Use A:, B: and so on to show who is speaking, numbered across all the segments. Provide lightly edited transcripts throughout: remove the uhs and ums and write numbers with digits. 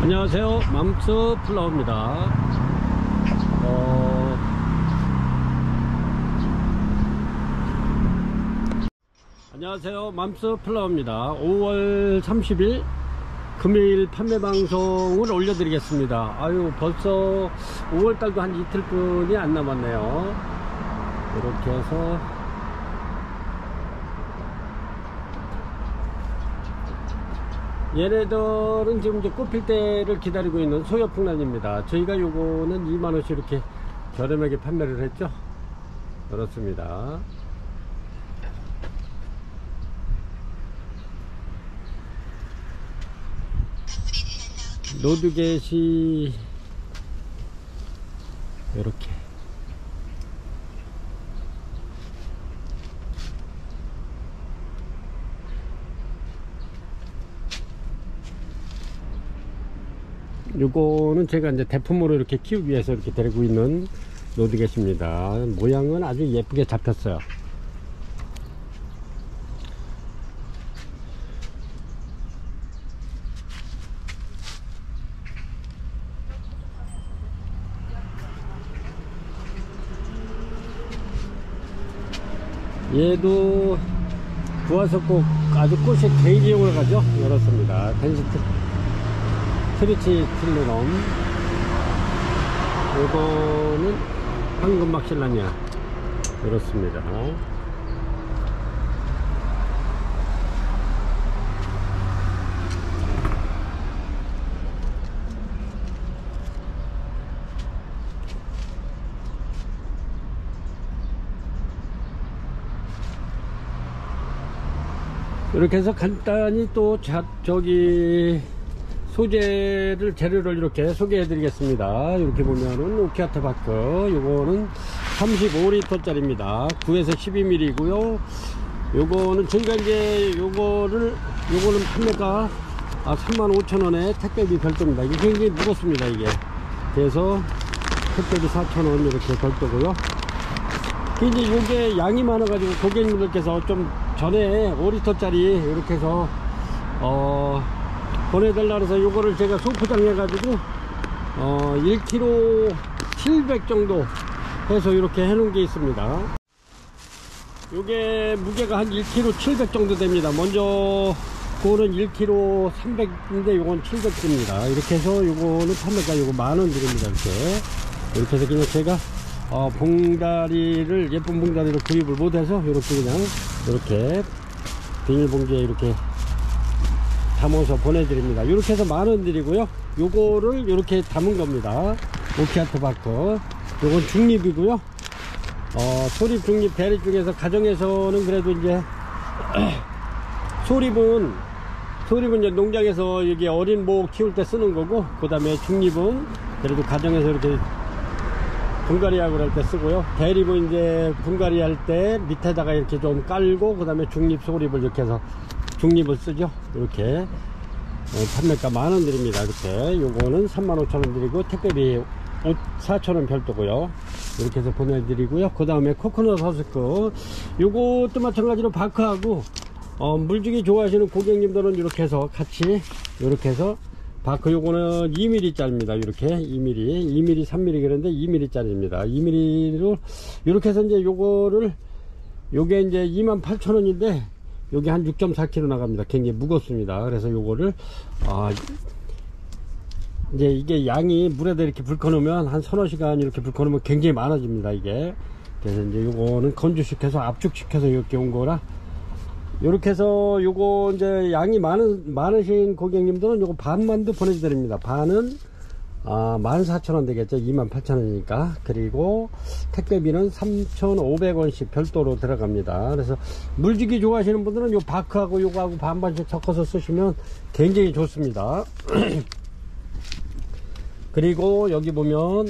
A: 안녕하세요, 맘스 플라워입니다. 안녕하세요, 맘스 플라워입니다. 5월 30일 금요일 판매 방송을 올려드리겠습니다. 아유, 벌써 5월달도 한 이틀뿐이 안 남았네요. 이렇게 해서 얘네들은 지금 이제 꽃필 때를 기다리고 있는 소여풍란입니다. 저희가 요거는 2만원씩 이렇게 저렴하게 판매를 했죠. 그렇습니다. 노드겟이 이렇게 요거는 제가 이제 대품으로 이렇게 키우기 위해서 이렇게 데리고 있는 노드겟입니다. 모양은 아주 예쁘게 잡혔어요. 얘도 구워서 꼭 아주 꽃이 대기용으로 가죠. 그렇습니다. 트리치 틸레럼, 요거는 황금막실라니아. 그렇습니다. 이렇게 해서 간단히 또 저기 소재를, 재료를 이렇게 소개해 드리겠습니다. 이렇게 보면은 오키아트 바크, 요거는 35L 짜리입니다. 9에서 12mm 고요. 요거는 저희가 이제 요거는 판매가 35,000원에 택배비 별도입니다. 이게 굉장히 무겁습니다. 이게 그래서 택배비 4,000원 이렇게 별도고요. 이제 요게 양이 많아 가지고 고객님들께서 좀 전에 5L 짜리 이렇게 해서 보내달라 그래서 요거를 제가 소포장해 가지고 1kg 700 정도 해서 이렇게 해 놓은 게 있습니다. 요게 무게가 한 1kg 700 정도 됩니다. 먼저 그거는 1kg 300인데 요건 700입니다. 이렇게 해서 요거는 판매가 요거 만원 드립니다. 이렇게 해서 그냥 제가 봉다리를, 예쁜 봉다리로 구입을 못해서 이렇게 그냥 이렇게 비닐봉지에 이렇게 담아서 보내드립니다. 이렇게 해서 만원 드리고요. 요거를 이렇게 담은 겁니다. 오키아트 바크, 요건 중립이고요. 소립, 중립, 대립 중에서 가정에서는 그래도 이제 소립은 이제 농장에서 여기 어린 모 키울 때 쓰는 거고, 그 다음에 중립은 그래도 가정에서 이렇게 분갈이하고 할 때 쓰고요. 대립은 이제 분갈이 할 때 밑에다가 이렇게 좀 깔고, 그 다음에 중립 소립을 이렇게 해서 중립을 쓰죠. 이렇게 판매가 만원 드립니다. 이렇게 요거는 35,000원 드리고 택배비 4,000원 별도고요. 이렇게 해서 보내드리고요. 그 다음에 코코넛 허스크, 요것도 마찬가지로 바크하고 물주기 좋아하시는 고객님들은 이렇게 해서 같이 이렇게 해서 바크, 요거는 2mm 짜리입니다. 이렇게 2mm 3mm 그런데 2mm 짜리입니다. 2mm로 이렇게 해서 이제 요게 이제 28,000원인데 요게 한 6.4kg 나갑니다. 굉장히 무겁습니다. 그래서 요거를 이제 이게 양이 물에다 이렇게 불 켜놓으면 한 서너 시간 이렇게 불 켜놓으면 굉장히 많아집니다. 이게 그래서 이제 요거는 건조시켜서 압축시켜서 이렇게 온 거라, 요렇게 해서 요거 이제 양이 많으신 고객님들은 요거 반만도 보내드립니다. 반은 14,000원 되겠죠. 28,000원이니까. 그리고 택배비는 3,500원씩 별도로 들어갑니다. 그래서 물주기 좋아하시는 분들은 요 바크하고 요거하고 반반씩 섞어서 쓰시면 굉장히 좋습니다. 그리고 여기 보면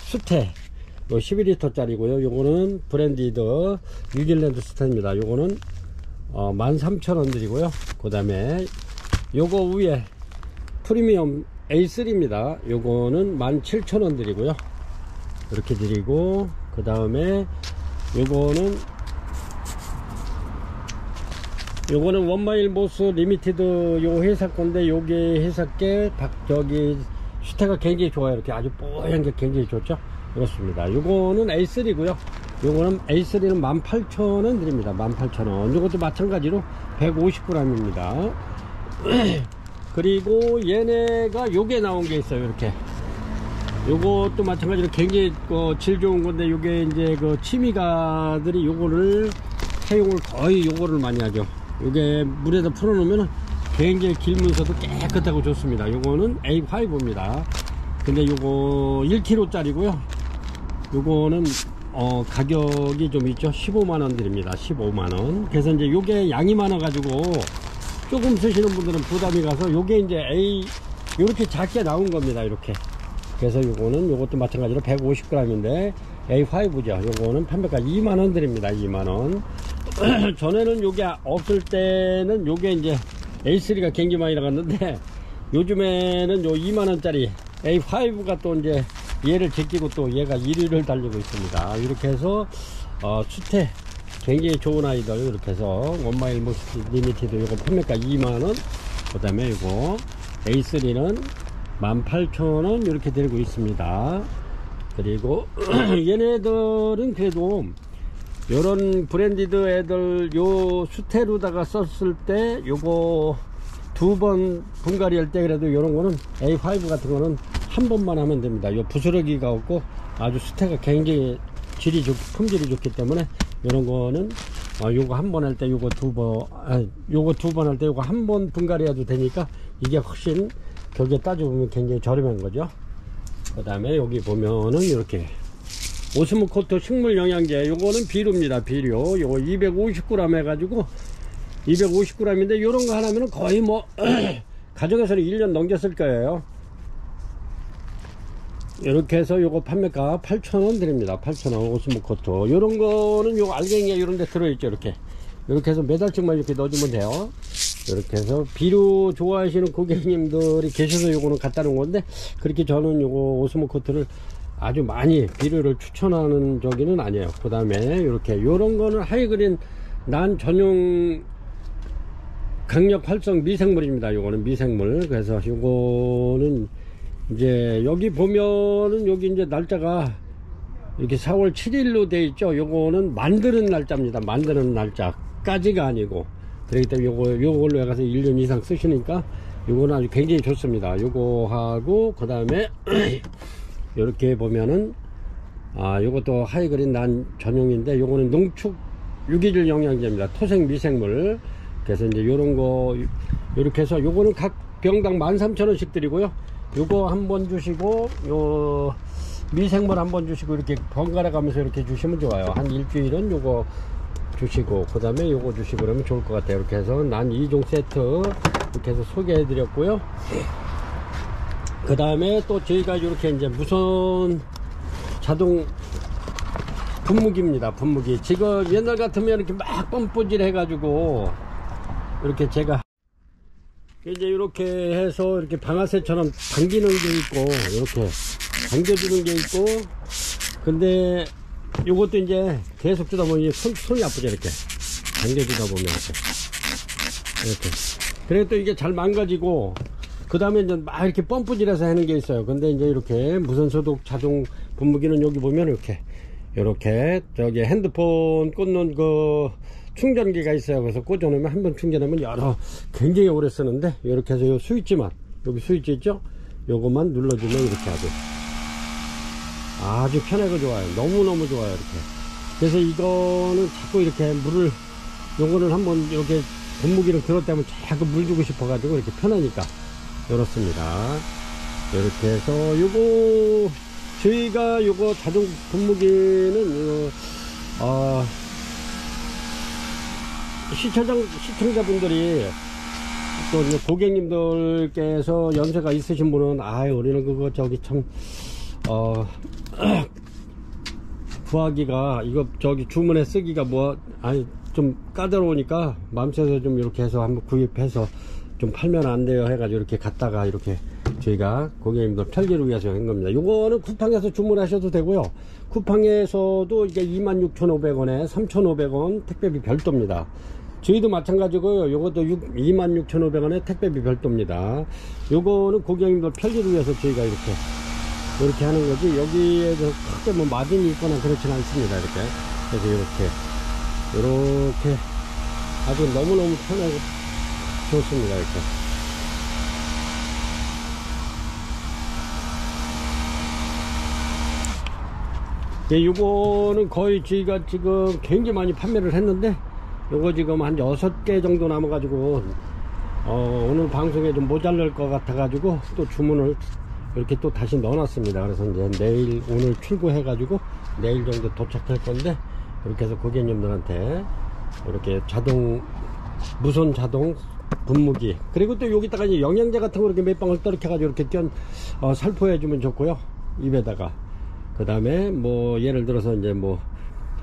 A: 수태, 요 11L 짜리고요. 요거는 브랜디드 뉴질랜드 스타입니다. 요거는 13,000원 드리고요. 그 다음에 요거 위에 프리미엄 A3입니다. 요거는 17,000원 드리고요. 이렇게 드리고, 그 다음에 요거는 요거는 원마일 모스 리미티드 요 회사 건데, 요게 회사께 저기 수태가 굉장히 좋아요. 이렇게 아주 뽀얀 게 굉장히 좋죠. 그렇습니다. 요거는 A3고요. 요거는 A3는 18,000원 드립니다. 18,000원. 요것도 마찬가지로 150g입니다. 그리고 얘네가 요게 나온 게 있어요. 이렇게. 요것도 마찬가지로 굉장히 질 좋은 건데, 요게 이제 그 취미가들이 요거를 사용을 거의 요거를 많이 하죠. 요게 물에다 풀어 놓으면 굉장히 길면서도 깨끗하고 좋습니다. 요거는 A5입니다. 근데 요거 1kg 짜리고요. 요거는 가격이 좀 있죠. 15만원 드립니다. 15만원. 그래서 이제 요게 양이 많아 가지고 조금 쓰시는 분들은 부담이 가서, 요게 이제 요렇게 작게 나온 겁니다. 이렇게. 그래서 요거는 요것도 마찬가지로 150g인데 A5죠. 요거는 판매가 2만원 드립니다. 2만원. 전에는 요게 없을 때는 요게 이제 A3가 굉장히 많이 나갔는데, 요즘에는 요 2만원짜리 A5가 또 이제 얘를 제끼고 또 얘가 1위를 달리고 있습니다. 이렇게 해서 수태 굉장히 좋은 아이들, 이렇게 해서 원마일 모스 리미티드 요거 판매가 2만원, 그 다음에 요거 A3는 18,000원 이렇게 드리고 있습니다. 그리고 얘네들은 그래도 요런 브랜디드 애들 요 수태로다가 썼을 때 요거 2번 분갈이 할 때 그래도 요런 거는 A5 같은 거는 한 번만 하면 됩니다. 요 부스러기가 없고 아주 수태가 굉장히 품질이 좋기 때문에 요런 거는 요거 한 번 할 때 요거 요거 2번 할 때 요거 한 번 분갈이 해도 되니까 이게 훨씬 격에 따져보면 굉장히 저렴한 거죠. 그 다음에 여기 보면은 이렇게 오스모코트 식물 영양제, 요거는 비료입니다. 비료 요거 250g 해가지고 250g인데 요런 거 하나면은 거의 뭐 가정에서는 1년 넘겼을 거예요. 이렇게 해서 요거 판매가 8,000원 드립니다. 8,000원 오스모코트. 요런 거는 요 알갱이에 요런 데 들어있죠. 이렇게 해서 매달씩만 이렇게 넣어주면 돼요. 이렇게 해서 비료 좋아하시는 고객님들이 계셔서 요거는 갖다 놓은 건데, 그렇게 저는 요거 오스모코트를 아주 많이 비료를 추천하는 저기는 아니에요. 그 다음에 이렇게 요런 거는 하이그린 난 전용 강력 활성 미생물입니다. 요거는 미생물. 그래서 요거는 이제 여기 보면은 여기 이제 날짜가 이렇게 4월 7일로 돼 있죠. 요거는 만드는 날짜입니다. 만드는 날짜까지가 아니고, 그렇기 때문에 요걸로 해가서 1년 이상 쓰시니까 요거는 아주 굉장히 좋습니다. 요거 하고, 그 다음에 이렇게 보면은 요것도 하이그린 난 전용인데, 요거는 농축 유기질 영양제입니다. 토색 미생물. 그래서 이제 요런 거 요렇게 해서 요거는 각 병당 13,000원씩 드리고요. 요거 한번 주시고, 요 미생물 한번 주시고, 이렇게 번갈아 가면서 이렇게 주시면 좋아요. 한 일주일은 요거 주시고, 그 다음에 요거 주시고 그러면 좋을 것 같아요. 이렇게 해서 난 2종 세트 이렇게 해서 소개해 드렸고요. 그 다음에 또 저희가 이렇게 이제 무선 자동 분무기입니다. 분무기. 지금 옛날 같으면 이렇게 막 펌프질 해가지고, 이렇게 제가 이제 이렇게 해서 이렇게 방아쇠처럼 당기는 게 있고, 이렇게 당겨주는 게 있고, 근데 요것도 이제 계속 주다 보니 손이 아프죠. 이렇게 당겨주다 보면 이렇게. 그래 또 이게 잘 망가지고, 그 다음에 이제 막 이렇게 펌프질해서 하는 게 있어요. 근데 이제 이렇게 무선소독 자동 분무기는 여기 보면 이렇게 저기 핸드폰 꽂는 그 충전기가 있어요. 그래서 꽂아놓으면 한번 충전하면 굉장히 오래 쓰는데, 이렇게 해서 요 스위치만, 여기 스위치 있죠? 요것만 눌러주면 이렇게 아주 편하고 좋아요. 너무너무 좋아요. 이렇게. 그래서 이거는 자꾸 이렇게 요거는 한번 이렇게 분무기를 들었다면 자꾸 물 주고 싶어가지고 이렇게 편하니까 이렇습니다. 이렇게 해서 요거 저희가 요거 자동 분무기는 시청자분들이 또 이제 고객님들께서 연세가 있으신 분은 우리는 그거 저기 참 구하기가 이거 저기 주문해 쓰기가 좀 까다로우니까 맘새서 좀 이렇게 해서 한번 구입해서 좀 팔면 안 돼요 해가지고 이렇게 갖다가 이렇게 저희가 고객님들 편리를 위해서 한 겁니다. 요거는 쿠팡에서 주문하셔도 되고요. 쿠팡에서도 이게 26,500원에 3,500원 택배비 별도입니다. 저희도 마찬가지고요. 요것도 26,500원에 택배비 별도입니다. 요거는 고객님들 편리를 위해서 저희가 이렇게 하는 거지, 여기에서 크게 뭐 마진이 있거나 그렇진 않습니다. 이렇게. 그래서 이렇게 아주 너무너무 편하고 좋습니다. 이렇게. 예, 요거는 거의 저희가 지금 굉장히 많이 판매를 했는데, 요거 지금 한 6개 정도 남아가지고, 오늘 방송에 좀 모자랄 것 같아가지고, 또 주문을 이렇게 또 다시 넣어놨습니다. 그래서 이제 오늘 출고해가지고, 내일 정도 도착할 건데, 이렇게 해서 고객님들한테, 이렇게 무선 자동 분무기. 그리고 또 여기다가 이제 영양제 같은 거 이렇게 몇 방울 떨어켜가지고 이렇게 살포해주면 좋고요. 입에다가. 그 다음에 뭐 예를 들어서 이제 뭐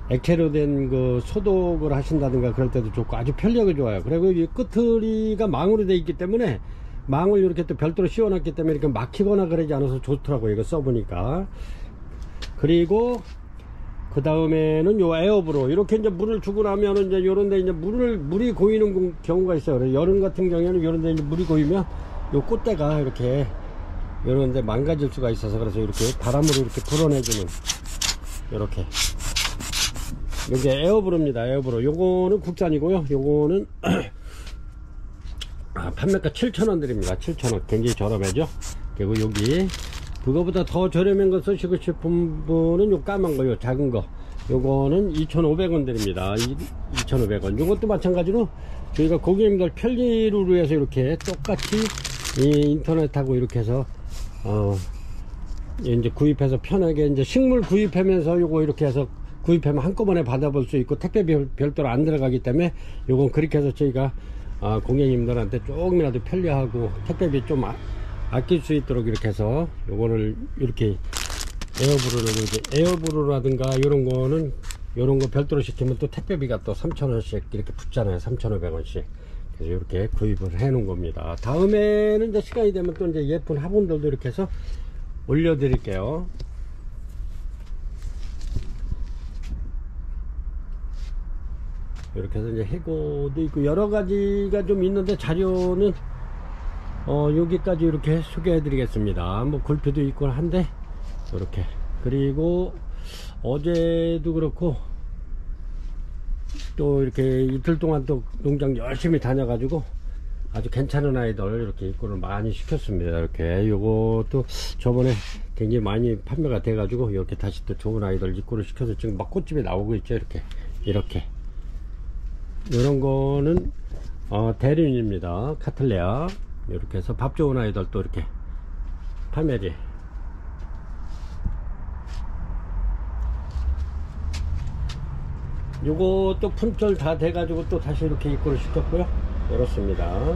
A: 액체로 된 그 소독을 하신다든가 그럴 때도 좋고 아주 편리하게 좋아요. 그리고 이 끝트리가 망으로 되어 있기 때문에 망을 이렇게 또 별도로 씌워놨기 때문에 이렇게 막히거나 그러지 않아서 좋더라고요. 이거 써보니까. 그리고 그 다음에는 요 에어브로 이렇게 이제 물을 주고 나면은 이제 요런데 이제 물이 고이는 경우가 있어요. 그래서 여름 같은 경우에는 요런데 이제 물이 고이면 요 꽃대가 이렇게 요런데 망가질 수가 있어서, 그래서 이렇게 바람으로 이렇게 불어내주는, 요렇게. 요게 에어브로입니다. 에어브로. 요거는 국산이고요. 요거는 판매가 7,000원 드립니다. 7,000원. 굉장히 저렴하죠. 그리고 여기 그거보다 더 저렴한 거 쓰시고 싶은 분은 요 까만 거, 요 작은 거, 요거는 2,500원 드립니다. 2,500원. 요것도 마찬가지로 저희가 고객님들 편리를 위해서 이렇게 똑같이 인터넷하고 이렇게 해서 이제 구입해서 편하게 이제 식물 구입하면서 요거 이렇게 해서 구입하면 한꺼번에 받아볼 수 있고, 택배비 별도로 안 들어가기 때문에 요건 그렇게 해서 저희가 고객님들한테 조금이라도 편리하고 택배비 좀 아낄 수 있도록 이렇게 해서 요거를 이렇게 에어브루라든가 요런 거는 요런 거 별도로 시키면 또 택배비가 또 3,000원씩 이렇게 붙잖아요. 3,500원씩. 그래서 이렇게 구입을 해 놓은 겁니다. 다음에는 이제 시간이 되면 또 이제 예쁜 화분들도 이렇게 해서 올려 드릴게요. 이렇게 해서 이제 해고도 있고 여러 가지가 좀 있는데, 자료는 여기까지 이렇게 소개해 드리겠습니다. 뭐 굴피도 있고 한데 이렇게. 그리고 어제도 그렇고 또 이렇게 이틀 동안 또 농장 열심히 다녀가지고 아주 괜찮은 아이들 이렇게 입고를 많이 시켰습니다. 이렇게 요것도 저번에 굉장히 많이 판매가 돼 가지고 이렇게 다시 또 좋은 아이들 입고를 시켜서 지금 막 꽃집에 나오고 있죠. 이렇게 요런 거는 대륜입니다. 카틀레아. 이렇게 해서 밥 좋은 아이들 또 이렇게 판매지. 요것도 품절 다 돼가지고 또 다시 이렇게 입고를 시켰고요. 이렇습니다.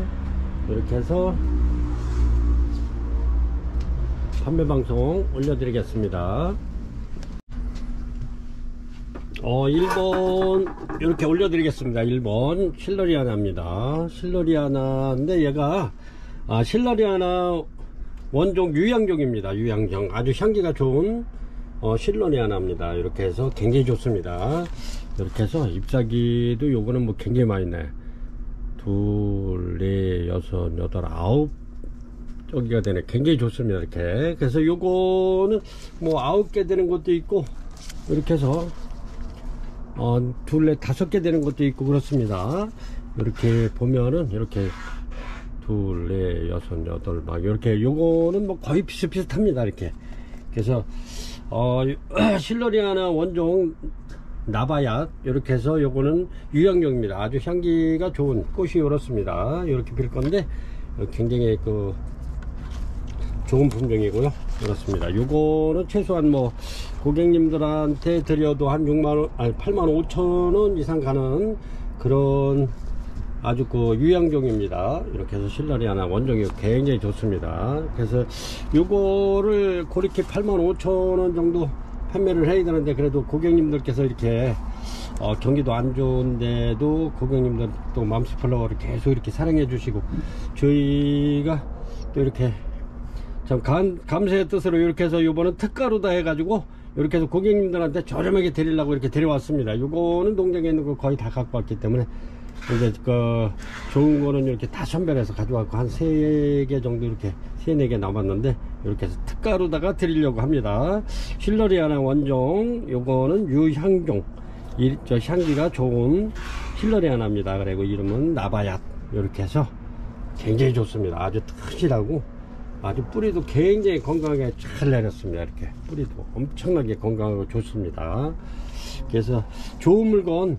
A: 이렇게 해서 판매 방송 올려드리겠습니다. 1번 이렇게 올려드리겠습니다. 1번 실러리아나입니다. 실러리아나인데 얘가 실러리아나 원종 유향종입니다. 유향종 아주 향기가 좋은 실러리아나입니다. 이렇게 해서 굉장히 좋습니다. 이렇게 해서 잎사귀도 요거는 뭐 굉장히 많이 내. 2, 4, 6, 8, 9 저기가 되네. 굉장히 좋습니다. 이렇게. 그래서 요거는 뭐 9개 되는 것도 있고, 이렇게 해서 2, 4, 5개 되는 것도 있고 그렇습니다. 이렇게 보면은 이렇게 2, 4, 6, 8 막 이렇게 요거는 뭐 거의 비슷비슷합니다. 이렇게. 그래서 실러리아나 원종 나바얏 이렇게 해서 요거는 유향종입니다. 아주 향기가 좋은 꽃이 이렇습니다. 이렇게 필 건데 굉장히 좋은 품종이고요. 그렇습니다. 요거는 최소한 뭐 고객님들한테 드려도 한 6만원 아니 85,000원 이상 가는 그런 아주 유향종입니다. 이렇게 해서 실러리아나 원종이 굉장히 좋습니다. 그래서 요거를 그렇게 85,000원 정도 판매를 해야 되는데, 그래도 고객님들께서 이렇게 경기도 안 좋은데도 고객님들 또 맘스 플라워를 계속 이렇게 사랑해 주시고, 저희가 또 이렇게 참 감사의 뜻으로 이렇게 해서 요번은 특가로다 해가지고 이렇게 해서 고객님들한테 저렴하게 드리려고 이렇게 데려왔습니다. 요거는 농장에 있는 거 거의 다 갖고 왔기 때문에 근데 좋은 거는 이렇게 다 선별해서 가져왔고 한 3개 정도 이렇게 3-4개 남았는데 이렇게 해서 특가로다가 드리려고 합니다. 실러리아나 원종, 요거는 유향종, 저 향기가 좋은 실러리아나입니다. 그리고 이름은 나바얏. 이렇게 해서 굉장히 좋습니다. 아주 튼실하고 아주 뿌리도 굉장히 건강하게 잘 내렸습니다. 이렇게 뿌리도 엄청나게 건강하고 좋습니다. 그래서 좋은 물건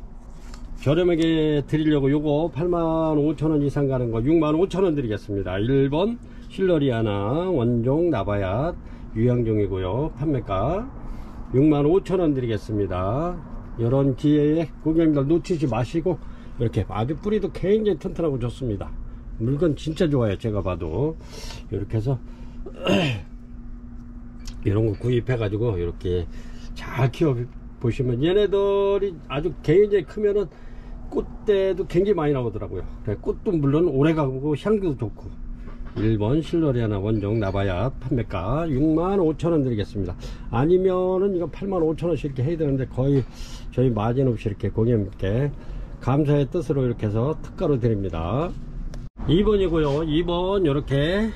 A: 저렴하게 드리려고 요거 85,000원 이상 가는 거 65,000원 드리겠습니다. 1번 실러리아나 원종 나바얏 유향종이고요. 판매가 65,000원 드리겠습니다. 이런 기회에 고객님들 놓치지 마시고 이렇게 아주 뿌리도 굉장히 튼튼하고 좋습니다. 물건 진짜 좋아요. 제가 봐도 이렇게 해서 이런 거 구입해 가지고 이렇게 잘 키워 보시면 얘네들이 아주 굉장히 크면은 꽃대도 굉장히 많이 나오더라고요. 꽃도 물론 오래가고 향도 좋고. 1번 실러리아나 원종 나바얏 판매가 65,000원 드리겠습니다. 아니면은 이거 85,000원씩 이렇게 해야 되는데 거의 저희 마진 없이 이렇게 고객님께 감사의 뜻으로 이렇게 해서 특가로 드립니다. 2번이고요 2번 이렇게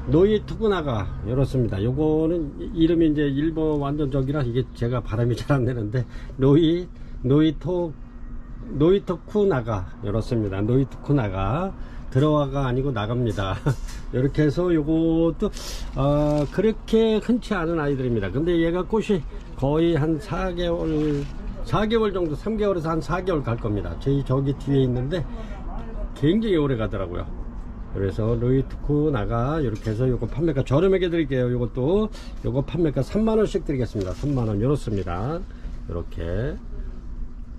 A: 노이투구나가 이렇습니다. 요거는 이름이 이제 일본 완전 저기라 이게 제가 발음이 잘 안 되는데 노이토쿠나가 이렇습니다. 노이토쿠나가 들어와가 아니고 나갑니다. 이렇게 해서 요것도 그렇게 흔치 않은 아이들입니다. 근데 얘가 꽃이 거의 한 4개월 정도 3개월에서 한 4개월 갈 겁니다. 저기 뒤에 있는데 굉장히 오래 가더라고요. 그래서 노이토쿠나가 이렇게 해서 요거 판매가 저렴하게 드릴게요. 요것도 요거 판매가 30,000원씩 드리겠습니다. 30,000원 이렇습니다. 이렇게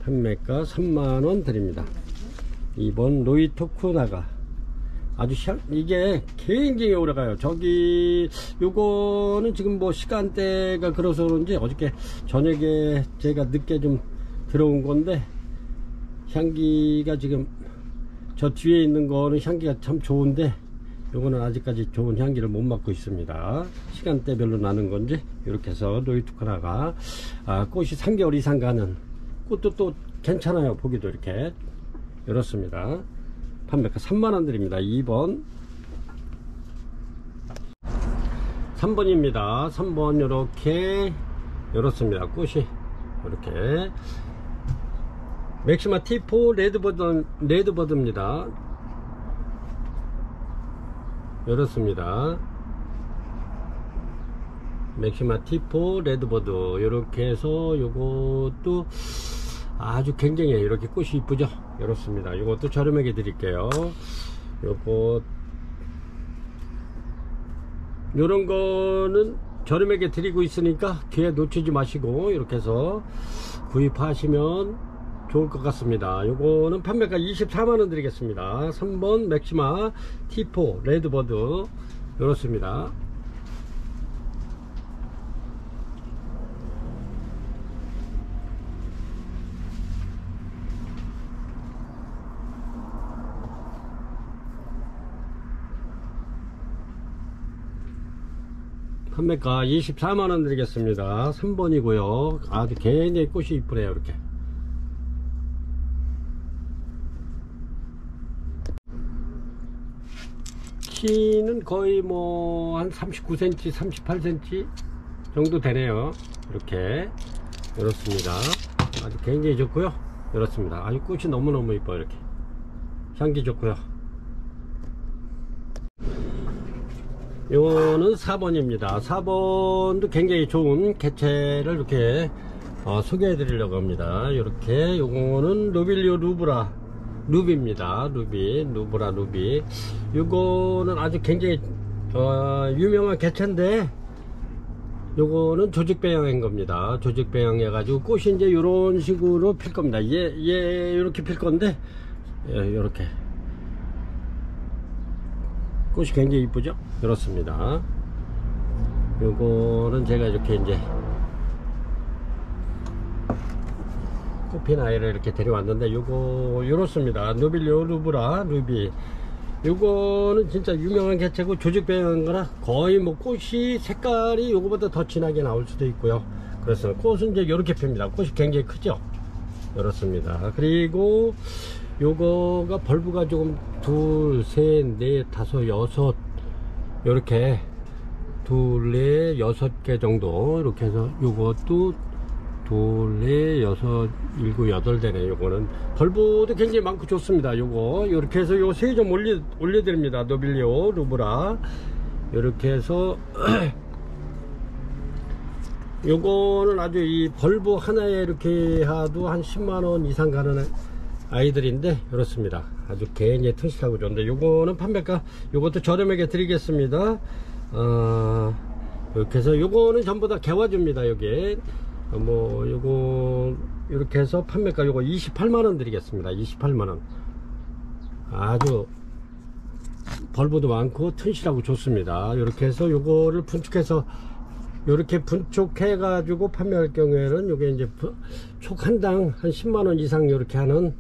A: 판매가 30,000원 드립니다. 2번 노이토쿠나가 아주 이게 굉장히 오래가요. 요거는 지금 뭐 시간대가 그래서 그런지 어저께 저녁에 제가 늦게 좀 들어온 건데 향기가 지금 저 뒤에 있는 거는 향기가 참 좋은데 요거는 아직까지 좋은 향기를 못 맡고 있습니다. 시간대별로 나는 건지 이렇게 해서 노이토쿠나가 꽃이 3개월 이상 가는 꽃도 또 괜찮아요. 보기도 이렇게 이렇습니다. 판매가 30,000원 드립니다. 2번 3번입니다 3번 이렇게 이렇습니다. 꽃이 이렇게 맥시마 T4 레드버드입니다. 이렇습니다. 맥시마 T4 레드버드 이렇게 해서 요것도 아주 굉장히 이렇게 꽃이 이쁘죠. 이렇습니다. 이것도 저렴하게 드릴게요. 요런 거는 저렴하게 드리고 있으니까 기회 놓치지 마시고 이렇게 해서 구입하시면 좋을 것 같습니다. 요거는 판매가 240,000원 드리겠습니다. 3번 맥시마 T4 레드버드 이렇습니다. 판매가 240,000원 드리겠습니다. 3번이고요 아주 굉장히 꽃이 이쁘네요. 이렇게 키는 거의 뭐 한 39cm 38cm 정도 되네요. 이렇게 이렇습니다. 아주 굉장히 좋고요. 이렇습니다. 아주 꽃이 너무너무 이뻐요. 이렇게 향기 좋고요. 요거는 4번입니다 4번도 굉장히 좋은 개체를 이렇게 소개해 드리려고 합니다. 이렇게 요거는 로빌리오 루비입니다. 루브라 루비. 요거는 아주 굉장히 유명한 개체인데 요거는 조직배양인 겁니다. 조직배양 해가지고 꽃이 이제 요런 식으로 필 겁니다. 얘 요렇게 필 건데 요렇게 꽃이 굉장히 이쁘죠. 그렇습니다. 요거는 제가 이렇게 이제 꽃핀 아이를 이렇게 데려왔는데 요거 요렇습니다. 노빌리오 루브라 루비. 요거는 진짜 유명한 개체고 조직배양한 거라 거의 뭐 꽃이 색깔이 요거보다 더 진하게 나올 수도 있고요. 그래서 꽃은 이제 이렇게 핍니다. 꽃이 굉장히 크죠. 이렇습니다. 그리고 요거가 벌브가 조금 둘, 셋, 넷, 다섯, 여섯, 요렇게 둘, 넷, 여섯 개 정도 이렇게 해서 요것도 둘, 넷, 여섯, 일곱, 여덟 대네. 요거는 벌브도 굉장히 많고 좋습니다. 요거 이렇게 해서 요 세 점 올려드립니다. 노빌리오 루브라 이렇게 해서 요거는 아주 이 벌브 하나에 이렇게 해도 한 10만원 이상 가는 아이들인데 이렇습니다. 아주 굉장히 튼실하고 좋은데 요거는 판매가 요것도 저렴하게 드리겠습니다. 이렇게 해서 요거는 전부 다 개화주입니다. 여기 뭐 요거 이렇게 해서 판매가 요거 28만원 드리겠습니다. 28만원. 아주 벌브도 많고 튼실하고 좋습니다. 이렇게 해서 요거를 분축해서 요렇게 분촉해 가지고 판매할 경우에는 요게 이제 촉 한 당 한 10만원 이상 요렇게 하는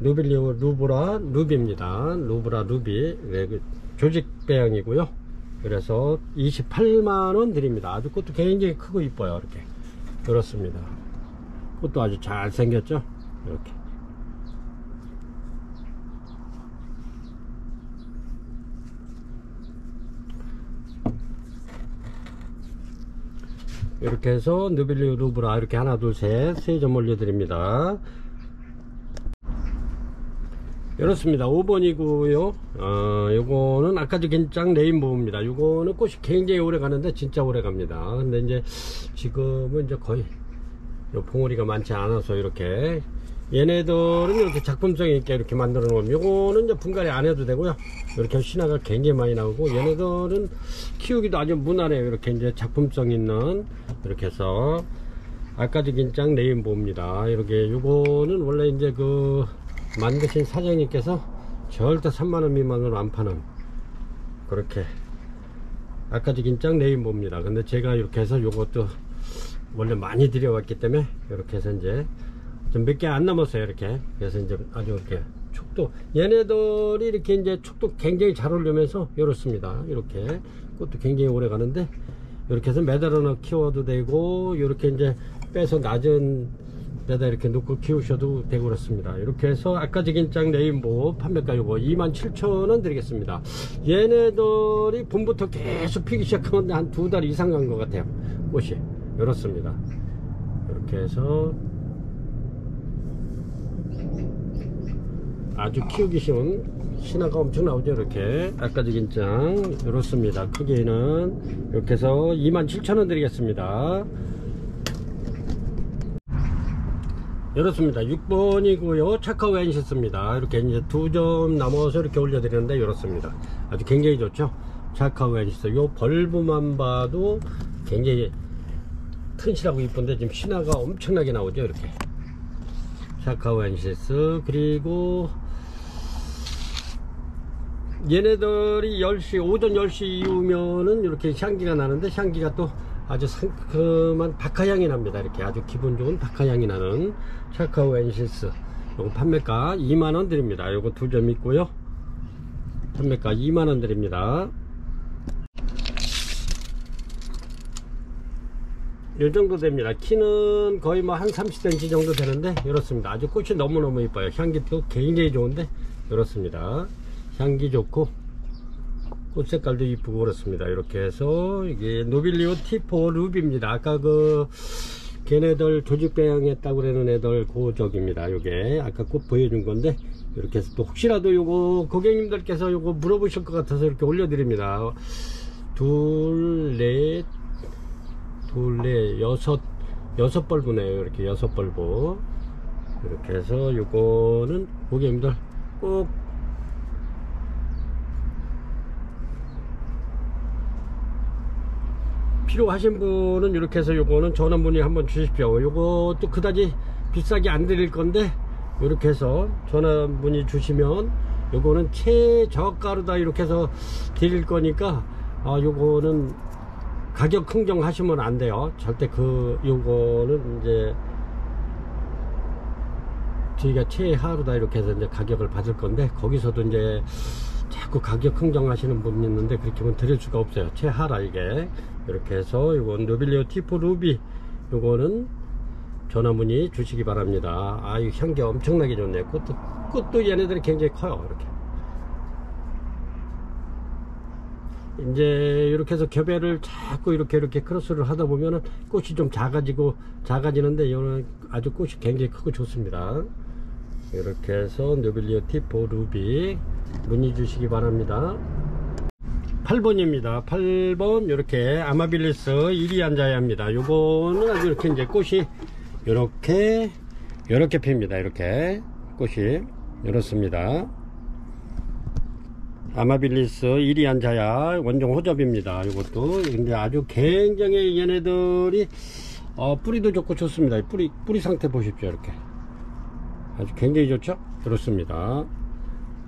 A: 노빌리오 루브라 루비입니다. 루브라 루비. 네, 조직 배양이고요. 그래서 28만원 드립니다. 아주 꽃도 굉장히 크고 이뻐요. 이렇게 그렇습니다. 꽃도 아주 잘 생겼죠. 이렇게 이렇게 해서 노빌리오 루브라 이렇게 하나 둘 셋 세 점 올려드립니다. 이렇습니다. 5번이고요 요거는 아까도 긴장 레인보우입니다. 요거는 꽃이 굉장히 오래 가는데 진짜 오래 갑니다. 근데 이제 지금은 이제 거의 요 봉오리가 많지 않아서 이렇게 얘네들은 이렇게 작품성 있게 이렇게 만들어 놓으면 요거는 이제 분갈이 안 해도 되고요. 이렇게 신화가 굉장히 많이 나오고 얘네들은 키우기도 아주 무난해요. 이렇게 이제 작품성 있는 이렇게 해서 아까도 긴장 레인보우입니다. 이렇게 요거는 원래 이제 그 만드신 사장님께서 절대 3만원 미만으로 안 파는 그렇게 아까도 긴장 레인보우입니다. 근데 제가 이렇게 해서 요것도 원래 많이 들여왔기 때문에 이렇게 해서 이제 좀 몇 개 안 남았어요. 이렇게 그래서 이제 아주 이렇게 촉도 얘네들이 이렇게 이제 촉도 굉장히 잘 어울리면서 이렇습니다. 이렇게 꽃도 굉장히 오래 가는데 이렇게 해서 매달아 키워도 되고 이렇게 이제 빼서 낮은 데다 이렇게 놓고 키우셔도 되고 그렇습니다. 이렇게 해서 아까지 긴장 레인보우 판매가 요거 27,000원 드리겠습니다. 얘네들이 봄부터 계속 피기 시작하면 한 2달 이상 간 것 같아요. 꽃이 이렇습니다. 이렇게 해서 아주 키우기 쉬운 신화가 엄청 나오죠. 이렇게 아까지 긴장 이렇습니다. 크기는 이렇게 해서 27,000원 드리겠습니다. 이렇습니다. 6번이고요 차카오 앤시스입니다. 이렇게 이제 2점 남아서 이렇게 올려드리는데 이렇습니다. 아주 굉장히 좋죠. 차카오 앤시스 요 벌브만 봐도 굉장히 튼실하고 이쁜데 지금 신화가 엄청나게 나오죠. 이렇게 차카오 앤시스. 그리고 얘네들이 10시 오전 10시 이후면은 이렇게 향기가 나는데 향기가 또 아주 상큼한 박하향이 납니다. 이렇게 아주 기분 좋은 박하향이 나는 차카오 앤시스. 요거 판매가 2만원 드립니다. 요거 2점 있고요 판매가 2만원 드립니다. 요 정도 됩니다. 키는 거의 뭐 한 30cm 정도 되는데 이렇습니다. 아주 꽃이 너무너무 이뻐요. 향기도 굉장히 좋은데 이렇습니다. 향기 좋고 꽃 색깔도 이쁘고 그렇습니다. 이렇게 해서 이게 노빌리오 T4 루비입니다. 아까 그 걔네들 조직 배양했다고 그러는 애들 고적입니다. 요게 아까 꽃 보여준 건데 이렇게 해서 또 혹시라도 요거 고객님들께서 요거 물어보실 것 같아서 이렇게 올려드립니다. 둘, 넷, 여섯 벌브네요. 이렇게 6벌브. 이렇게 해서 요거는 고객님들 꼭 필요하신 분은 이렇게 해서 요거는 전화 문의 한번 주십시오. 요것도 그다지 비싸게 안 드릴 건데 이렇게 해서 전화 문의 주시면 요거는 최저가로다 이렇게 해서 드릴 거니까 요거는 가격 흥정하시면 안 돼요. 절대 요거는 이제 저희가 최하로다 이렇게 해서 이제 가격을 받을 건데 거기서도 이제 자꾸 가격 흥정하시는 분 있는데 그렇게 하면 드릴 수가 없어요. 최하라 이게. 이렇게 해서 이건 노빌리오 T4 루비 요거는 전화 문의 주시기 바랍니다. 아유, 향기 엄청나게 좋네요. 꽃도 얘네들이 굉장히 커요. 이렇게 이제 이렇게 해서 겹배를 자꾸 이렇게 크로스를 하다 보면은 꽃이 좀 작아지는데 이거는 아주 꽃이 굉장히 크고 좋습니다. 이렇게 해서 노빌리오 티포 루비 문의 주시기 바랍니다. 8번입니다. 8번 이렇게 아마빌리스 이리안자야입니다. 요거는 아주 이렇게 이제 꽃이 이렇게 핍니다. 이렇게 꽃이 이렇습니다. 아마빌리스 이리안자야 원종 호접입니다. 이것도 근데 아주 굉장히 얘네들이 뿌리도 좋고 좋습니다. 뿌리 상태 보십시오. 이렇게 아주 굉장히 좋죠. 그렇습니다.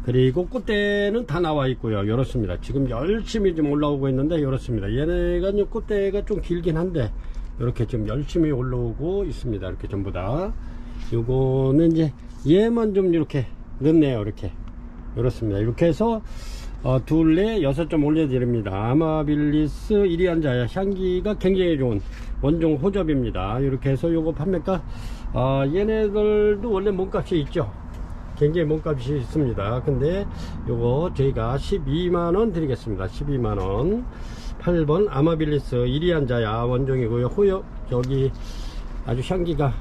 A: 그리고 꽃대는 다 나와 있고요. 이렇습니다. 지금 열심히 좀 올라오고 있는데 이렇습니다. 얘네가 꽃대가 좀 길긴 한데 이렇게 좀 열심히 올라오고 있습니다. 이렇게 전부 다. 요거는 이제 얘만 좀 이렇게 늦네요. 이렇습니다. 이렇게 해서 둘레 6점 올려드립니다. 아마빌리스 이리안자야 향기가 굉장히 좋은 원종 호접입니다. 이렇게 해서 요거 판매가 얘네들도 원래 몸값이 있죠. 굉장히 몸값이 있습니다. 근데 요거 저희가 12만원 드리겠습니다. 12만원. 8번 아마빌리스 이리안자야 원종이고요. 저기 아주 향기가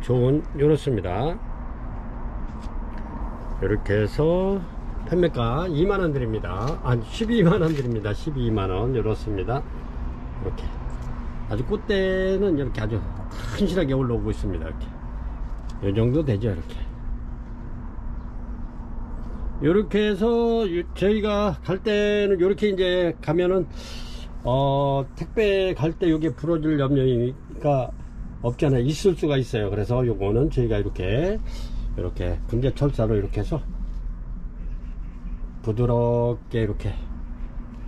A: 좋은 요렇습니다. 이렇게 해서 판매가 2만원 드립니다. 아니 12만원 드립니다. 12만원 요렇습니다. 이렇게 아주 꽃대는 이렇게 아주 튼실하게 올라오고 있습니다. 이렇게 요 정도 되죠. 이렇게 해서 저희가 갈 때는 이렇게 이제 가면은 택배 갈 때 이게 부러질 염려가 없잖아요. 있을 수가 있어요. 그래서 요거는 저희가 이렇게 분재 철사로 이렇게 해서 부드럽게 이렇게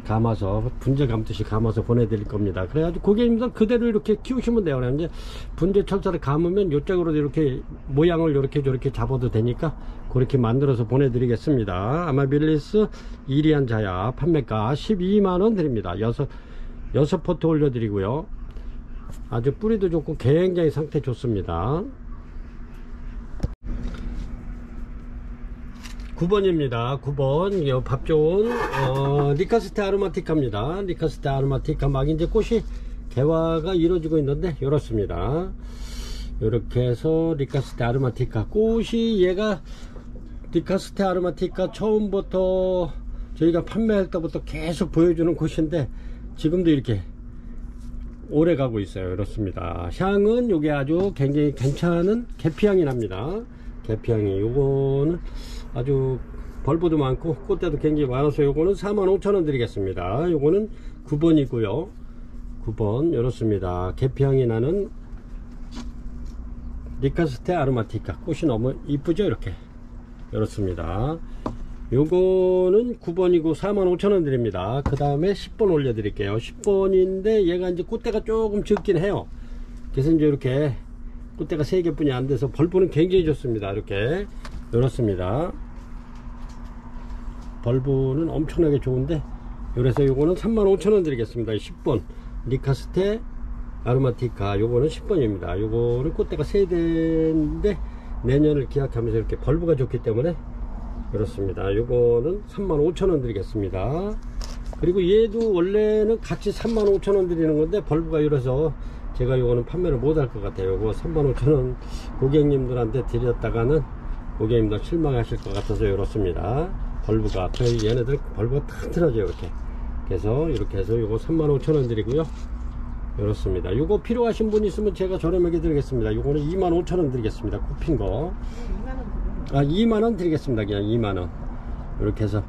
A: 감아서 분재 감듯이 감아서 보내드릴 겁니다. 그래가지고 고객님들 그대로 이렇게 키우시면 돼요. 이제 분재 철사를 감으면 이쪽으로 이렇게 모양을 이렇게 잡아도 되니까 그렇게 만들어서 보내드리겠습니다. 아마빌리스 이리안자야 판매가 12만원 드립니다. 6포트 올려드리고요. 아주 뿌리도 좋고 굉장히 상태 좋습니다. 9번입니다. 9번 밥 좋은 니카스테 아로마티카입니다. 니카스테 아로마티카 막 이제 꽃이 개화가 이루어지고 있는데 이렇습니다. 이렇게 해서 니카스테 아로마티카 꽃이 얘가 니카스테 아로마티카 처음부터 저희가 판매할 때부터 계속 보여주는 꽃인데 지금도 이렇게 오래 가고 있어요. 이렇습니다. 향은 요게 아주 굉장히 괜찮은 계피향이 납니다. 계피향이 요거는 아주 벌브도 많고 꽃대도 굉장히 많아서 요거는 45,000원 드리겠습니다. 요거는 9번이고요 9번 이렇습니다. 계피향이 나는 니카스테 아로마티카 꽃이 너무 이쁘죠. 이렇습니다. 요거는 9번이고 45,000원 드립니다. 그 다음에 10번 올려 드릴게요. 10번인데 얘가 이제 꽃대가 조금 적긴 해요. 그래서 이제 이렇게 꽃대가 3개 뿐이 안 돼서 벌브는 굉장히 좋습니다. 이렇습니다. 벌브는 엄청나게 좋은데 그래서 요거는 35,000원 드리겠습니다. 10번 니카스테 아로마티카 요거는 10번입니다. 요거는 꽃대가 3대인데 내년을 기약하면서 이렇게 벌브가 좋기 때문에 그렇습니다. 요거는 35,000원 드리겠습니다. 그리고 얘도 원래는 같이 35,000원 드리는 건데 벌브가 이래서 제가 요거는 판매를 못 할 것 같아요. 요거 35,000원 고객님들한테 드렸다가는 고객님들 실망하실 것 같아서 이렇습니다. 벌브가 저희 얘네들 벌브가 튼튼하죠. 그래서 이렇게 해서 요거 35,000원 드리고요. 이렇습니다. 요거 필요하신 분 있으면 제가 저렴하게 드리겠습니다. 요거는 25,000원 드리겠습니다. 굽힌거 2만원 드리겠습니다. 그냥 2만원 이렇게 해서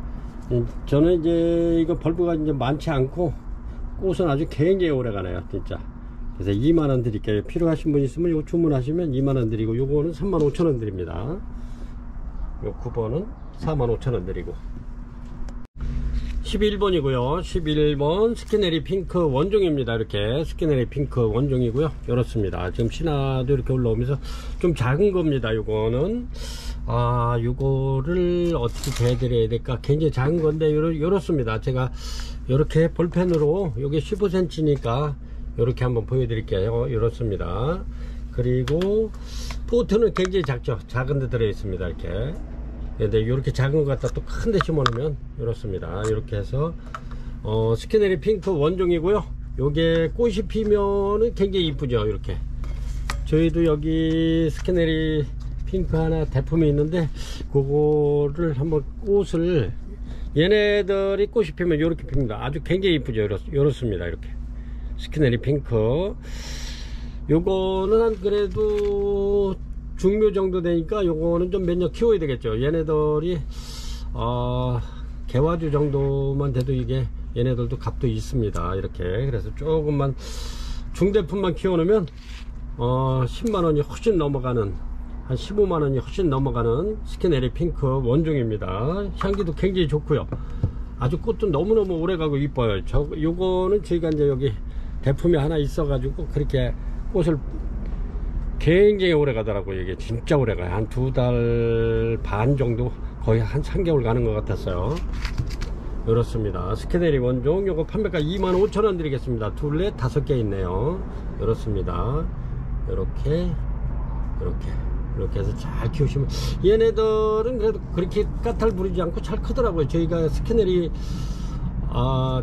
A: 저는 이제 이거 벌브가 이제 많지 않고 꽃은 아주 굉장히 오래 가네요. 진짜. 그래서 2만원 드릴게요. 필요하신 분 있으면 요거 주문하시면 2만원 드리고 요거는 35,000원 드립니다. 요 9번은 45,000원 드리고 11번이고요 11번 스키네리 핑크 원종입니다. 이렇게 스키네리 핑크 원종이고요. 이렇습니다. 지금 신화도 이렇게 올라오면서 좀 작은 겁니다. 요거는 요거를 어떻게 대드려야 될까 굉장히 작은 건데 이렇습니다. 제가 이렇게 볼펜으로 요게 15cm니까 이렇게 한번 보여드릴게요. 이렇습니다. 그리고 포트는 굉장히 작죠. 작은 데 들어 있습니다. 이렇게. 근데 이렇게 작은 거 갖다 또 큰 데 심어 놓으면 이렇습니다. 이렇게 해서 스키네리 핑크 원종이고요. 요게 꽃이 피면은 굉장히 이쁘죠. 이렇게. 저희도 여기 스키네리 핑크 하나 대품이 있는데 그거를 한번 꽃을, 얘네들이 꽃이 피면 이렇게 핍니다. 아주 굉장히 이쁘죠. 이렇습니다. 이렇게 스키네리 핑크. 요거는 한 그래도 중묘 정도 되니까 요거는 좀 몇 년 키워야 되겠죠. 얘네들이 개화주 정도만 돼도 이게 얘네들도 값도 있습니다. 이렇게. 그래서 조금만 중대품만 키워놓으면 10만원이 훨씬 넘어가는, 한 15만원이 훨씬 넘어가는 스키네리 핑크 원종입니다. 향기도 굉장히 좋고요. 아주 꽃도 너무너무 오래가고 이뻐요. 요거는 저희가 이제 여기 대품이 하나 있어 가지고 그렇게 꽃을 굉장히 오래 가더라고요. 이게 진짜 오래 가요. 한 2달 반 정도, 거의 한 3개월 가는 것 같았어요. 이렇습니다. 스키네리 원종 요거 판매가 25,000원 드리겠습니다. 둘레 5개 있네요. 이렇습니다. 이렇게 해서 잘 키우시면, 얘네들은 그래도 그렇게 까탈 부리지 않고 잘 크더라고요. 저희가 스키네리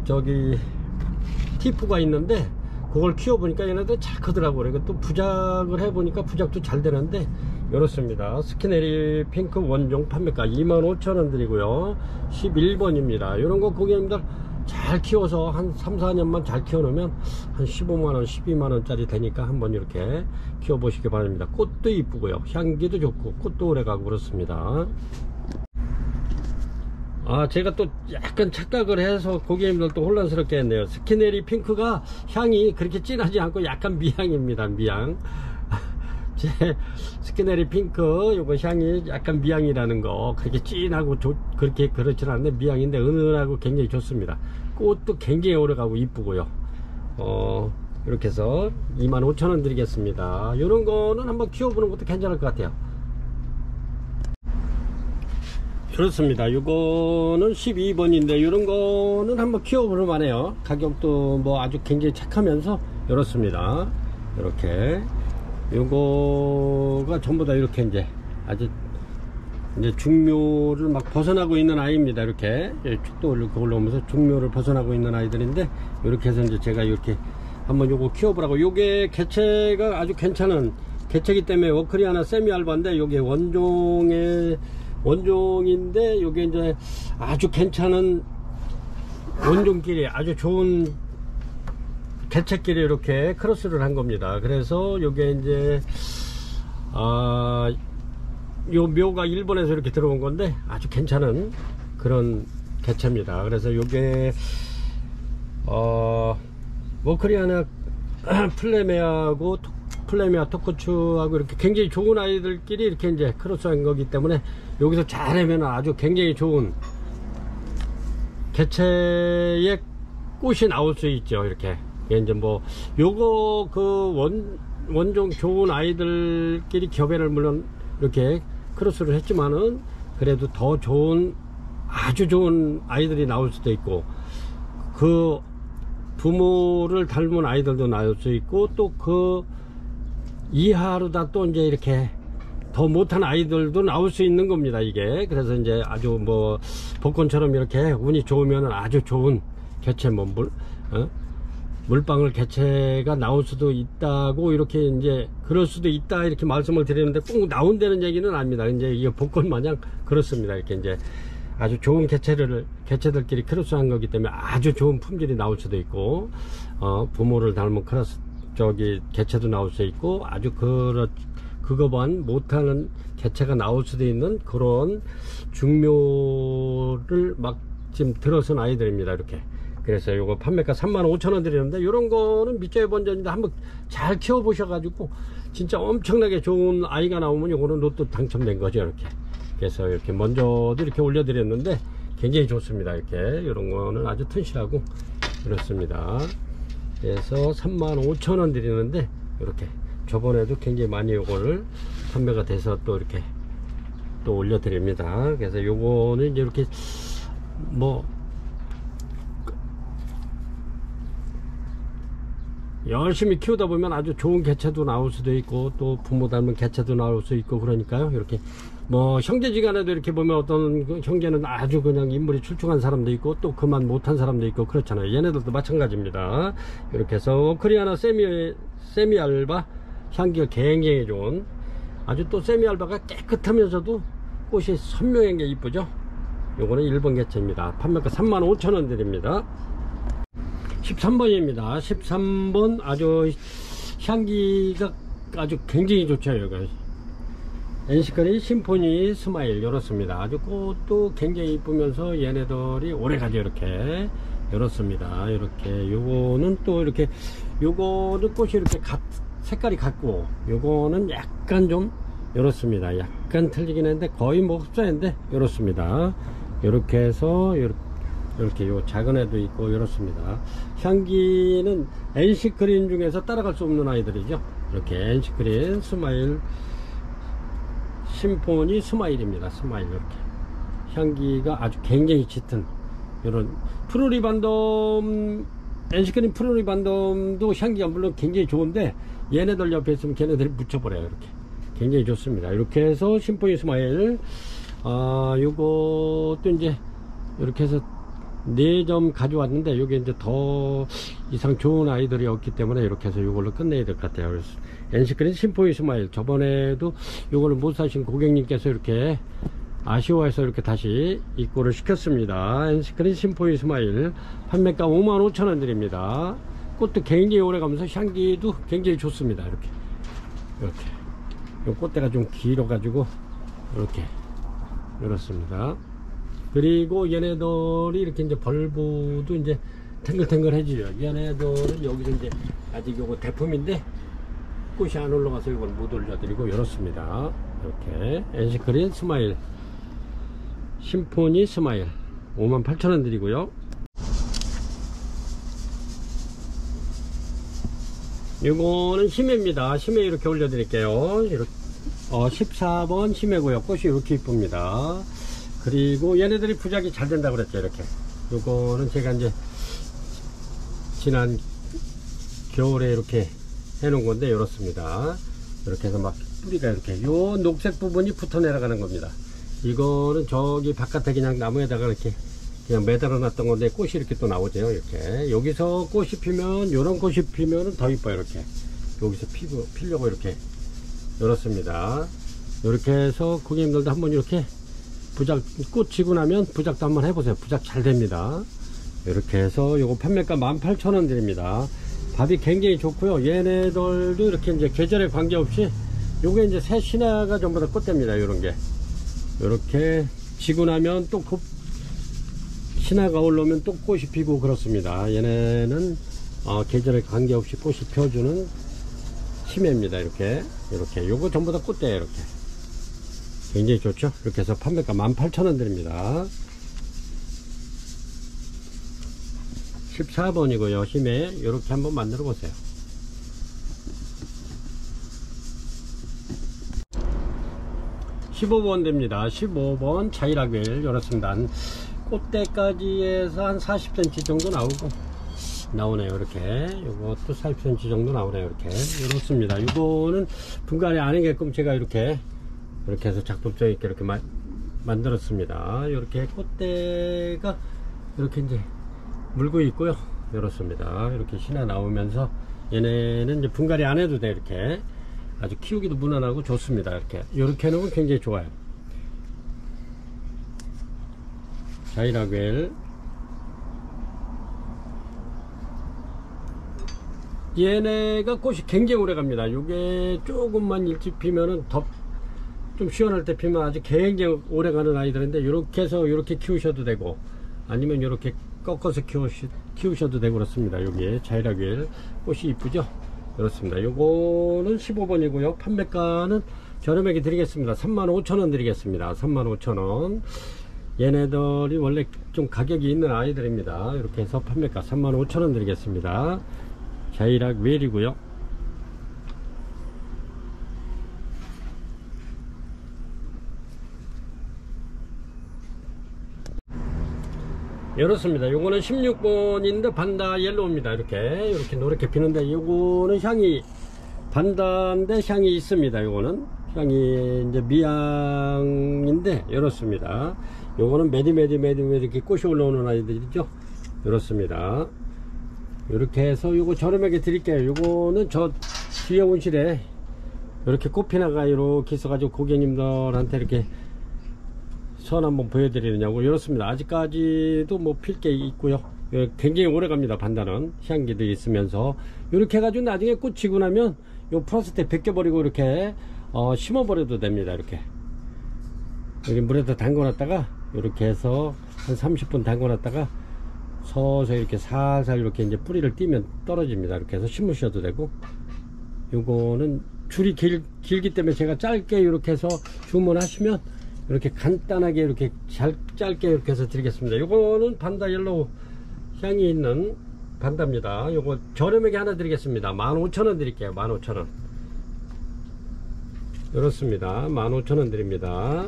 A: 저기 티프가 있는데 그걸 키워보니까 얘네들 잘 크더라고요. 그리고 또 부작을 해보니까 부작도 잘 되는데, 이렇습니다. 스키네리 핑크 원종 판매가 25,000원 드리고요. 11번입니다. 이런 거 고객님들 잘 키워서 한 3, 4년만 잘 키워놓으면 한 15만원, 12만원짜리 되니까 한번 이렇게 키워보시기 바랍니다. 꽃도 이쁘고요. 향기도 좋고, 꽃도 오래가고 그렇습니다. 제가 또 약간 착각을 해서 고객님들도 혼란스럽게 했네요. 스키네리 핑크가 향이 그렇게 진하지 않고 약간 미향입니다. 미향. 제 스키네리 핑크 요거 향이 약간 미향이라는 거, 그렇게 진하고 그렇게 그렇진 않은데 미향인데 은은하고 굉장히 좋습니다. 꽃도 굉장히 오래가고 이쁘고요. 이렇게 해서 25,000원 드리겠습니다. 요런 거는 한번 키워보는 것도 괜찮을 것 같아요. 그렇습니다. 요거는 12번인데 이런 거는 한번 키워볼 만해요. 가격도 뭐 아주 굉장히 착하면서 이렇습니다. 이렇게 요거가 전부 다 이렇게 이제 아주 이제 중묘를 막 벗어나고 있는 아이입니다. 이렇게 축도 이렇게 올라오면서 중묘를 벗어나고 있는 아이들인데, 이렇게 해서 이제 제가 이렇게 한번 요거 키워보라고. 요게 개체가 아주 괜찮은 개체이기 때문에 워크리아나 세미알바인데, 요게 원종인데 요게 이제 아주 괜찮은 원종끼리 아주 좋은 개체끼리 이렇게 크로스를 한 겁니다. 그래서 요게 이제 요 묘가 일본에서 이렇게 들어온 건데 아주 괜찮은 그런 개체입니다. 그래서 요게 워크리아나 플레메아 토크추하고 이렇게 굉장히 좋은 아이들끼리 이렇게 이제 크로스한 거기 때문에 여기서 잘하면 아주 굉장히 좋은 개체의 꽃이 나올 수 있죠. 이렇게 이제 뭐 요거 그 원종 좋은 아이들끼리 교배를 물론 이렇게 크로스를 했지만은 그래도 더 좋은 아주 좋은 아이들이 나올 수도 있고, 그 부모를 닮은 아이들도 나올 수 있고, 또 그 이하로다 또 이제 이렇게 더 못한 아이들도 나올 수 있는 겁니다. 이게 그래서 이제 아주 뭐 복권처럼 이렇게 운이 좋으면 아주 좋은 개체, 뭐 물방울 개체가 나올 수도 있다고, 이렇게 이제 그럴 수도 있다 이렇게 말씀을 드리는데 꼭 나온다는 얘기는 아닙니다. 이제 이게 복권 마냥 그렇습니다. 이렇게 이제 아주 좋은 개체들끼리 크로스한 거기 때문에 아주 좋은 품질이 나올 수도 있고, 부모를 닮은 개체도 나올 수 있고, 아주 그거만 못하는 개체가 나올 수도 있는 그런 중묘를 막 지금 들어선 아이들입니다. 이렇게. 그래서 요거 판매가 35,000원 드리는데, 요런 거는 밑줄에 번전인데 한번 잘 키워 보셔가지고 진짜 엄청나게 좋은 아이가 나오면 요거는 로또 당첨된 거죠. 이렇게. 그래서 이렇게 먼저도 이렇게 올려드렸는데 굉장히 좋습니다. 이렇게 요런 거는 아주 튼실하고 이렇습니다. 그래서 35,000원 드리는데, 이렇게 저번에도 굉장히 많이 요거를 판매가 돼서 또 이렇게 또 올려드립니다. 그래서 요거는 이제 이렇게 뭐 열심히 키우다 보면 아주 좋은 개체도 나올 수도 있고 또 부모 닮은 개체도 나올 수 있고 그러니까요. 이렇게 뭐 형제지간에도 이렇게 보면 어떤 형제는 아주 그냥 인물이 출중한 사람도 있고 또 그만 못한 사람도 있고 그렇잖아요. 얘네들도 마찬가지입니다. 이렇게 해서 코리아나 세미알바 향기가 굉장히 좋은 아주 또 세미알바가 깨끗하면서도 꽃이 선명한 게 이쁘죠. 요거는 1번 개체입니다. 판매가 35,000원 드립니다. 13번입니다 13번 아주 향기가 아주 굉장히 좋죠. 여기 엔시크린 심포니 스마일 이렇습니다. 아주 꽃도 굉장히 이쁘면서 얘네들이 오래가죠. 이렇게 이렇습니다. 이렇게 요거는 또 이렇게 요거는 꽃이 이렇게 색깔이 같고 요거는 약간 좀 이렇습니다. 약간 틀리긴 했는데 거의 뭐 흡사한데 이렇습니다. 이렇게 해서 이렇게 요 작은 애도 있고 이렇습니다. 향기는 엔시크린 중에서 따라갈 수 없는 아이들이죠. 이렇게 엔시크린 스마일 심포니 스마일입니다. 스마일 이렇게 향기가 아주 굉장히 짙은 이런 프루리반덤 엔시크린 프루리반덤도 향기가 물론 굉장히 좋은데 얘네들 옆에 있으면 걔네들이 묻혀버려요. 이렇게 굉장히 좋습니다. 이렇게 해서 심포니 스마일 요것도 이제 이렇게 해서 4점 가져왔는데 요게 이제 더 이상 좋은 아이들이 없기 때문에 이렇게 해서 요걸로 끝내야 될 것 같아요. 그래서 엔시크린 심포니 스마일 저번에도 요거를 못 사신 고객님께서 이렇게 아쉬워해서 이렇게 다시 입고를 시켰습니다. 엔시크린 심포니 스마일 판매가 55,000원 드립니다. 꽃도 굉장히 오래 가면서 향기도 굉장히 좋습니다. 이렇게 요 꽃대가 좀 길어 가지고 이렇게 이렇습니다. 그리고 얘네들이 이렇게 이제 벌보도 이제 탱글탱글해지죠. 얘네들은 여기서 이제 아직 요거 대품인데 꽃이 안 올라가서 이걸 못 올려드리고 이렇습니다. 이렇게 엔시크린 스마일 심포니 스마일 58,000원 드리고요. 이거는 심해입니다. 심해 이렇게 올려드릴게요. 이렇게 14번 심해고요. 꽃이 이렇게 이쁩니다. 그리고 얘네들이 부작이 잘 된다고 그랬죠. 이렇게 요거는 제가 이제 지난 겨울에 이렇게 해놓은 건데 이렇습니다. 이렇게 해서 막 뿌리가 이렇게 요 녹색 부분이 붙어 내려가는 겁니다. 이거는 저기 바깥에 그냥 나무에다가 이렇게 그냥 매달아 놨던 건데 꽃이 이렇게 또 나오죠. 이렇게 여기서 꽃이 피면 요런 꽃이 피면은 더 이뻐요. 이렇게 여기서 피려고 이렇게 이렇습니다. 이렇게 해서 고객님들도 한번 이렇게 부작 꽃 지고 나면 부작도 한번 해보세요. 부작 잘 됩니다. 이렇게 해서 요거 판매가 18,000원 드립니다. 밥이 굉장히 좋고요. 얘네들도 이렇게 이제 계절에 관계없이 요게 이제 새 신화가 전부 다 꽃대입니다. 요런게 이렇게 지고 나면 또 신화가 올라오면 또 꽃이 피고 그렇습니다. 얘네는 계절에 관계없이 꽃이 펴주는 심해입니다. 이렇게 요거 전부 다 꽃대예요. 이렇게 굉장히 좋죠. 이렇게 해서 판매가 18,000원 드립니다. 14번이고요 힘에 이렇게 한번 만들어 보세요. 15번 됩니다. 15번 자이라겔 이렇습니다. 꽃대까지 해서 한 40cm 정도 나오네요. 이렇게 요것도 40cm 정도 나오네요. 이렇게 이렇습니다. 이거는 분갈이 안 하게끔 제가 이렇게 해서 작품성 있게 이렇게 만들었습니다. 이렇게 꽃대가 이렇게 이제 물고 있고요. 이렇습니다. 이렇게 신화 나오면서 얘네는 이제 분갈이 안 해도 돼. 이렇게 아주 키우기도 무난하고 좋습니다. 이렇게 해놓으면 굉장히 좋아요. 자이라겔 얘네가 꽃이 굉장히 오래 갑니다. 요게 조금만 일찍 피면은 좀 시원할 때 피면 아주 굉장히 오래 가는 아이들인데 이렇게 해서 이렇게 키우셔도 되고 아니면 이렇게 꺾어서 키우셔도 되고 그렇습니다. 여기에 자이라겔 꽃이 이쁘죠. 그렇습니다. 요거는 15번이고요 판매가는 저렴하게 드리겠습니다. 35,000원 드리겠습니다. 35,000원. 얘네들이 원래 좀 가격이 있는 아이들입니다. 이렇게 해서 판매가 35,000원 드리겠습니다. 자이라겔이고요. 이렇습니다. 요거는 16번인데 반다 옐로우입니다. 이렇게 노랗게 피는데, 요거는 향이 반다인데 향이 있습니다. 요거는 향이 이제 미향인데 이렇습니다. 요거는 메디 이렇게 꽃이 올라오는 아이들이죠. 이렇습니다. 이렇게 해서 요거 저렴하게 드릴게요. 요거는 저 뒤에 온실에 이렇게 꽃피나가 이렇게 있어가지고 고객님들한테 이렇게 선 한번 보여드리느냐고. 이렇습니다. 아직까지도 뭐 필 게 있고요. 굉장히 오래 갑니다. 반다는 향기도 있으면서 이렇게 해가지고 나중에 꽃 지고 나면 요 플라스틱 벗겨버리고 이렇게 심어버려도 됩니다. 이렇게 여기 물에다 담궈놨다가 이렇게 해서 한 30분 담궈놨다가 서서히 이렇게 살살 이렇게 이제 뿌리를 띄면 떨어집니다. 이렇게 해서 심으셔도 되고, 요거는 줄이 길기 때문에 제가 짧게 이렇게 해서 주문하시면 이렇게 간단하게 이렇게 짧게 이렇게 해서 드리겠습니다. 요거는 반다 옐로우 향이 있는 반다입니다. 요거 저렴하게 하나 드리겠습니다. 15,000원 드릴게요. 15,000원. 이렇습니다. 15,000원 드립니다.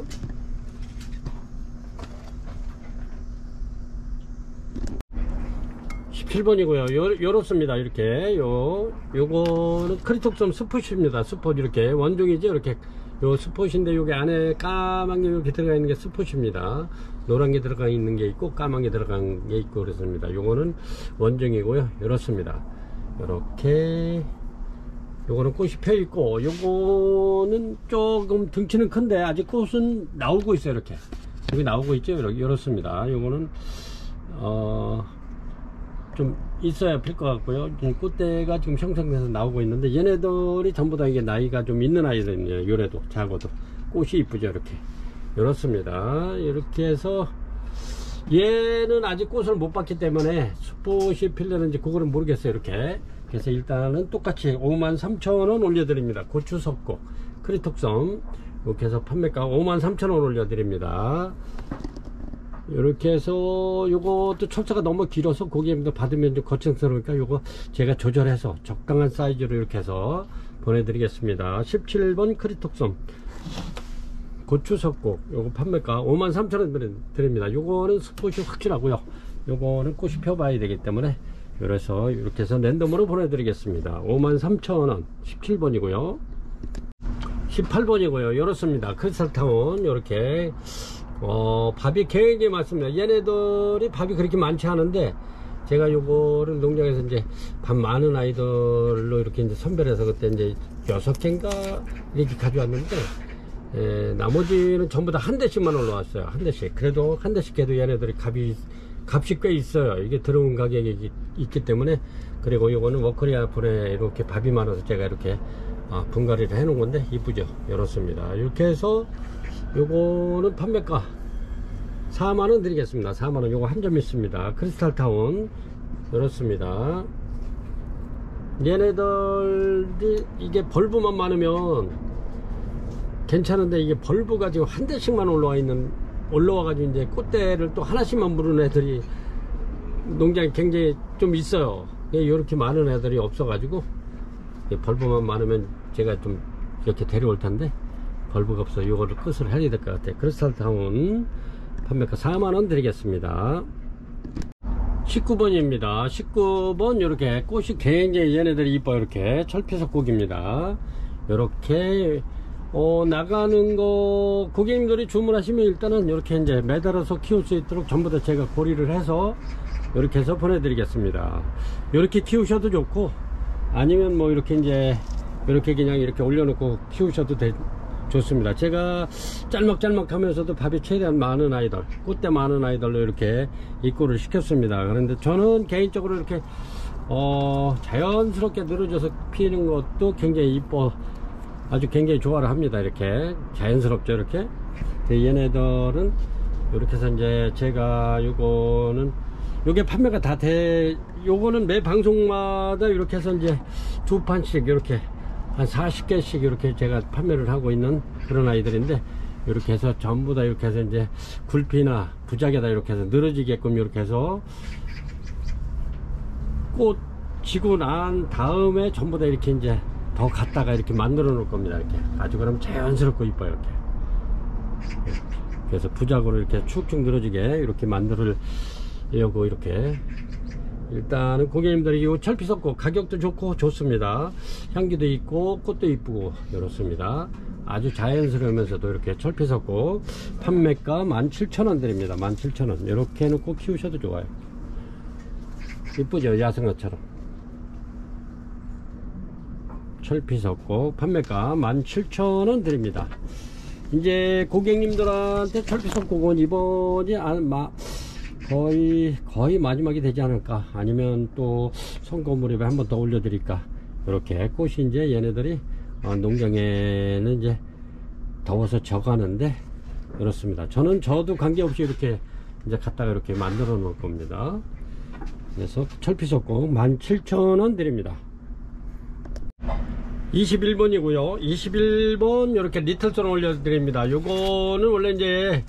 A: 17번이고요. 요렇습니다. 이렇게 요거는 크리톡섬 스포츠입니다. 스포츠 이렇게 원종이죠. 이렇게 요 스포츠인데 요게 안에 까만 게 이렇게 들어가 있는 게 스포츠입니다. 노란 게 들어가 있는 게 있고 까만 게 들어간 게 있고 그렇습니다. 요거는 원종이고요. 이렇습니다. 요렇게 요거는 꽃이 펴 있고, 요거는 조금 등치는 큰데 아직 꽃은 나오고 있어요. 이렇게 여기 나오고 있죠. 이렇습니다. 요거는 좀 있어야 필 것 같고요. 꽃대가 지금 형성돼서 나오고 있는데, 얘네들이 전부 다 이게 나이가 좀 있는 아이들이에요. 요래도 작아도 꽃이 이쁘죠. 이렇습니다. 이렇게 해서 얘는 아직 꽃을 못 봤기 때문에 수포시 필려는지 그거는 모르겠어요. 이렇게 그래서 일단은 똑같이 53,000원 올려드립니다. 고추석고 크리톡섬 이렇게 해서 판매가 53,000원 올려드립니다. 이렇게 해서 요것도 철사가 너무 길어서 고객님들 받으면 좀 거창스러우니까 요거 제가 조절해서 적당한 사이즈로 이렇게 해서 보내드리겠습니다. 17번 크리톡섬 고추석고 요거 판매가 53,000원 드립니다. 요거는 스폿이 확실하고요. 요거는 꽃이 펴봐야 되기 때문에 그래서 이렇게 해서 랜덤으로 보내드리겠습니다. 53,000원 17번이고요 18번이고요 이렇습니다. 크리스탈타운 요렇게 밥이 굉장히 많습니다. 얘네들이 밥이 그렇게 많지 않은데 제가 요거를 농장에서 이제 밥 많은 아이들로 이렇게 이제 선별해서 그때 이제 6개인가 이렇게 가져왔는데, 나머지는 전부 다 한 대씩만 올라왔어요. 한 대씩. 그래도 한 대씩 해도 얘네들이 값이 꽤 있어요. 이게 들어온 가격이 있기 때문에. 그리고 요거는 워커리아 분에 이렇게 밥이 많아서 제가 이렇게 분갈이를 해 놓은 건데 이쁘죠. 이렇습니다. 이렇게 해서 요거는 판매가 4만원 드리겠습니다. 4만원. 요거 한 점 있습니다. 크리스탈타운 이렇습니다. 얘네들이 이게 벌브만 많으면 괜찮은데, 이게 벌브가 지금 한 대씩만 올라와가지고 이제 꽃대를 또 하나씩만 물은 애들이 농장에 굉장히 좀 있어요. 이렇게 많은 애들이 없어가지고 벌브만 많으면 제가 좀 이렇게 데려올 텐데 벌브가 없어. 요거를 끝을 해야 될 것 같아요. 크리스탈타운 판매가 4만원 드리겠습니다. 19번입니다 19번 이렇게 꽃이 굉장히 얘네들이 이뻐요. 이렇게 철피석곡입니다. 이렇게 나가는 거 고객님들이 주문하시면 일단은 이렇게 이제 매달아서 키울 수 있도록 전부 다 제가 고리를 해서 이렇게 해서 보내드리겠습니다. 이렇게 키우셔도 좋고, 아니면 뭐 이렇게 이제 이렇게 그냥 이렇게 올려놓고 키우셔도 좋습니다. 제가 짤막짤막 하면서도 밥이 최대한 많은 아이들, 꽃대 많은 아이들로 이렇게 입고를 시켰습니다. 그런데 저는 개인적으로 이렇게 자연스럽게 늘어져서 피는 것도 굉장히 이뻐, 아주 굉장히 좋아를 합니다. 이렇게 자연스럽죠. 이렇게 얘네들은 이렇게 해서 이제 제가 요게 판매가 다 요거는 매 방송마다 이렇게 해서 이제 두 판씩 이렇게 한 40개씩 이렇게 제가 판매를 하고 있는 그런 아이들인데, 이렇게 해서 전부 다 이렇게 해서 이제 굴피나 부작에다 이렇게 해서 늘어지게끔 이렇게 해서 꽃 지고 난 다음에 전부 다 이렇게 이제 더 갖다가 이렇게 만들어 놓을 겁니다. 이렇게 아주 그럼 자연스럽고 이뻐요. 이렇게 그래서 부작으로 이렇게 축축 늘어지게 이렇게 만들 요거 이렇게 일단은 고객님들이 요 철피석고 가격도 좋고 좋습니다. 향기도 있고 꽃도 이쁘고 이렇습니다. 아주 자연스러우면서도 이렇게 철피석고 판매가 17,000원 드립니다. 17,000원. 이렇게 해놓고 키우셔도 좋아요. 이쁘죠? 야생화처럼. 철피석고 판매가 17,000원 드립니다. 이제 고객님들한테 철피석고는 이번이 거의 마지막이 되지 않을까, 아니면 또 선거 무렵에 한 번 더 올려드릴까. 이렇게 꽃이 이제 얘네들이 농장에는 이제 더워서 져가는데 그렇습니다. 저도 관계없이 이렇게 이제 갖다가 이렇게 만들어 놓을 겁니다. 그래서 철피석고 17,000원 드립니다. 21번이고요 21번 이렇게 리틀son 올려드립니다. 요거는 원래 이제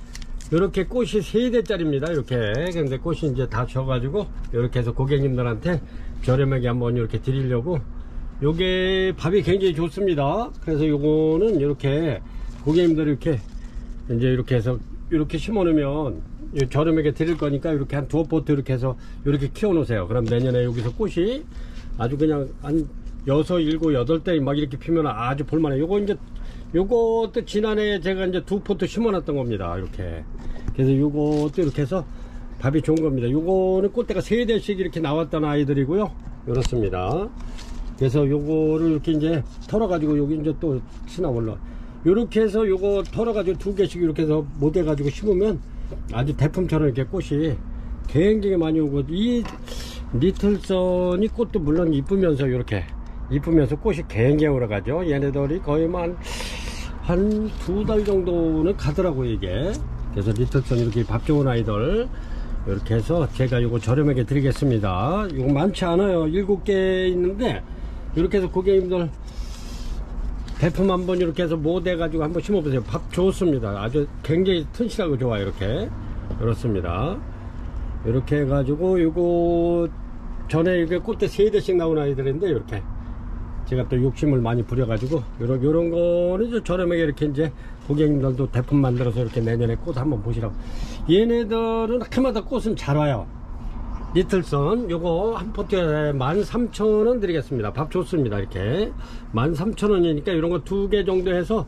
A: 이렇게 꽃이 3대짜리입니다. 이렇게. 근데 꽃이 이제 다 져가지고 이렇게 해서 고객님들한테 저렴하게 한번 이렇게 드리려고. 요게 밥이 굉장히 좋습니다. 그래서 요거는 이렇게 고객님들 이렇게 이제 이렇게 해서 이렇게 심어 놓으면 저렴하게 드릴 거니까 이렇게 한 2포트 이렇게 해서 이렇게 키워 놓으세요. 그럼 내년에 여기서 꽃이 아주 그냥 한 6, 7, 8대 막 이렇게 피면 아주 볼만해. 요것도 지난해 제가 이제 2포트 심어 놨던 겁니다. 이렇게. 그래서 요것도 이렇게 해서 밥이 좋은 겁니다. 요거는 꽃대가 3대씩 이렇게 나왔던 아이들이고요. 이렇습니다. 그래서 요거를 이렇게 이제 털어가지고 여기 이제 또 신화 올라. 요렇게 해서 요거 털어가지고 2개씩 이렇게 해서 못해가지고 심으면 아주 대품처럼 이렇게 꽃이 굉장히 많이 오고, 이 리틀선이 꽃도 물론 이쁘면서 이렇게 이쁘면서 꽃이 굉장히 오래가죠. 얘네들이 거의 한 2달 정도는 가더라고요, 이게. 그래서 리틀선 이렇게 밥 좋은 아이들 이렇게 해서 제가 요거 저렴하게 드리겠습니다. 요거 많지 않아요. 7개 있는데 이렇게 해서 고객님들 대품 한번 이렇게 해서 모대 가지고 한번 심어보세요. 밥 좋습니다. 아주 굉장히 튼실하고 좋아요. 이렇게. 그렇습니다. 이렇게 해가지고 요거 전에 이게 꽃대 3대씩 나온 아이들인데 이렇게 제가 또 욕심을 많이 부려가지고 요런 거는 좀 저렴하게 이렇게 이제 고객님들도 대품 만들어서 이렇게 내년에 꽃 한번 보시라고. 얘네들은 해마다 꽃은 잘 와요. 리틀선 요거 한 포트에 13,000원 드리겠습니다. 밥 좋습니다. 이렇게 13,000원이니까 이런 거 2개 정도 해서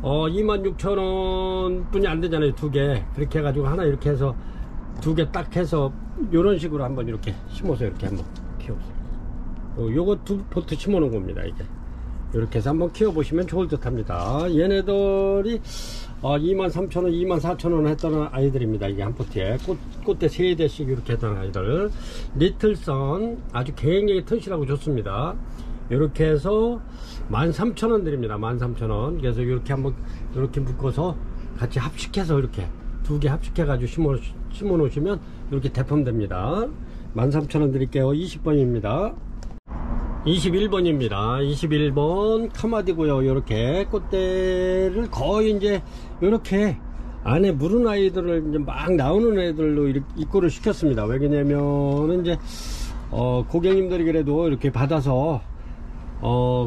A: 26,000원 뿐이 안 되잖아요. 2개. 그렇게 해가지고 하나 이렇게 해서 2개 딱 해서 요런 식으로 한번 이렇게 심어서 이렇게 한번 키워보세요. 요거 2포트 심어 놓은 겁니다. 이게 이렇게 해서 한번 키워 보시면 좋을 듯 합니다. 얘네들이 23,000원 24,000원 했던 아이들입니다. 이게 한 포트에 꽃대 3대씩 이렇게 했던 아이들. 리틀선 아주 굉장히 튼실하고 좋습니다. 이렇게 해서 13,000원 드립니다. 13,000원. 그래서 이렇게 한번 이렇게 묶어서 같이 합식해서 이렇게 2개 합식해 가지고 심어 놓으시면 이렇게 대품 됩니다. 13,000원 드릴게요. 20번입니다 21번입니다 21번 카마디고요. 이렇게 꽃대를 거의 이제 이렇게 안에 물은 아이들을 이제 막 나오는 애들로 이렇게 입고를 시켰습니다. 왜냐면은 이제 고객님들이 그래도 이렇게 받아서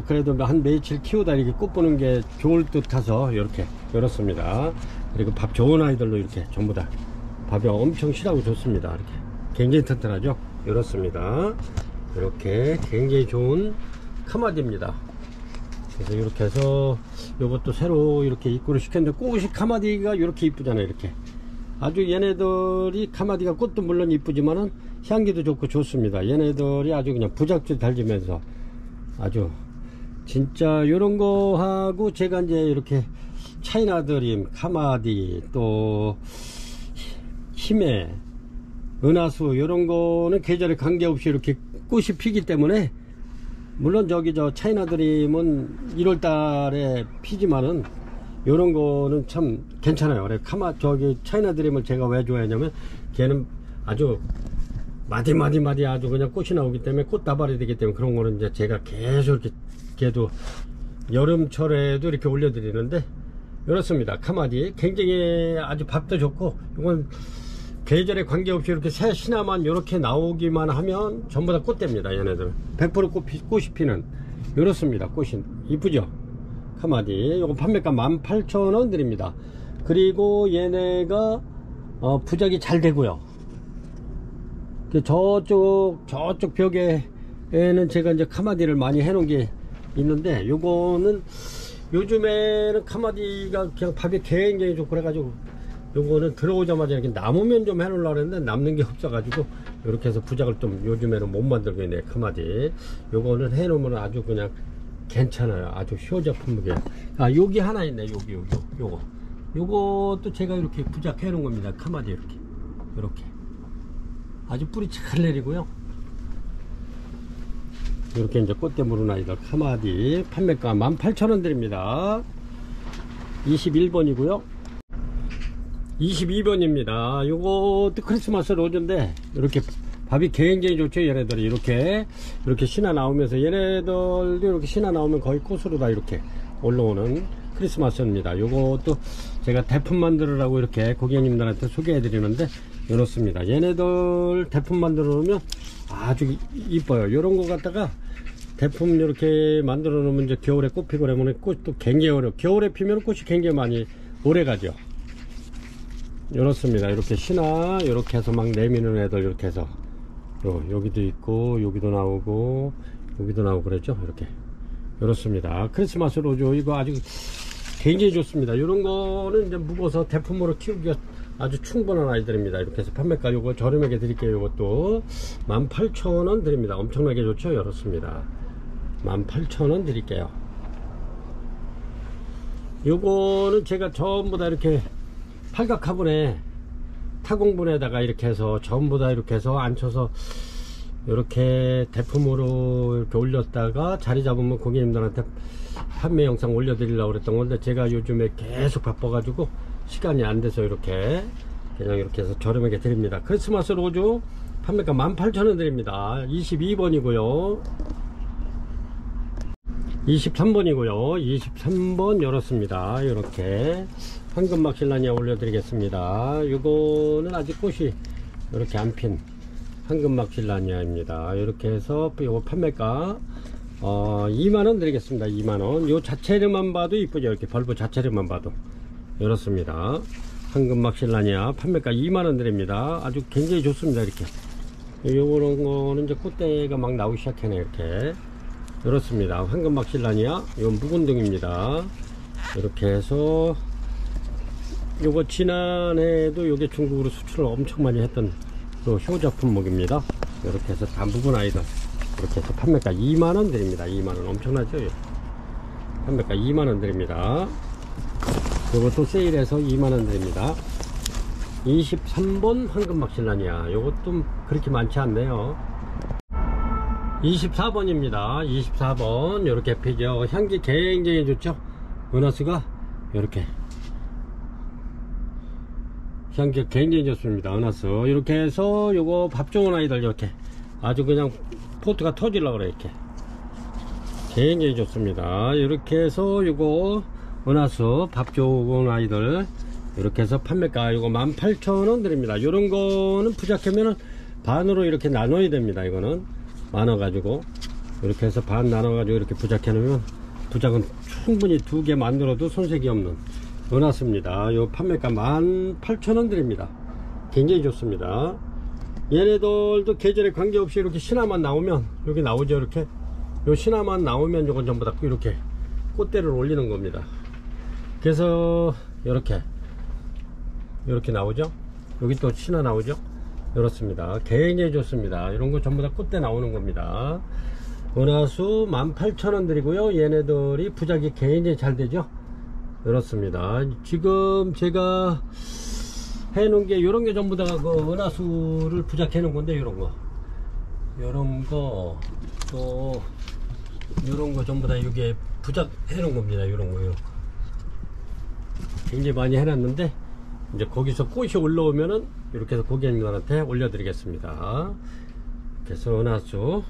A: 그래도 한 며칠 키우다 이렇게 꽃 보는 게 좋을 듯 해서 이렇게 열었습니다. 그리고 밥 좋은 아이들로 이렇게 전부 다 밥이 엄청 실하고 좋습니다. 이렇게 굉장히 튼튼하죠. 이렇습니다. 이렇게 굉장히 좋은 카마디입니다. 그래서 이렇게 해서 이것도 새로 이렇게 입고를 시켰는데 꽃이 카마디가 이렇게 이쁘잖아요. 이렇게 아주 얘네들이 카마디가 꽃도 물론 이쁘지만은 향기도 좋고 좋습니다. 얘네들이 아주 그냥 부작질 달지면서 아주 진짜 이런 거 하고 제가 이제 이렇게 차이나드림, 카마디, 또 히메, 은하수 이런 거는 계절에 관계없이 이렇게 꽃이 피기 때문에, 물론 저 차이나드림은 1월달에 피지만은 이런 거는 참 괜찮아요. 그래 차이나드림을 제가 왜 좋아하냐면 걔는 아주 마디 아주 그냥 꽃이 나오기 때문에 꽃다발이 되기 때문에 그런 거는 이제 제가 계속 이렇게 걔도 여름철에도 이렇게 올려드리는데 이렇습니다. 카마디 굉장히 아주 밥도 좋고, 이건 계절에 관계없이 이렇게 새 신화만 이렇게 나오기만 하면 전부 다 꽃대입니다. 얘네들 100% 꽃이 피는 이렇습니다. 꽃이 이쁘죠. 카마디 요거 판매가 18,000원 드립니다. 그리고 얘네가 부작이 잘 되고요. 저쪽 벽에는 제가 이제 카마디를 많이 해놓은 게 있는데, 요거는 요즘에는 카마디가 그냥 밥이 굉장히 좋고 그래가지고 요거는 들어오자마자 이렇게 남으면 좀 해놓으려고 했는데 남는 게 없어가지고 이렇게 해서 부작을 좀 요즘에는 못 만들고 있네. 카마디 요거는 해놓으면 아주 그냥 괜찮아요. 아주 효자 품목이에요. 아, 여기 하나 있네. 요것도 제가 이렇게 부작해 놓은 겁니다. 카마디 이렇게 아주 뿌리 잘 내리고요. 이렇게 이제 꽃대 무른 아이들 카마디 판매가 18,000원 드립니다. 21번이고요 22번입니다 요것도 크리스마스 로즈인데 이렇게 밥이 굉장히 좋죠. 얘네들이 이렇게 신화 나오면서, 얘네들도 이렇게 신화 나오면 거의 꽃으로 다 이렇게 올라오는 크리스마스입니다. 요것도 제가 대품 만들으라고 이렇게 고객님들한테 소개해 드리는데 이렇습니다. 얘네들 대품 만들어 놓으면 아주 이뻐요. 요런 거 갖다가 대품 이렇게 만들어 놓으면 이제 겨울에 꽃 피고 그러면 꽃도 굉장히 어려워. 겨울에 피면 꽃이 굉장히 많이 오래 가죠. 이렇습니다. 이렇게 신화 이렇게 해서 막 내미는 애들 이렇게 해서 여기도 있고 여기도 나오고 여기도 나오고 그랬죠. 이렇습니다. 크리스마스 로즈 이거 아주 굉장히 좋습니다. 이런 거는 이제 묵어서 대품으로 키우기가 아주 충분한 아이들입니다. 이렇게 해서 판매가 요거 저렴하게 드릴게요. 요것도 18,000원 드립니다. 엄청나게 좋죠. 이렇습니다. 18,000원 드릴게요. 요거는 제가 전부 다 이렇게 팔각 화분에 타공분에다가 이렇게 해서 전부 다 이렇게 해서 앉혀서 이렇게 대품으로 이렇게 올렸다가 자리 잡으면 고객님들한테 판매 영상 올려드리려고 그랬던 건데, 제가 요즘에 계속 바빠가지고 시간이 안 돼서 이렇게 그냥 이렇게 해서 저렴하게 드립니다. 크리스마스 로즈 판매가 18,000원 드립니다. 22번이고요 23번이고요 23번 열었습니다. 이렇게 황금막 실라니아 올려드리겠습니다. 이거는 아직 꽃이 이렇게 안 핀 황금막 실라니아입니다. 이렇게 해서 이거 판매가 2만원 드리겠습니다. 2만원. 요 자체로만 봐도 이쁘죠. 이렇게 벌브 자체로만 봐도 이렇습니다. 황금막 실라니아 판매가 2만원 드립니다. 아주 굉장히 좋습니다. 이렇게 요런 거는 이제 꽃대가 막 나오기 시작하네. 이렇게 이렇습니다. 황금막 실라니아 요 묵은둥입니다. 이렇게 해서 요거 지난해에도 요게 중국으로 수출을 엄청 많이 했던 또 효자 품목입니다. 이렇게 해서 다 묵은 아이들 이렇게 해서 판매가 2만원 드립니다. 2만원 엄청나죠. 판매가 2만원 드립니다. 요것도 세일해서 2만원 드립니다. 23번 황금막 실라니아 요것도 그렇게 많지 않네요. 24번입니다 24번 요렇게 피죠. 향기 굉장히 좋죠. 은하수가 요렇게 향기가 굉장히 좋습니다. 은하수 이렇게 해서 요거 밥 좋은 아이들 이렇게 아주 그냥 포트가 터지려고 그래. 이렇게 굉장히 좋습니다. 이렇게 해서 요거 은하수 밥 좋은 아이들 이렇게 해서 판매가 요거 18,000원 드립니다. 요런 거는 부작하면은 반으로 이렇게 나눠야 됩니다. 이거는 나눠 가지고 이렇게 해서 반 나눠 가지고 이렇게 부작해 놓으면 부작은 충분히 2개 만들어도 손색이 없는 은하수입니다. 요 판매가 18,000원 드립니다. 굉장히 좋습니다. 얘네들도 계절에 관계없이 이렇게 신화만 나오면 여기 나오죠. 이렇게 요 신화만 나오면 요건 전부 다 이렇게 꽃대를 올리는 겁니다. 그래서 이렇게 나오죠. 여기 또 신화 나오죠. 이렇습니다. 굉장히 좋습니다. 이런 거 전부 다 꽃대 나오는 겁니다. 은하수 18,000원 드리고요. 얘네들이 부작이 굉장히 잘 되죠. 이렇습니다. 지금 제가 해놓은 게 요런 게 전부 다 그 은하수를 부작해 놓은 건데, 요런 거 또 요런 거 전부 다 이게 부작해 놓은 겁니다. 요런 거 굉장히 많이 해놨는데 이제 거기서 꽃이 올라오면은 이렇게 해서 고객님들한테 올려드리겠습니다. 그래서 은하수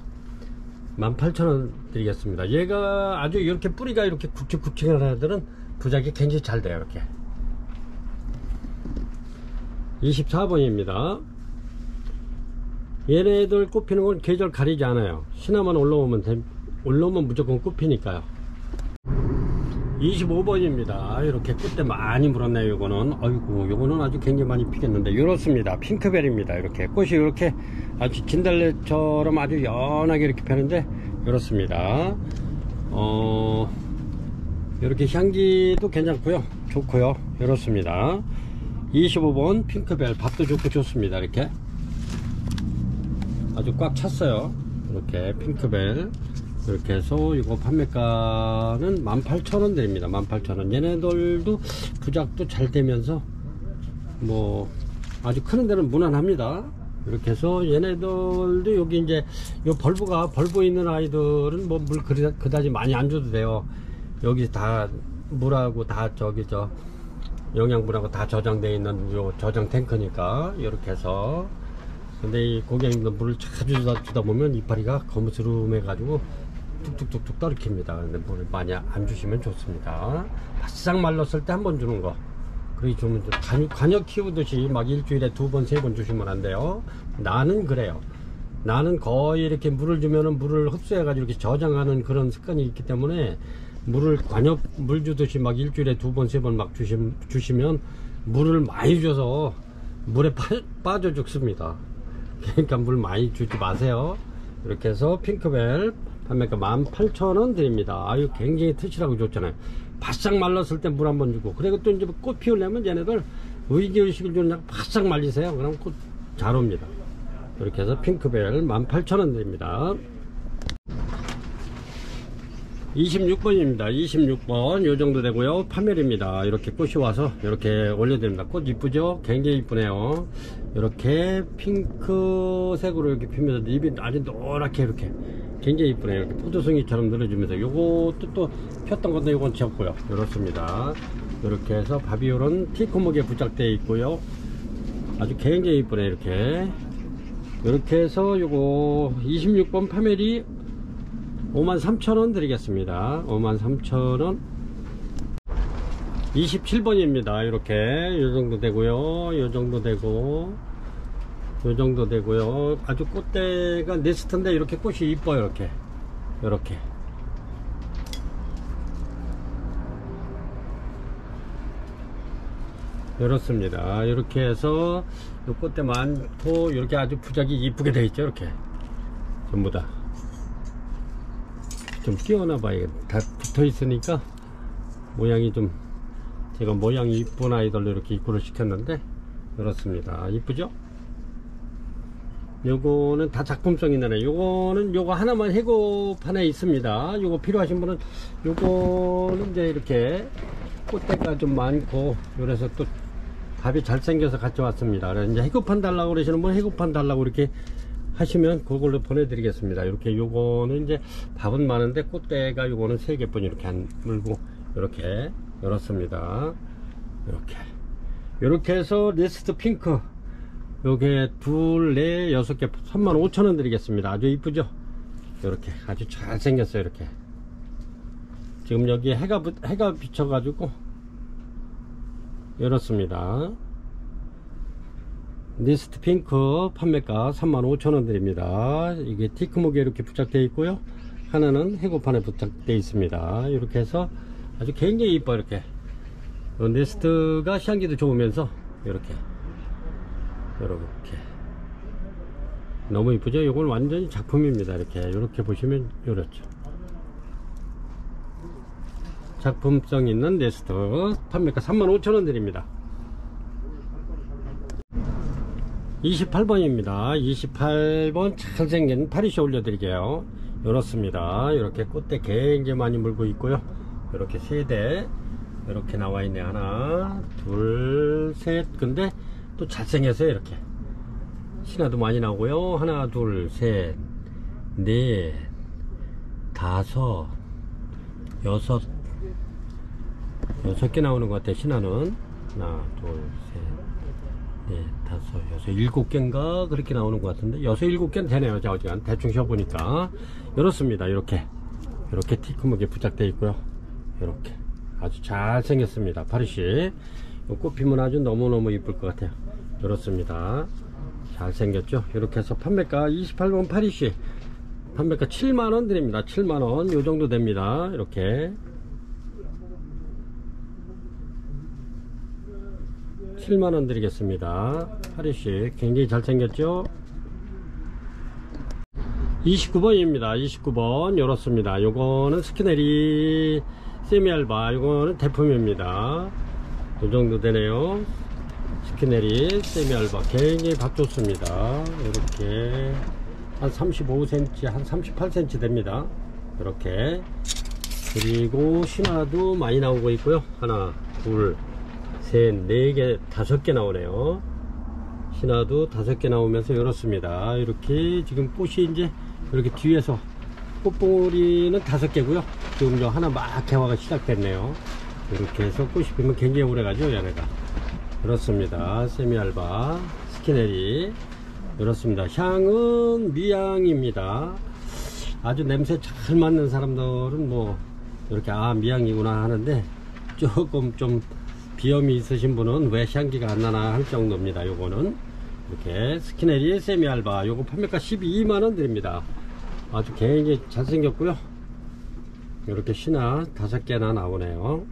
A: 18,000원 드리겠습니다. 얘가 아주 이렇게 뿌리가 이렇게 굵직굵직한 애들은 부작이 굉장히 잘 돼요. 이렇게 24번입니다. 얘네들 꽃 피는 건 계절 가리지 않아요. 신화만 올라오면 무조건 꽃 피니까요. 25번입니다. 이렇게 끝에 많이 물었네요. 요거는 아이고, 요거는 아주 굉장히 많이 피겠는데, 이렇습니다. 핑크벨입니다. 이렇게 꽃이 이렇게 아주 진달래처럼 아주 연하게 이렇게 펴는데 이렇습니다. 이렇게 향기도 괜찮고요, 좋고요. 이렇습니다. 25번 핑크벨, 밥도 좋고 좋습니다. 이렇게 아주 꽉 찼어요. 이렇게 핑크벨 이렇게 해서 이거 판매가는 18,000원 드립니다. 18,000원. 얘네들도 부작도 잘 되면서 뭐 아주 크는 데는 무난합니다. 이렇게 해서 얘네들도 여기 이제 요 벌브 있는 아이들은 뭐 물 그다지 많이 안 줘도 돼요. 여기 다 물하고 다 영양분하고 다 저장되어 있는 요 저장 탱크니까 이렇게 해서. 근데 이 고객님들 물을 자주 주다 보면 이파리가 거무스름해 가지고 뚝뚝뚝뚝 떨어집니다. 근데 물을 많이 안 주시면 좋습니다. 바싹 말랐을 때 한 번 주는 거. 그렇게 주면 관역 키우듯이 막 일주일에 2번 3번 주시면 안 돼요. 나는 그래요. 나는 거의 이렇게 물을 주면은 물을 흡수해 가지고 이렇게 저장하는 그런 습관이 있기 때문에 물을 물 주듯이 막 일주일에 2번 3번 막 주시면 물을 많이 줘서 물에 빠져 죽습니다. 그러니까 물 많이 주지 마세요. 이렇게 해서 핑크벨 판매가 18,000원 드립니다. 아유, 굉장히 튼실하고 좋잖아요. 바싹 말랐을 때 물 한번 주고, 그리고 또 이제 꽃 피우려면 얘네들 의기의식을 주는 약 바싹 말리세요. 그럼 꽃 잘 옵니다. 이렇게 해서 핑크벨 18,000원 드립니다. 26번입니다. 26번 요 정도 되고요. 파멸입니다. 이렇게 꽃이 와서 이렇게 올려드립니다. 꽃 이쁘죠? 굉장히 이쁘네요. 이렇게 핑크색으로 이렇게 피면서 잎이 아주 노랗게 이렇게 굉장히 이쁘네요. 이렇게 포도송이처럼 늘어지면서 요것도 또 폈던 건데 요건 지었고요. 이렇습니다. 이렇게 해서 바비올은 티코목에 부착되어 있고요. 아주 굉장히 이쁘네. 이렇게 해서 요거 26번 파멸이 53,000원 드리겠습니다. 53,000원. 27번입니다. 이렇게 요정도 되고요. 요정도 되고 요정도 되고요. 아주 꽃대가 네스트인데 이렇게 꽃이 이뻐요. 이렇게 이렇습니다. 이렇게 해서 요 꽃대 많고 이렇게 아주 부작이 이쁘게 되어 있죠. 이렇게 전부 다 좀 끼워놔봐요. 다 붙어 있으니까 모양이 좀, 제가 모양이 이쁜 아이들로 이렇게 입구를 시켰는데 그렇습니다. 이쁘죠? 요거는 다 작품성 있는 애. 요거는 요거 하나만 해고판에 있습니다. 요거 필요하신 분은 요거는 이제 이렇게 꽃대가 좀 많고 그래서 또 밥이 잘생겨서 같이 왔습니다. 그래서 이제 해고판 달라고 그러시는 분 해고판 달라고 이렇게 하시면 그걸로 보내드리겠습니다. 이렇게 요거는 이제 밥은 많은데 꽃대가 요거는 3개뿐 이렇게 안 물고 이렇게 열었습니다. 이렇게 해서 리스트 핑크 요게 2, 4, 6개 35,000원 드리겠습니다. 아주 이쁘죠? 이렇게 아주 잘 생겼어요. 이렇게 지금 여기 해가 비쳐 가지고 이렇습니다. 리스트 핑크 판매가 35,000원 드립니다. 이게 티크목에 이렇게 부착되어 있고요. 하나는 해고판에 부착되어 있습니다. 이렇게 해서 아주 굉장히 이뻐. 이렇게 리스트가 향기도 좋으면서 이렇게 너무 이쁘죠? 이건 완전히 작품입니다. 이렇게 보시면 이렇죠. 작품성 있는 리스트 판매가 35,000원 드립니다. 28번입니다. 28번 잘생긴 파리시 올려드릴게요. 이렇습니다. 이렇게 꽃대 굉장히 많이 물고 있고요. 이렇게 3대 이렇게 나와 있네. 하나, 둘, 셋. 근데 또 잘생겼어요. 이렇게 신화도 많이 나오고요. 하나, 둘, 셋, 넷, 다섯, 여섯 개 나오는 것 같아요. 신화는 하나, 둘, 셋, 넷, 다섯, 여섯, 7개인가 그렇게 나오는 것 같은데 6, 7개는 되네요. 자, 어지간 대충 쉬어보니까 이렇습니다. 이렇게 티크목에 부착되어 있고요. 이렇게 아주 잘 생겼습니다. 파리시 꽃 피면 아주 너무너무 이쁠 것 같아요. 이렇습니다. 잘 생겼죠? 이렇게 해서 판매가 28번 파리시 판매가 7만원 드립니다. 7만원 요 정도 됩니다. 이렇게 7만원 드리겠습니다. 파리식 굉장히 잘생겼죠. 29번입니다 29번 요렇습니다. 요거는 스키네리 세미알바, 요거는 대품입니다. 요 정도 되네요. 스키네리 세미알바 굉장히 밥 좋습니다. 이렇게 한 35cm 한 38cm 됩니다. 이렇게. 그리고 신화도 많이 나오고 있고요. 하나 둘 셋 네 개 5개 나오네요. 신화도 5개 나오면서 이렇습니다. 이렇게 지금 꽃이 이제 이렇게 뒤에서 꽃봉오리는 5개고요. 지금 저 하나 막 개화가 시작됐네요. 이렇게 해서 꽃이 피면 굉장히 오래 가죠, 얘네가. 그렇습니다. 세미알바 스키네리 이렇습니다. 향은 미향입니다. 아주 냄새 잘 맡는 사람들은 뭐 이렇게 아 미향이구나 하는데, 조금 좀 비염이 있으신 분은 왜 향기가 안 나나 할 정도입니다. 요거는 이렇게 스키네리 세미알바, 요거 판매가 12만원 드립니다. 아주 굉장히 잘생겼고요. 이렇게 신화 5개나 나오네요.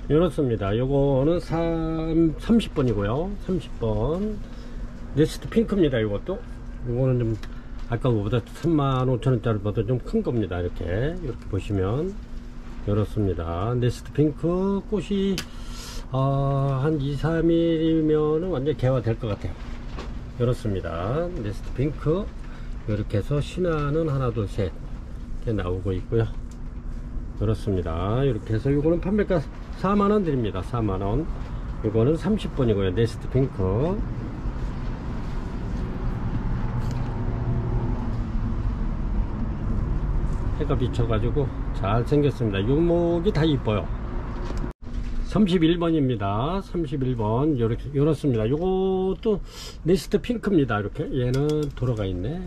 A: 이렇습니다. 요거는 30번이고요 30번 네스트 핑크입니다. 요것도 요거는 좀 아까 그보다 35,000원짜리보다 좀 큰 겁니다. 이렇게 보시면 이렇습니다. 네스트 핑크 꽃이 한 2-3일이면 완전 개화 될 것 같아요. 이렇습니다. 네스트 핑크 이렇게 해서 신화는 하나 둘 셋 이렇게 나오고 있고요. 그렇습니다. 이렇게 해서 이거는 판매가 4만원 드립니다. 4만원. 이거는 30번이고요 네스트 핑크. 해가 비쳐가지고 잘 생겼습니다. 요목이 다 이뻐요. 31번입니다 31번 요렇습니다. 요것도 네스트 핑크입니다. 이렇게 얘는 돌아가 있네.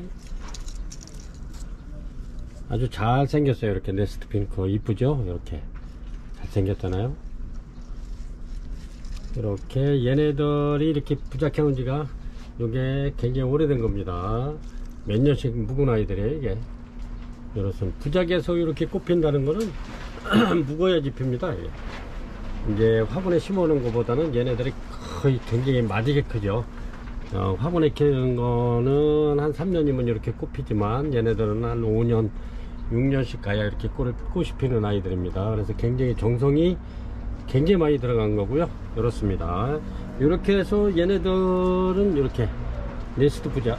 A: 아주 잘 생겼어요. 이렇게 네스트 핑크 이쁘죠. 이렇게 잘 생겼잖아요. 이렇게 얘네들이 이렇게 부작해 놓은 지가 요게 굉장히 오래된 겁니다. 몇 년씩 묵은 아이들이에요. 이게 이렇습니다. 부작에서 이렇게 꽃핀다는 거는 묵어야지 핍니다. 이게. 이제 화분에 심어 놓은 것보다는 얘네들이 거의 굉장히 마디게 크죠. 화분에 키우는 거는 한 3년이면 이렇게 꽃피지만 얘네들은 한 5년 6년씩 가야 이렇게 꽃이 피는 아이들입니다. 그래서 굉장히 정성이 굉장히 많이 들어간 거고요. 이렇습니다. 이렇게 해서 얘네들은 이렇게 네스트 부자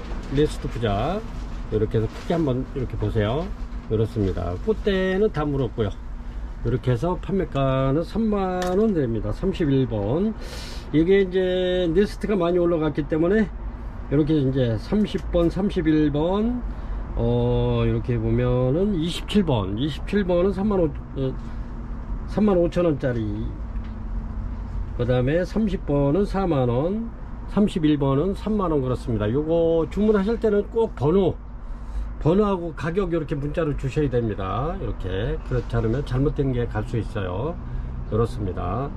A: 이렇게 해서 크게 한번 이렇게 보세요. 이렇습니다. 꽃대는 다 물었고요. 이렇게 해서 판매가는 3만원 됩니다. 31번. 이게 이제 네스트가 많이 올라갔기 때문에 이렇게 이제 30번 31번 이렇게 보면은 27번은 35,000원짜리, 그 다음에 30번은 4만원, 31번은 3만원. 그렇습니다. 요거 주문하실 때는 꼭 번호하고 가격 이렇게 문자로 주셔야 됩니다. 이렇게. 그렇지 않으면 잘못된 게 갈 수 있어요. 그렇습니다.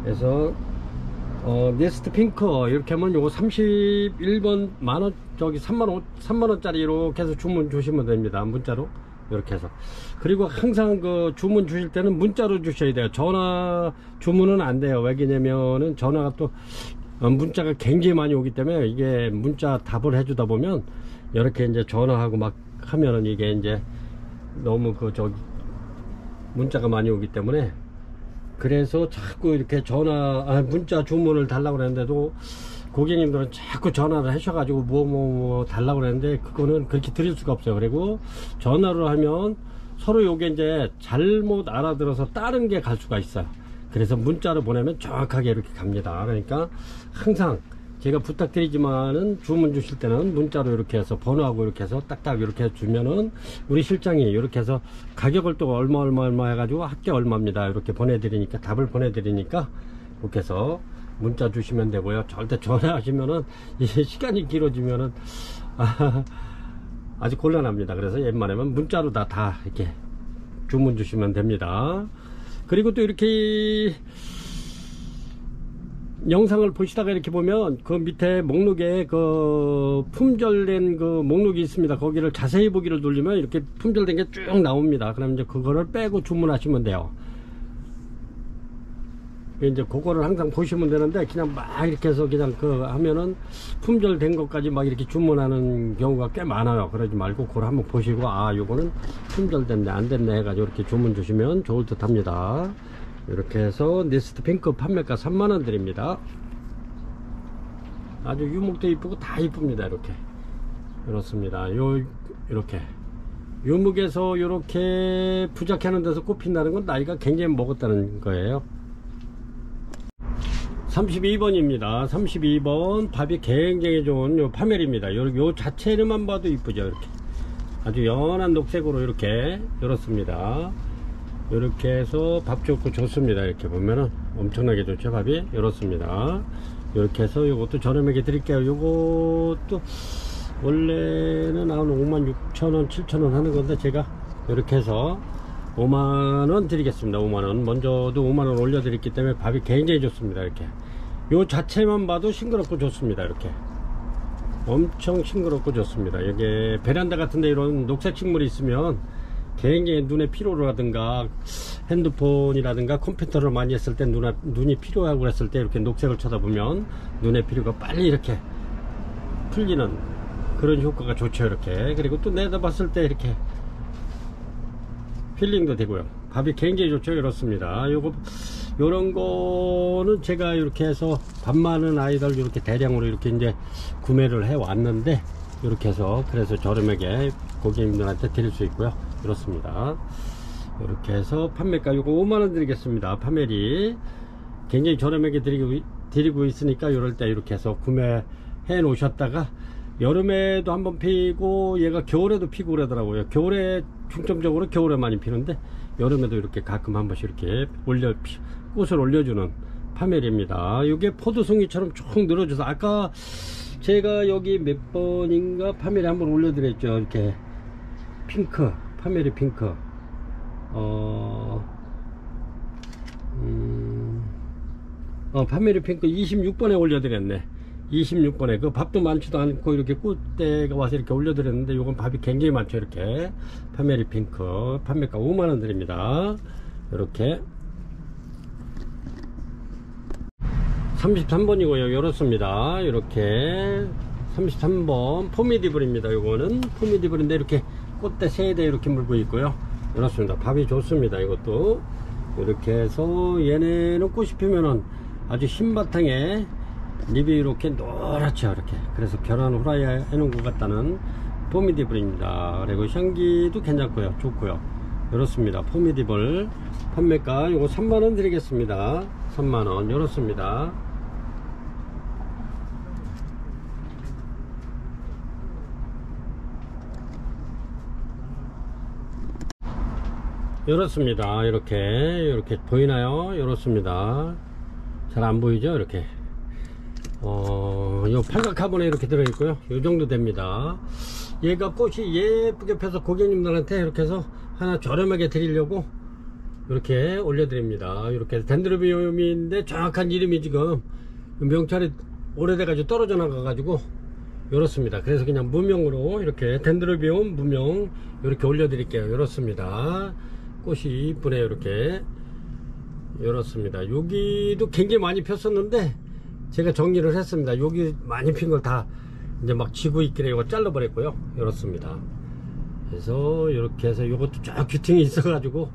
A: 그래서 네스트 핑크 이렇게 하면 요거 31번 만원, 저기 3만원짜리로 계속 주문 주시면 됩니다. 문자로 이렇게 해서. 그리고 항상 그 주문 주실 때는 문자로 주셔야 돼요. 전화 주문은 안 돼요. 왜냐면은 전화가 또 문자가 굉장히 많이 오기 때문에 이게 문자 답을 해주다 보면 이렇게 이제 전화하고 막 하면은 이게 이제 너무 저기 문자가 많이 오기 때문에, 그래서 자꾸 이렇게 문자 주문을 달라고 그랬는데도 고객님들은 자꾸 전화를 하셔가지고 뭐 달라고 그랬는데 그거는 그렇게 드릴 수가 없어요. 그리고 전화로 하면 서로 요게 이제 잘못 알아들어서 다른 게 갈 수가 있어요. 그래서 문자로 보내면 정확하게 이렇게 갑니다. 그러니까 항상 제가 부탁드리지만은 주문 주실 때는 문자로 이렇게 해서 번호하고 이렇게 해서 딱딱 이렇게 주면은 우리 실장이 이렇게 해서 가격을 또 얼마 해가지고 합계 얼마입니다 이렇게 보내드리니까, 답을 보내드리니까 이렇게 해서 문자 주시면 되고요. 절대 전화하시면은 이제 시간이 길어지면은 아주 곤란합니다. 그래서 웬만하면 문자로 다 이렇게 주문 주시면 됩니다. 그리고 또 이렇게 영상을 보시다가 이렇게 보면 그 밑에 목록에 그 품절된 그 목록이 있습니다. 거기를 자세히 보기를 누르면 이렇게 품절된 게 쭉 나옵니다. 그럼 이제 그거를 빼고 주문하시면 돼요. 이제 그거를 항상 보시면 되는데, 그냥 막 이렇게 해서 그냥 그 하면은 품절된 것까지 막 이렇게 주문하는 경우가 꽤 많아요. 그러지 말고 그걸 한번 보시고, 아 요거는 품절됐네 안 됐네 해가지고 이렇게 주문 주시면 좋을 듯 합니다. 이렇게 해서 니스트 핑크 판매가 3만원 드립니다. 아주 유목도 이쁘고 다 이쁩니다. 이렇게 그렇습니다. 이렇게 유목에서 이렇게 부작해 하는 데서 꼽힌다는 건 나이가 굉장히 먹었다는 거예요. 32번입니다 32번 밥이 굉장히 좋은 요 파멜입니다. 요 자체로만 봐도 이쁘죠. 이렇게 아주 연한 녹색으로 이렇게 이렇습니다. 이렇게 해서 밥 좋고 좋습니다. 이렇게 보면은 엄청나게 좋죠. 밥이 이렇습니다. 이렇게 해서 요것도 저렴하게 드릴게요. 요것도 원래는 한 56,000원 7,000원 하는 건데 제가 이렇게 해서 5만원 드리겠습니다. 5만원 먼저도 5만원 올려 드렸기 때문에 밥이 굉장히 좋습니다. 이렇게 요 자체만 봐도 싱그럽고 좋습니다. 이렇게 엄청 싱그럽고 좋습니다. 여기 베란다 같은데 이런 녹색 식물이 있으면 굉장히 눈의 피로라든가 핸드폰이라든가 컴퓨터를 많이 했을 때 눈이 피로하고 그랬을 때 이렇게 녹색을 쳐다보면 눈의 피로가 빨리 이렇게 풀리는 그런 효과가 좋죠. 이렇게 그리고 또 내다봤을 때 이렇게 힐링도 되고요. 밥이 굉장히 좋죠. 이렇습니다. 요런 거는 제가 이렇게 해서 밥 많은 아이들 이렇게 대량으로 이렇게 이제 구매를 해 왔는데, 이렇게 해서 그래서 저렴하게 고객님들한테 드릴 수 있고요. 이렇습니다. 이렇게 해서 판매가 요거 5만원 드리겠습니다. 파멜이 굉장히 저렴하게 드리고 있으니까 이럴 때 이렇게 해서 구매해 놓으셨다가 여름에도 한번 피고 얘가 겨울에도 피고 그러더라고요. 겨울에 중점적으로 겨울에 많이 피는데 여름에도 이렇게 가끔 한 번씩 이렇게 꽃을 올려주는 파멜입니다. 이게 포도송이처럼 쭉 늘어져서 아까 제가 여기 몇 번인가 파멜에 한번 올려드렸죠. 이렇게 핑크 파멜이 핑크 파멜이 핑크 26번에 올려드렸네. 26번에 그 밥도 많지도 않고 이렇게 꽃대가 와서 이렇게 올려드렸는데 요건 밥이 굉장히 많죠. 이렇게 파멜이 핑크 판매가 5만원 드립니다. 이렇게 33번이고요 이렇습니다. 이렇게 33번 포미디블입니다. 요거는 포미디블인데 이렇게 꽃대 3대 이렇게 물고 있고요. 이렇습니다. 밥이 좋습니다. 이것도 이렇게 해서 얘네는 꽃이 피면은 아주 흰 바탕에 잎이 이렇게 노랗죠. 이렇게 그래서 결혼 후라이 해놓은 것 같다는 포미디블입니다. 그리고 향기도 괜찮고요. 좋고요. 이렇습니다. 포미디블 판매가 요거 3만원 드리겠습니다. 3만원 이렇습니다. 이렇습니다. 이렇게 보이나요? 이렇습니다. 잘 안 보이죠? 이렇게 요 팔각화분에 이렇게 들어있고요. 요 정도 됩니다. 얘가 꽃이 예쁘게 펴서 고객님들한테 이렇게 해서 하나 저렴하게 드리려고 이렇게 올려드립니다. 이렇게 덴드로비움인데 정확한 이름이 지금 명찰이 오래돼가지고 떨어져 나가가지고 이렇습니다. 그래서 그냥 무명으로 이렇게 덴드로비움 무명 이렇게 올려드릴게요. 이렇습니다. 꽃이 이쁘네요. 이렇게 이렇습니다. 여기도 굉장히 많이 폈었는데 제가 정리를 했습니다. 여기 많이 핀 걸 다 이제 막 지고 있길래 이거 잘라버렸고요. 이렇습니다. 그래서 이렇게 해서 이것도 쫙 규팅이 있어가지고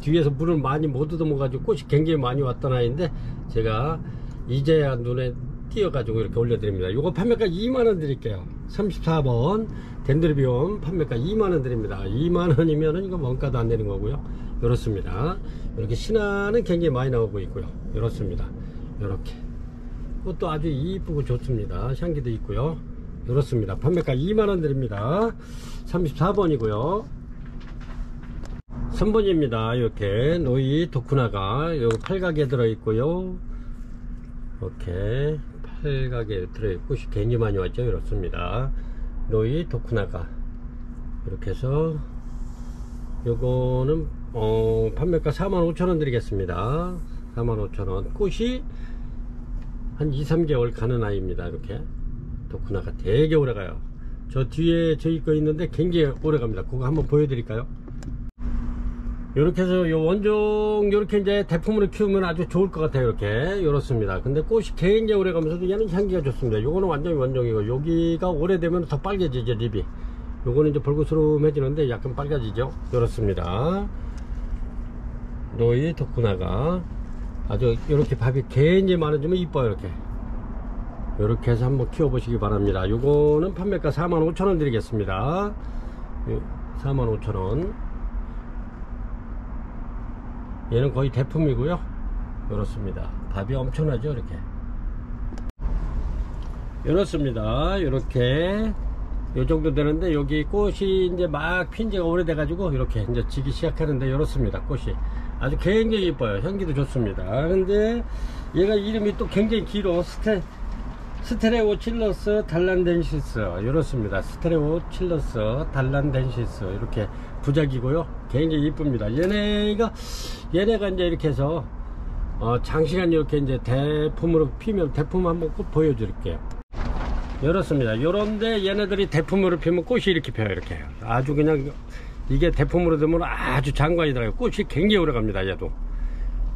A: 뒤에서 물을 많이 못 얻어먹어가지고 꽃이 굉장히 많이 왔던 아이인데 제가 이제야 눈에 띄어가지고 이렇게 올려드립니다. 요거 판매가 2만원 드릴게요. 34번 덴드로비움 판매가 2만원 드립니다. 2만원이면은 이거 원가도 안 되는 거고요. 이렇습니다. 이렇게 신화는 굉장히 많이 나오고 있고요. 이렇습니다. 이렇게 꽃도 아주 이쁘고 좋습니다. 향기도 있고요. 이렇습니다. 판매가 2만원 드립니다. 34번이고요 3번입니다. 이렇게 노이 도쿠나가 여기 팔각에 들어있고요. 이렇게 팔각에 들어있고 꽃이 굉장히 많이 왔죠. 이렇습니다. 노이 도쿠나가 이렇게 해서 요거는 판매가 45,000원 드리겠습니다. 45,000원. 꽃이 한 2-3개월 가는 아이입니다. 이렇게 도쿠나가 되게 오래 가요. 저 뒤에 저희 거 있는데 굉장히 오래 갑니다. 그거 한번 보여드릴까요? 이렇게 해서 요 원종 이렇게 이제 대품으로 키우면 아주 좋을 것 같아요. 이렇게 이렇습니다. 근데 꽃이 굉장히 오래 가면서도 얘는 향기가 좋습니다. 요거는 완전히 원종이고, 여기가 오래되면 더 빨개지죠, 립이. 요거는 이제 벌구스름해지는데 약간 빨개지죠. 이렇습니다. 노이 도쿠나가 아주 이렇게 밥이 굉장히 많아지면 이뻐요. 이렇게 해서 한번 키워보시기 바랍니다. 요거는 판매가 45,000원 드리겠습니다. 45,000원. 얘는 거의 대품이고요. 이렇습니다. 밥이 엄청나죠. 이렇습니다. 이렇게 요 정도 되는데, 여기 꽃이 이제 막 핀 지가 오래돼 가지고 이렇게 이제 지기 시작하는데, 이렇습니다. 꽃이 아주 굉장히 이뻐요. 향기도 좋습니다. 근데 얘가 이름이 또 굉장히 길어. 스테레오칠러스 달란덴시스. 이렇습니다. 스테레오칠러스 달란덴시스. 이렇게 부작이고요. 굉장히 이쁩니다. 얘네가 이제 이렇게 해서 장시간 이렇게 이제 대품으로 피면, 대품 한번 꼭 보여드릴게요. 이렇습니다. 요런데 얘네들이 대품으로 피면 꽃이 이렇게 펴요. 이렇게 아주 그냥, 이게 대품으로 되면 아주 장관이더라고요. 꽃이 굉장히 오래 갑니다.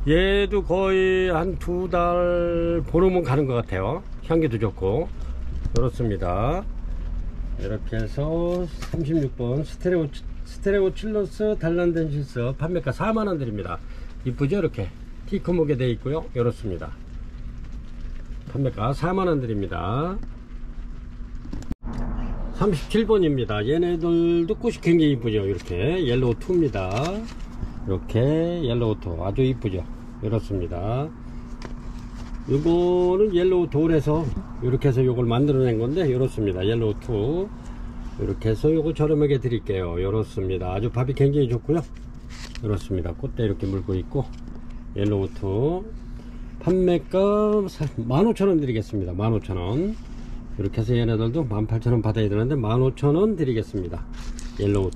A: 얘도 거의 한 2달 보름은 가는 것 같아요. 향기도 좋고. 이렇습니다. 이렇게 해서 36번 스테레오칠러스 달란덴시스 판매가 4만원 드립니다. 이쁘죠? 이렇게 티크목에 되어 있고요. 이렇습니다. 판매가 4만원 드립니다. 37번입니다. 얘네들도 꽃이 굉장히 이쁘죠. 이렇게 옐로우 2입니다. 이렇게 옐로우 2 아주 이쁘죠. 이렇습니다. 요거는 옐로우 돌에서 이렇게 해서 요걸 만들어낸 건데, 이렇습니다. 옐로우 2 이렇게 해서 요거 저렴하게 드릴게요. 이렇습니다. 아주 밥이 굉장히 좋고요. 이렇습니다. 꽃대 이렇게 물고 있고, 옐로우 2 판매가 15,000원 드리겠습니다. 15,000원. 이렇게 해서 얘네들도 18,000원 받아야 되는데 15,000원 드리겠습니다. 옐로우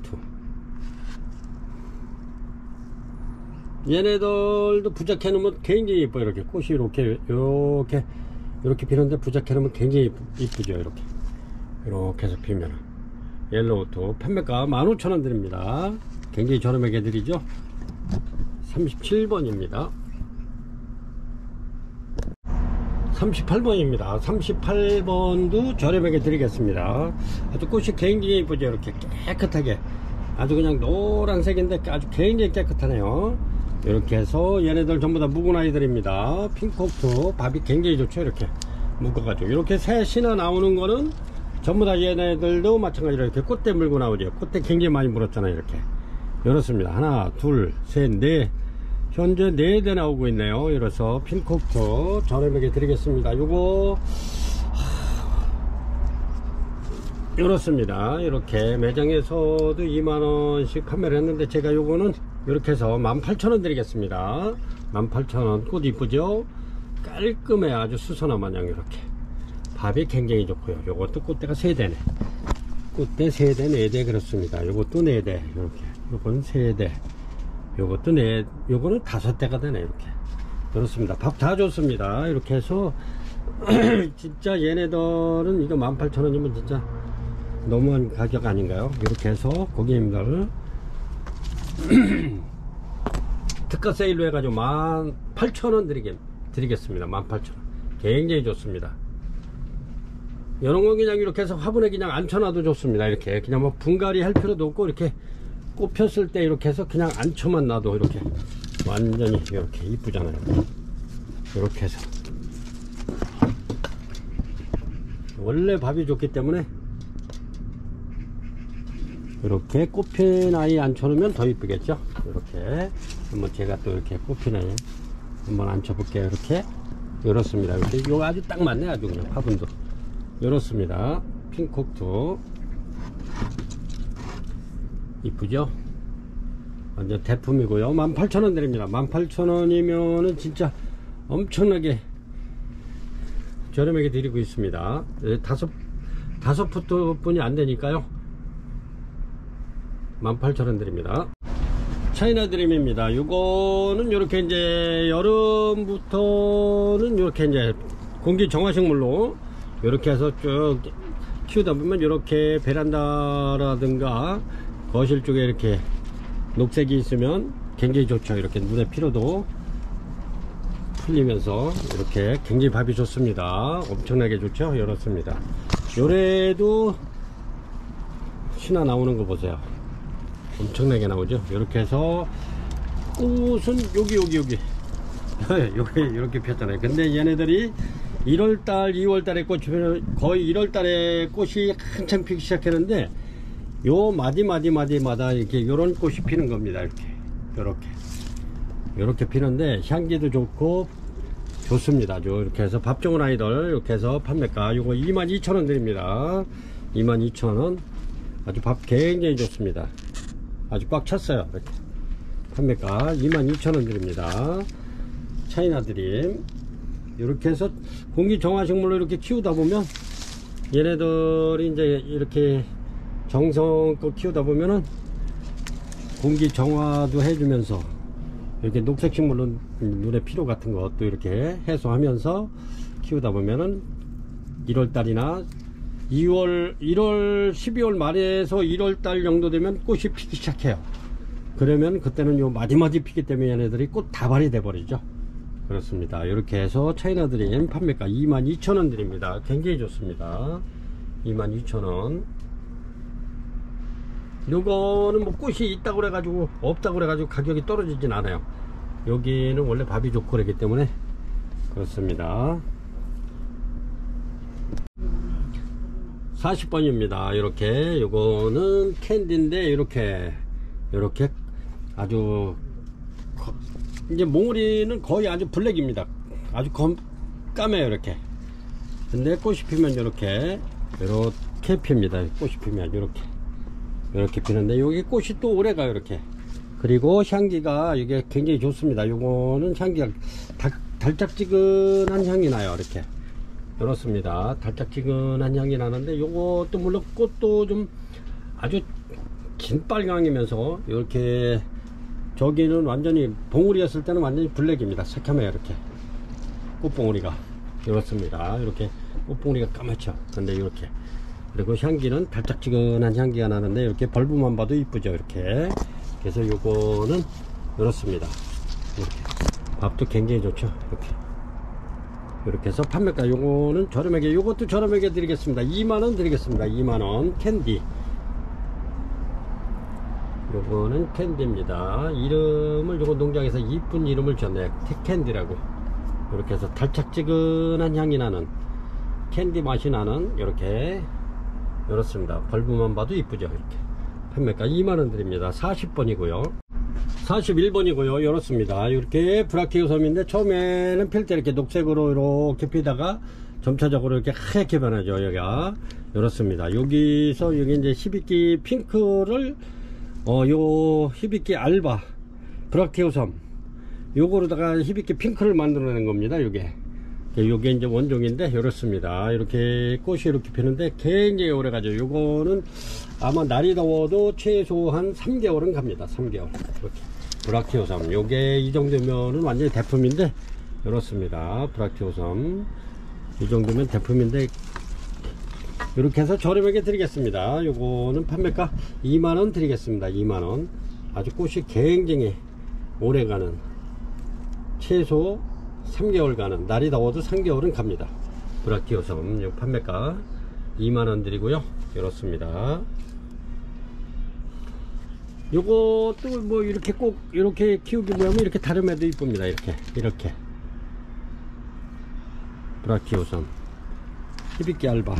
A: 2 얘네들도 부작해 놓으면 굉장히 이뻐요. 이렇게 꽃이 이렇게 피는데 부작해 놓으면 굉장히 이쁘죠. 이렇게 해서 피면 옐로우 2 판매가 15,000원 드립니다. 굉장히 저렴하게 드리죠. 37번입니다 38번입니다 38번도 저렴하게 드리겠습니다. 아주 꽃이 굉장히 이쁘죠. 이렇게 깨끗하게 아주 그냥 노란색인데 아주 굉장히 깨끗하네요. 이렇게 해서 얘네들 전부 다 묵은 아이들입니다. 핑크옥토 밥이 굉장히 좋죠. 이렇게 묶어가지고 이렇게 셋이나 나오는 거는 전부 다 얘네들도 마찬가지로 이렇게 꽃대 물고 나오죠. 꽃대 굉장히 많이 물었잖아요. 이렇습니다. 하나 둘 셋 넷, 현재 4대 나오고 있네요. 이래서 핑크옥토 저렴하게 드리겠습니다. 요거 이렇습니다. 이렇게 매장에서도 2만원씩 판매를 했는데, 제가 요거는 이렇게 해서 18,000원 드리겠습니다. 18,000원. 꽃 이쁘죠? 깔끔해. 아주 수선화 마냥 이렇게 밥이 굉장히 좋고요. 요것도 꽃대가 3대네. 꽃대 3대 4대 그렇습니다. 요것도 4대 이렇게, 요건 3대, 요것도 요거는 5대가 되네. 이렇게 그렇습니다. 밥 다 좋습니다. 이렇게 해서 진짜 얘네들은 이거 18,000원이면 진짜 너무한 가격 아닌가요? 이렇게 해서 고객님들 특가 세일로 해가지고 18,000원 드리겠습니다. 18,000원. 굉장히 좋습니다. 이런 건 그냥 이렇게 해서 화분에 그냥 앉혀놔도 좋습니다. 이렇게 그냥 뭐 분갈이 할 필요도 없고, 이렇게 꽃 폈을 때 이렇게 해서 그냥 앉혀만 놔도 이렇게 완전히 이렇게 이쁘잖아요. 이렇게 해서 원래 밥이 좋기 때문에 이렇게 꽃핀 아이 앉혀놓으면 더 이쁘겠죠. 이렇게 한번 제가 또 이렇게 꽃핀 아이 한번 앉혀볼게요. 이렇습니다. 이렇게 이거 아주 딱 맞네. 아주 그냥 화분도 이렇습니다. 핑크옥토 이쁘죠? 완전 대품이고요. 18,000원 드립니다. 18,000원이면은 진짜 엄청나게 저렴하게 드리고 있습니다. 5푸트뿐이 안 되니까요. 18,000원 드립니다. 차이나 드림입니다. 요거는 요렇게 이제 여름부터는 요렇게 이제 공기 정화식물로 요렇게 해서 쭉 키우다 보면 요렇게 베란다라든가 거실 쪽에 이렇게 녹색이 있으면 굉장히 좋죠. 이렇게 눈의 피로도 풀리면서 이렇게 굉장히 밥이 좋습니다. 엄청나게 좋죠. 이렇습니다. 요래도 신화 나오는 거 보세요. 엄청나게 나오죠. 이렇게 해서 꽃은 여기 여기 이렇게 폈잖아요. 근데 얘네들이 1월달 2월달에 꽃이 피면 거의 1월달에 꽃이 한창 피기 시작했는데 요 마디마다 이렇게 요런 꽃이 피는 겁니다. 이렇게 피는데 향기도 좋고 좋습니다. 이렇게 해서 밥종은 아이들 이렇게 해서 판매가 요거 22,000원 드립니다. 22,000원. 아주 밥 굉장히 좋습니다. 아주 꽉 찼어요. 이렇게 판매가 22,000원 드립니다. 차이나 드림. 이렇게 해서 공기 정화식물로 이렇게 키우다 보면 얘네들이 이제 이렇게 정성껏 키우다 보면은 공기 정화도 해주면서 이렇게 녹색 식물로 눈의 피로 같은 것도 이렇게 해소하면서 키우다 보면은 1월달이나 1월 12월 말에서 1월달 정도 되면 꽃이 피기 시작해요. 그러면 그때는 요 마디마디 피기 때문에 얘네들이 꽃 다발이 돼 버리죠. 그렇습니다. 이렇게 해서 차이나 드림 판매가 22,000원 드립니다. 굉장히 좋습니다. 22,000원. 요거는 뭐 꽃이 있다고 그래가지고 없다고 그래가지고 가격이 떨어지진 않아요. 여기는 원래 밥이 좋고 그러기 때문에 그렇습니다. 40번입니다. 이렇게 요거는 캔디인데 이렇게 아주 이제 몽우리는 거의 아주 블랙입니다. 아주 까매요. 이렇게. 근데 꽃이 피면 이렇게 핍니다. 꽃이 피면 이렇게 피는데 여기 꽃이 또 오래가요. 이렇게. 그리고 향기가 이게 굉장히 좋습니다. 요거는 향기가 달짝지근한 향이 나요. 이렇게. 이렇습니다. 달짝지근한 향이 나는데 요것도 물론 꽃도 좀 아주 진빨강이면서 이렇게 저기는 완전히 봉우리였을 때는 완전히 블랙입니다. 새카매요. 이렇게 꽃봉우리가 이렇습니다. 이렇게 꽃봉우리가 까맣죠. 근데 이렇게 그리고 향기는 달짝지근한 향기가 나는데 이렇게 벌브만 봐도 이쁘죠. 이렇게. 그래서 요거는 이렇습니다. 이렇게 밥도 굉장히 좋죠. 이렇게 해서 판매가 요거는 저렴하게, 요것도 저렴하게 드리겠습니다. 2만원 드리겠습니다. 2만원 캔디. 요거는 캔디입니다. 이름을 요거 농장에서 이쁜 이름을 줬네요. 캔디라고. 이렇게 해서 달짝지근한 향이 나는 캔디 맛이 나는 이렇게 이렇습니다. 벌브만 봐도 이쁘죠. 이렇게 판매가 2만원 드립니다. 40번이고요 41번이고요 이렇습니다. 이렇게 브라키오섬인데 처음에는 필 때 이렇게 녹색으로 이렇게 피다가 점차적으로 이렇게 하얗게 변하죠. 여기가 이렇습니다. 여기서 여기 이제 히비키 핑크를 요 히비키 알바 브라키오섬 요거로다가 히비키 핑크를 만들어내는 겁니다. 요게 이제 원종인데 이렇습니다. 이렇게 꽃이 이렇게 피는데 굉장히 오래 가죠. 요거는 아마 날이 더워도 최소한 3개월은 갑니다. 3개월. 이렇게 브라키오섬 요게 이 정도면은 완전히 대품인데 이렇습니다. 브라키오섬 이 정도면 대품인데 이렇게 해서 저렴하게 드리겠습니다. 요거는 판매가 2만원 드리겠습니다. 2만원. 아주 꽃이 굉장히 오래가는 최소 3개월 가는, 날이 더워도 3개월은 갑니다. 브라키오섬 요 판매가 2만원 드리고요. 이렇습니다. 요것도 뭐 이렇게 꼭 이렇게 키우기 보면 이렇게 다름에도 이쁩니다. 이렇게 브라키오섬 히비키 알바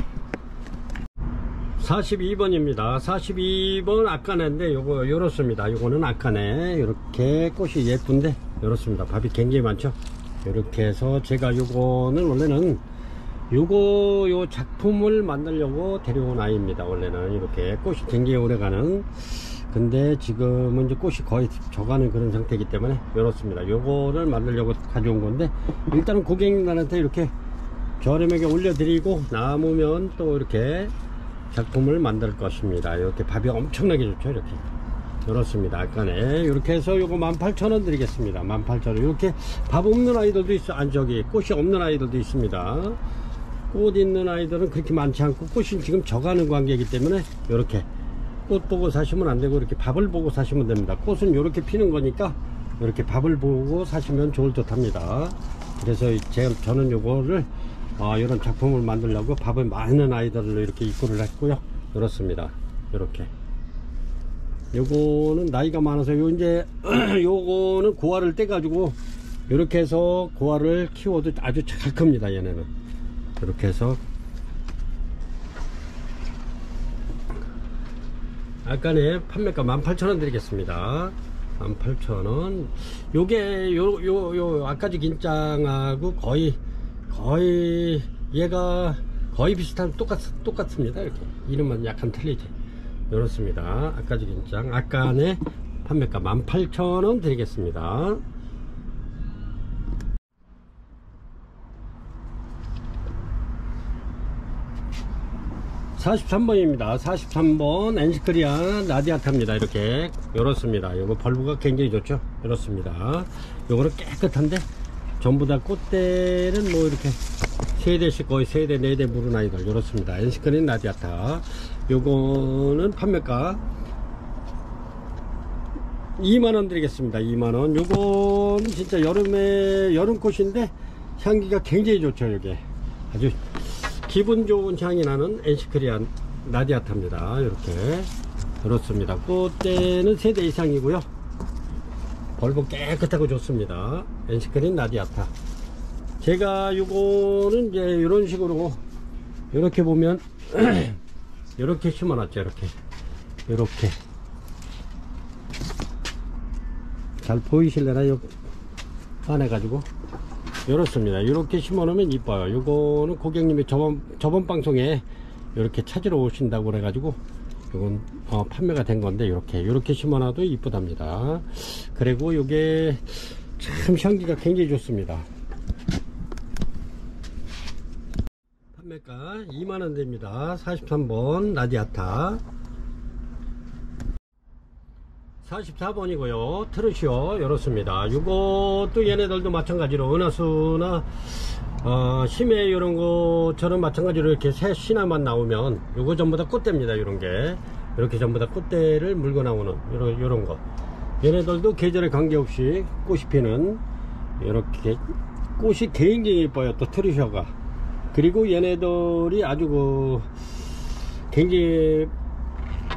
A: 42번입니다. 42번 아까네인데 요거 요렇습니다. 요거는 아까네. 이렇게 꽃이 예쁜데 요렇습니다. 밥이 굉장히 많죠. 이렇게 해서 제가 요거는 원래는 요 작품을 만들려고 데려온 아이입니다. 원래는 이렇게 꽃이 굉장히 오래가는, 근데 지금은 이제 꽃이 거의 져가는 그런 상태이기 때문에 이렇습니다. 요거를 만들려고 가져온 건데 일단은 고객님들한테 이렇게 저렴하게 올려드리고 남으면 또 이렇게 작품을 만들 것입니다. 이렇게 밥이 엄청나게 좋죠. 이렇습니다. 아까네 이렇게 해서 요거 18,000원 드리겠습니다. 18,000원. 이렇게 밥 없는 아이들도 있어. 아니 저기 꽃이 없는 아이들도 있습니다. 꽃 있는 아이들은 그렇게 많지 않고 꽃이 지금 져가는 관계이기 때문에 이렇게 꽃 보고 사시면 안 되고 이렇게 밥을 보고 사시면 됩니다. 꽃은 이렇게 피는 거니까 이렇게 밥을 보고 사시면 좋을 듯 합니다. 그래서 저는 요거를 이런 작품을 만들려고 밥을 많은 아이들로 이렇게 입고를 했고요. 이렇습니다. 이렇게 요거는 나이가 많아서 이제 요거는 고알을 떼 가지고 이렇게 해서 고알을 키워도 아주 잘 큽니다. 얘네는 이렇게 해서 아까네 판매가 18,000원 드리겠습니다. 18,000원. 요게 요 아까지 긴장하고 거의 얘가 거의 비슷한 똑같습니다. 이렇게 이름만 약간 틀리지. 이렇습니다. 아까지 긴장 아까네 판매가 18,000원 드리겠습니다. 43번입니다. 43번 엔시크리아 라디아타입니다. 이렇게 이렇습니다. 이거 벌브가 굉장히 좋죠. 이렇습니다. 요거는 깨끗한데 전부 다 꽃대는 뭐 이렇게 3대씩 거의 3대 4대 물은 아이들 이렇습니다. 엔시크리아 라디아타. 요거는 판매가 2만원 드리겠습니다. 2만원. 요거는 진짜 여름꽃인데 향기가 굉장히 좋죠. 이게 아주 기분 좋은 향이 나는 엔시크리아 라디아타입니다. 이렇게 그렇습니다. 꽃대는 3대 이상이고요. 벌브 깨끗하고 좋습니다. 엔시크리아 라디아타. 제가 요거는 이제 이런 식으로 이렇게 보면 이렇게 심어놨죠. 이렇게 잘 보이실래나? 요 안에 가지고 이렇습니다. 이렇게 심어놓으면 이뻐요. 요거는 고객님이 저번 방송에 이렇게 찾으러 오신다고 그래가지고 이건 판매가 된 건데 이렇게 심어놔도 이쁘답니다. 그리고 요게 참 향기가 굉장히 좋습니다. 판매가 2만원 됩니다. 43번 라디아타. 44번이고요. 트루시오 이렇습니다. 이것도 얘네들도 마찬가지로 은하수나 심해 이런 것처럼 마찬가지로 이렇게 새 신화만 나오면 요거 전부 다 꽃대입니다. 이런게 이렇게 전부 다 꽃대를 물고 나오는 요런 거. 얘네들도 계절에 관계없이 꽃이 피는 이렇게 꽃이 굉장히 예뻐요. 또 트루시오가. 그리고 얘네들이 아주 굉장히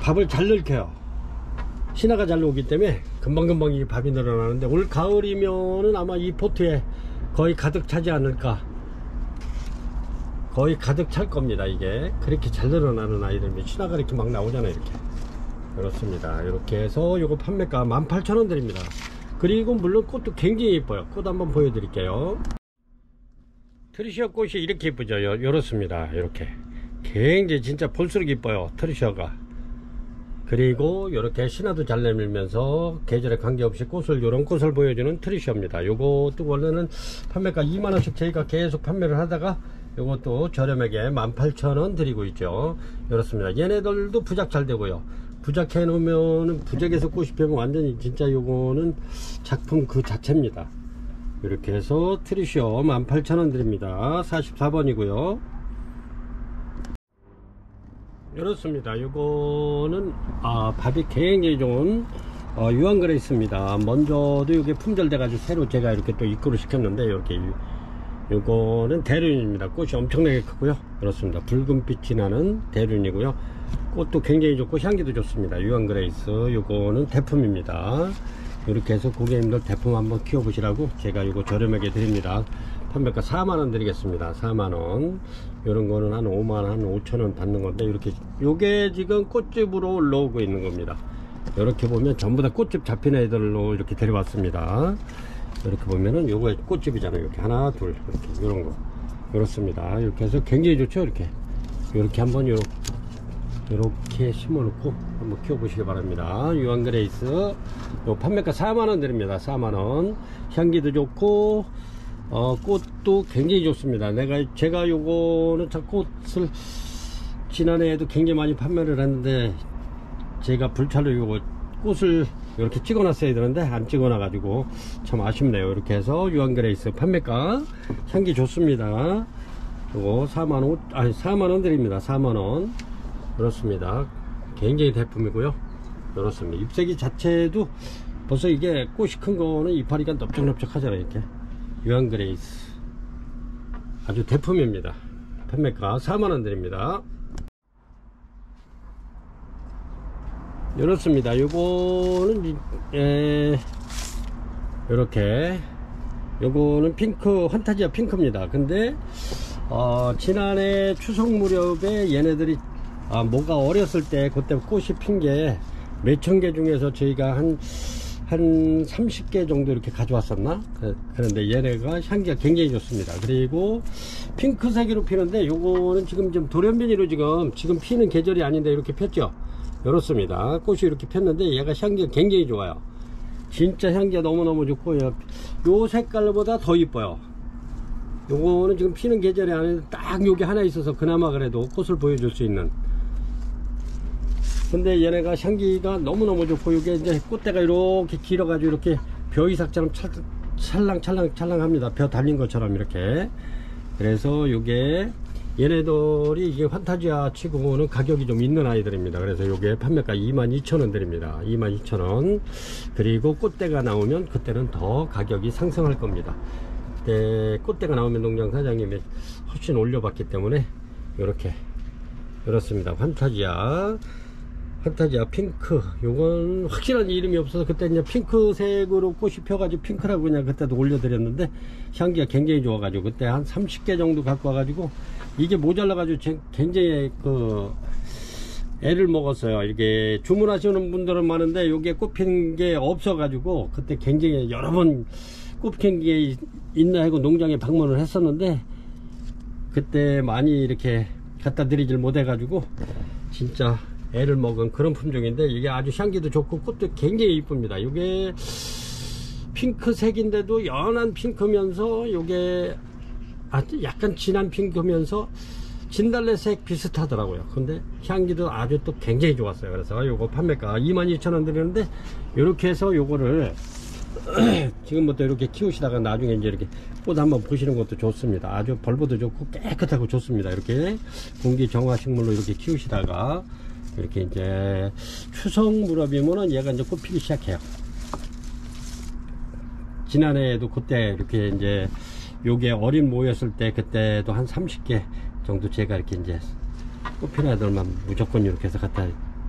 A: 밥을 잘 넓혀요. 신화가 잘 오기 때문에 금방금방 이 밥이 늘어나는데 올 가을이면은 아마 이 포트에 거의 가득 차지 않을까. 거의 가득 찰 겁니다. 이게 그렇게 잘 늘어나는 아이들 신화가 이렇게 막 나오잖아요. 이렇게 그렇습니다. 이렇게 해서 요거 판매가 18,000원 드립니다. 그리고 물론 꽃도 굉장히 예뻐요. 꽃 한번 보여드릴게요. 트루시오 꽃이 이렇게 예쁘죠. 요렇습니다. 이렇게 굉장히 진짜 볼수록 예뻐요. 트루시오가. 그리고 이렇게 신화도 잘 내밀면서 계절에 관계없이 요런 꽃을 보여주는 트루시오입니다. 요것도 원래는 판매가 2만원씩 저희가 계속 판매를 하다가 요것도 저렴하게 18,000원 드리고 있죠. 이렇습니다. 얘네들도 부작 잘 되고요. 부작해 놓으면은 부작에서 꽃이 피면 완전히 진짜 요거는 작품 그 자체입니다. 이렇게 해서 트루시오 18,000원 드립니다. 44번이고요. 이렇습니다. 이거는 밥이 굉장히 좋은 유황그레이스입니다. 먼저도 이게 품절돼 가지고 새로 제가 이렇게 또 입고를 시켰는데 이렇게 이거는 대륜입니다. 꽃이 엄청나게 크고요. 그렇습니다. 붉은빛이 나는 대륜이고요. 꽃도 굉장히 좋고 향기도 좋습니다. 유황그레이스. 이거는 대품입니다. 이렇게 해서 고객님들 대품 한번 키워보시라고 제가 이거 저렴하게 드립니다. 판매가 4만원 드리겠습니다. 4만원. 요런 거는 한 5만원, 한 5천원 받는 건데, 이렇게, 요게 지금 꽃집으로 올라오고 있는 겁니다. 이렇게 보면 전부 다 꽃집 잡힌 애들로 이렇게 데려왔습니다. 이렇게 보면은 요거 꽃집이잖아요. 이렇게 하나, 둘, 이렇게, 요런 거. 그렇습니다. 이렇게 해서 굉장히 좋죠. 이렇게 한번 요렇게 심어놓고 한번 키워보시기 바랍니다. 유황그레이스. 요 판매가 4만원 드립니다. 4만원. 향기도 좋고, 꽃도 굉장히 좋습니다. 제가 요거는 참 꽃을 지난해에도 굉장히 많이 판매를 했는데 제가 불찰로 요거 꽃을 이렇게 찍어 놨어야 되는데 안 찍어 놔 가지고 참 아쉽네요. 이렇게 해서 유한그레이스 판매가 향기 좋습니다. 이거 4만원 드립니다. 4만원. 그렇습니다. 굉장히 대품이고요. 그렇습니다. 잎새기 자체도 벌써 이게 꽃이 큰 거는 이파리가 넓적넓적 하잖아요. 이렇게 유한그레이스 아주 대품입니다. 판매가 4만원 드립니다. 이렇습니다. 요거는 이렇게 요거는 핑크, 환타지아 핑크입니다. 근데 지난해 추석 무렵에 얘네들이 뭐가 어렸을 때 그때 꽃이 핀 게 몇천 개 중에서 저희가 한 30개 정도 이렇게 가져왔었나? 그런데 얘네가 향기가 굉장히 좋습니다. 그리고 핑크색으로 피는데 요거는 지금 좀 돌연변이로 지금 피는 계절이 아닌데 이렇게 폈죠. 이렇습니다. 꽃이 이렇게 폈는데 얘가 향기가 굉장히 좋아요. 진짜 향기가 너무너무 좋고 요 색깔보다 더 이뻐요. 요거는 지금 피는 계절이 아닌데 딱 요게 하나 있어서 그나마 그래도 꽃을 보여줄 수 있는. 근데 얘네가 향기가 너무너무 좋고 요게 이제 꽃대가 이렇게 길어가지고 이렇게 벼이삭처럼 찰랑찰랑합니다. 벼 달린 것처럼 이렇게. 그래서 요게 얘네들이 이게 환타지아 치고는 가격이 좀 있는 아이들입니다. 그래서 요게 판매가 22,000원 드립니다. 22,000원. 그리고 꽃대가 나오면 그때는 더 가격이 상승할 겁니다. 그때 꽃대가 나오면 농장 사장님이 훨씬 올려봤기 때문에 요렇게 그렇습니다. 환타지아 핑크. 요건 확실한 이름이 없어서 그때 이제 핑크색으로 꽃이 펴가지고 핑크라고 그냥 그때도 올려드렸는데 향기가 굉장히 좋아가지고 그때 한 30개 정도 갖고 와가지고 이게 모자라가지고 굉장히 애를 먹었어요. 이게 주문하시는 분들은 많은데 요게 꽃핀 게 없어가지고 그때 굉장히 여러 번 꽃핀 게 있나 하고 농장에 방문을 했었는데 그때 많이 이렇게 갖다 드리질 못해가지고 진짜 애를 먹은 그런 품종인데 이게 아주 향기도 좋고 꽃도 굉장히 이쁩니다. 이게 핑크색인데도 연한 핑크면서 요게 약간 진한 핑크면서 진달래색 비슷하더라고요. 근데 향기도 아주 또 굉장히 좋았어요. 그래서 요거 판매가 22,000원 드리는데 요렇게 해서 요거를 지금부터 이렇게 키우시다가 나중에 이제 이렇게 꽃 한번 보시는 것도 좋습니다. 아주 벌보도 좋고 깨끗하고 좋습니다. 이렇게 공기 정화 식물로 이렇게 키우시다가 이렇게 이제 추석 무렵이면은 얘가 이제 꽃 피기 시작해요. 지난해에도 그때 이렇게 이제 요게 어린 모였을 때 그때도 한 30개 정도 제가 이렇게 이제 꽃 피는 애들만 무조건 이렇게 해서 갖다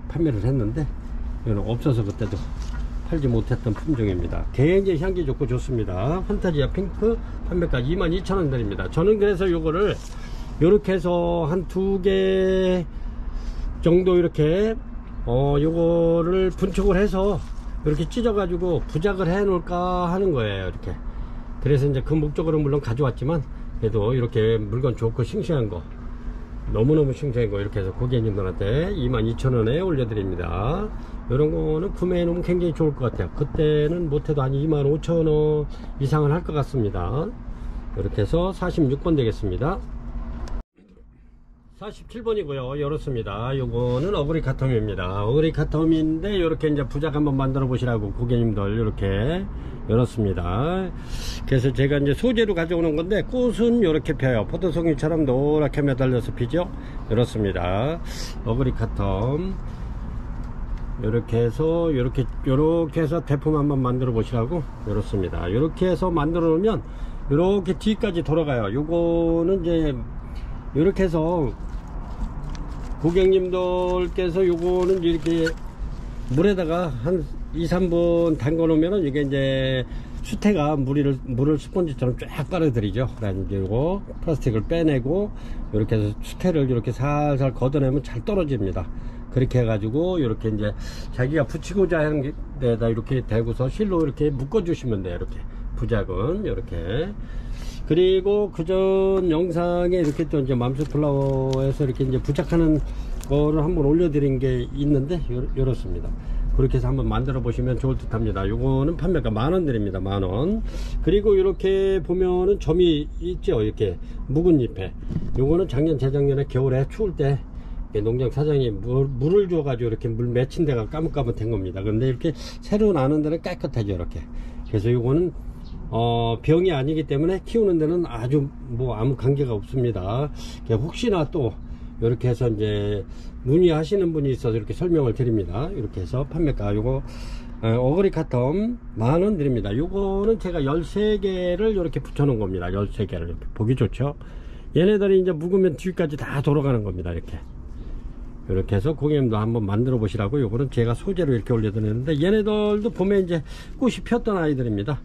A: 판매를 했는데 이거는 없어서 그때도 팔지 못했던 품종입니다. 굉장히 향기 좋고 좋습니다. 환타지아 핑크 판매가 22,000원 드립니다. 저는 그래서 요거를 요렇게 해서 한 2개 정도 이렇게 요거를 분촉을 해서 이렇게 찢어 가지고 부작을 해 놓을까 하는 거예요. 이렇게. 그래서 이제 그 목적으로 물론 가져왔지만 그래도 이렇게 물건 좋고 싱싱한 거 너무너무 싱싱한 거 이렇게 해서 고객님들한테 22,000원에 올려드립니다. 이런 거는 구매해 놓으면 굉장히 좋을 것 같아요. 그때는 못해도 한 25,000원 이상은 할 것 같습니다. 이렇게 해서 46번 되겠습니다. 47번이고요. 이렇습니다. 요거는 어그리카텀입니다. 어그리카텀인데 이렇게 이제 부작 한번 만들어 보시라고 고객님들 이렇게 열었습니다. 그래서 제가 이제 소재로 가져오는 건데 꽃은 이렇게 펴요. 포도송이처럼 노랗게 매달려서 피죠. 이렇습니다. 어그리카텀 이렇게 해서 이렇게 해서 대품 한번 만들어 보시라고 이렇습니다. 이렇게 해서 만들어 놓으면 이렇게 뒤까지 돌아가요. 요거는 이제 이렇게 해서 고객님들께서 요거는 이렇게 물에다가 한 2~3분 담궈 놓으면은 이게 이제 수태가 물을 스펀지처럼 쫙 빨아들이죠. 그래서 이제 요거 플라스틱을 빼내고 이렇게 해서 수태를 이렇게 살살 걷어내면 잘 떨어집니다. 그렇게 해가지고 이렇게 이제 자기가 붙이고자 하는 데다 이렇게 대고서 실로 이렇게 묶어 주시면 돼요. 이렇게 부작은 이렇게. 그리고 그전 영상에 이렇게 또 이제 맘스플라워에서 이렇게 이제 부착하는 거를 한번 올려드린 게 있는데 이렇습니다. 그렇게 해서 한번 만들어 보시면 좋을 듯 합니다. 요거는 판매가 10,000원 드립니다. 10,000원. 그리고 이렇게 보면은 점이 있죠. 이렇게 묵은 잎에 요거는 작년 재작년에 겨울에 추울 때 농장 사장이 물을 줘가지고 이렇게 물 맺힌 데가 까뭇까뭇한 겁니다. 근데 이렇게 새로 나는 데는 깨끗하죠, 이렇게. 그래서 이거는 병이 아니기 때문에 키우는 데는 아주 뭐 아무 관계가 없습니다. 혹시나 또 이렇게 해서 이제 문의하시는 분이 있어서 이렇게 설명을 드립니다. 이렇게 해서 판매가 요거 어그리 카텀 10,000원 드립니다. 요거는 제가 13개를 이렇게 붙여 놓은 겁니다. 13개를 이렇게 보기 좋죠. 얘네들이 이제 묵으면 뒤까지 다 돌아가는 겁니다. 이렇게 해서 고객님도 한번 만들어 보시라고. 요거는 제가 소재로 이렇게 올려드렸는데, 얘네들도 보면 이제 꽃이 폈던 아이들입니다.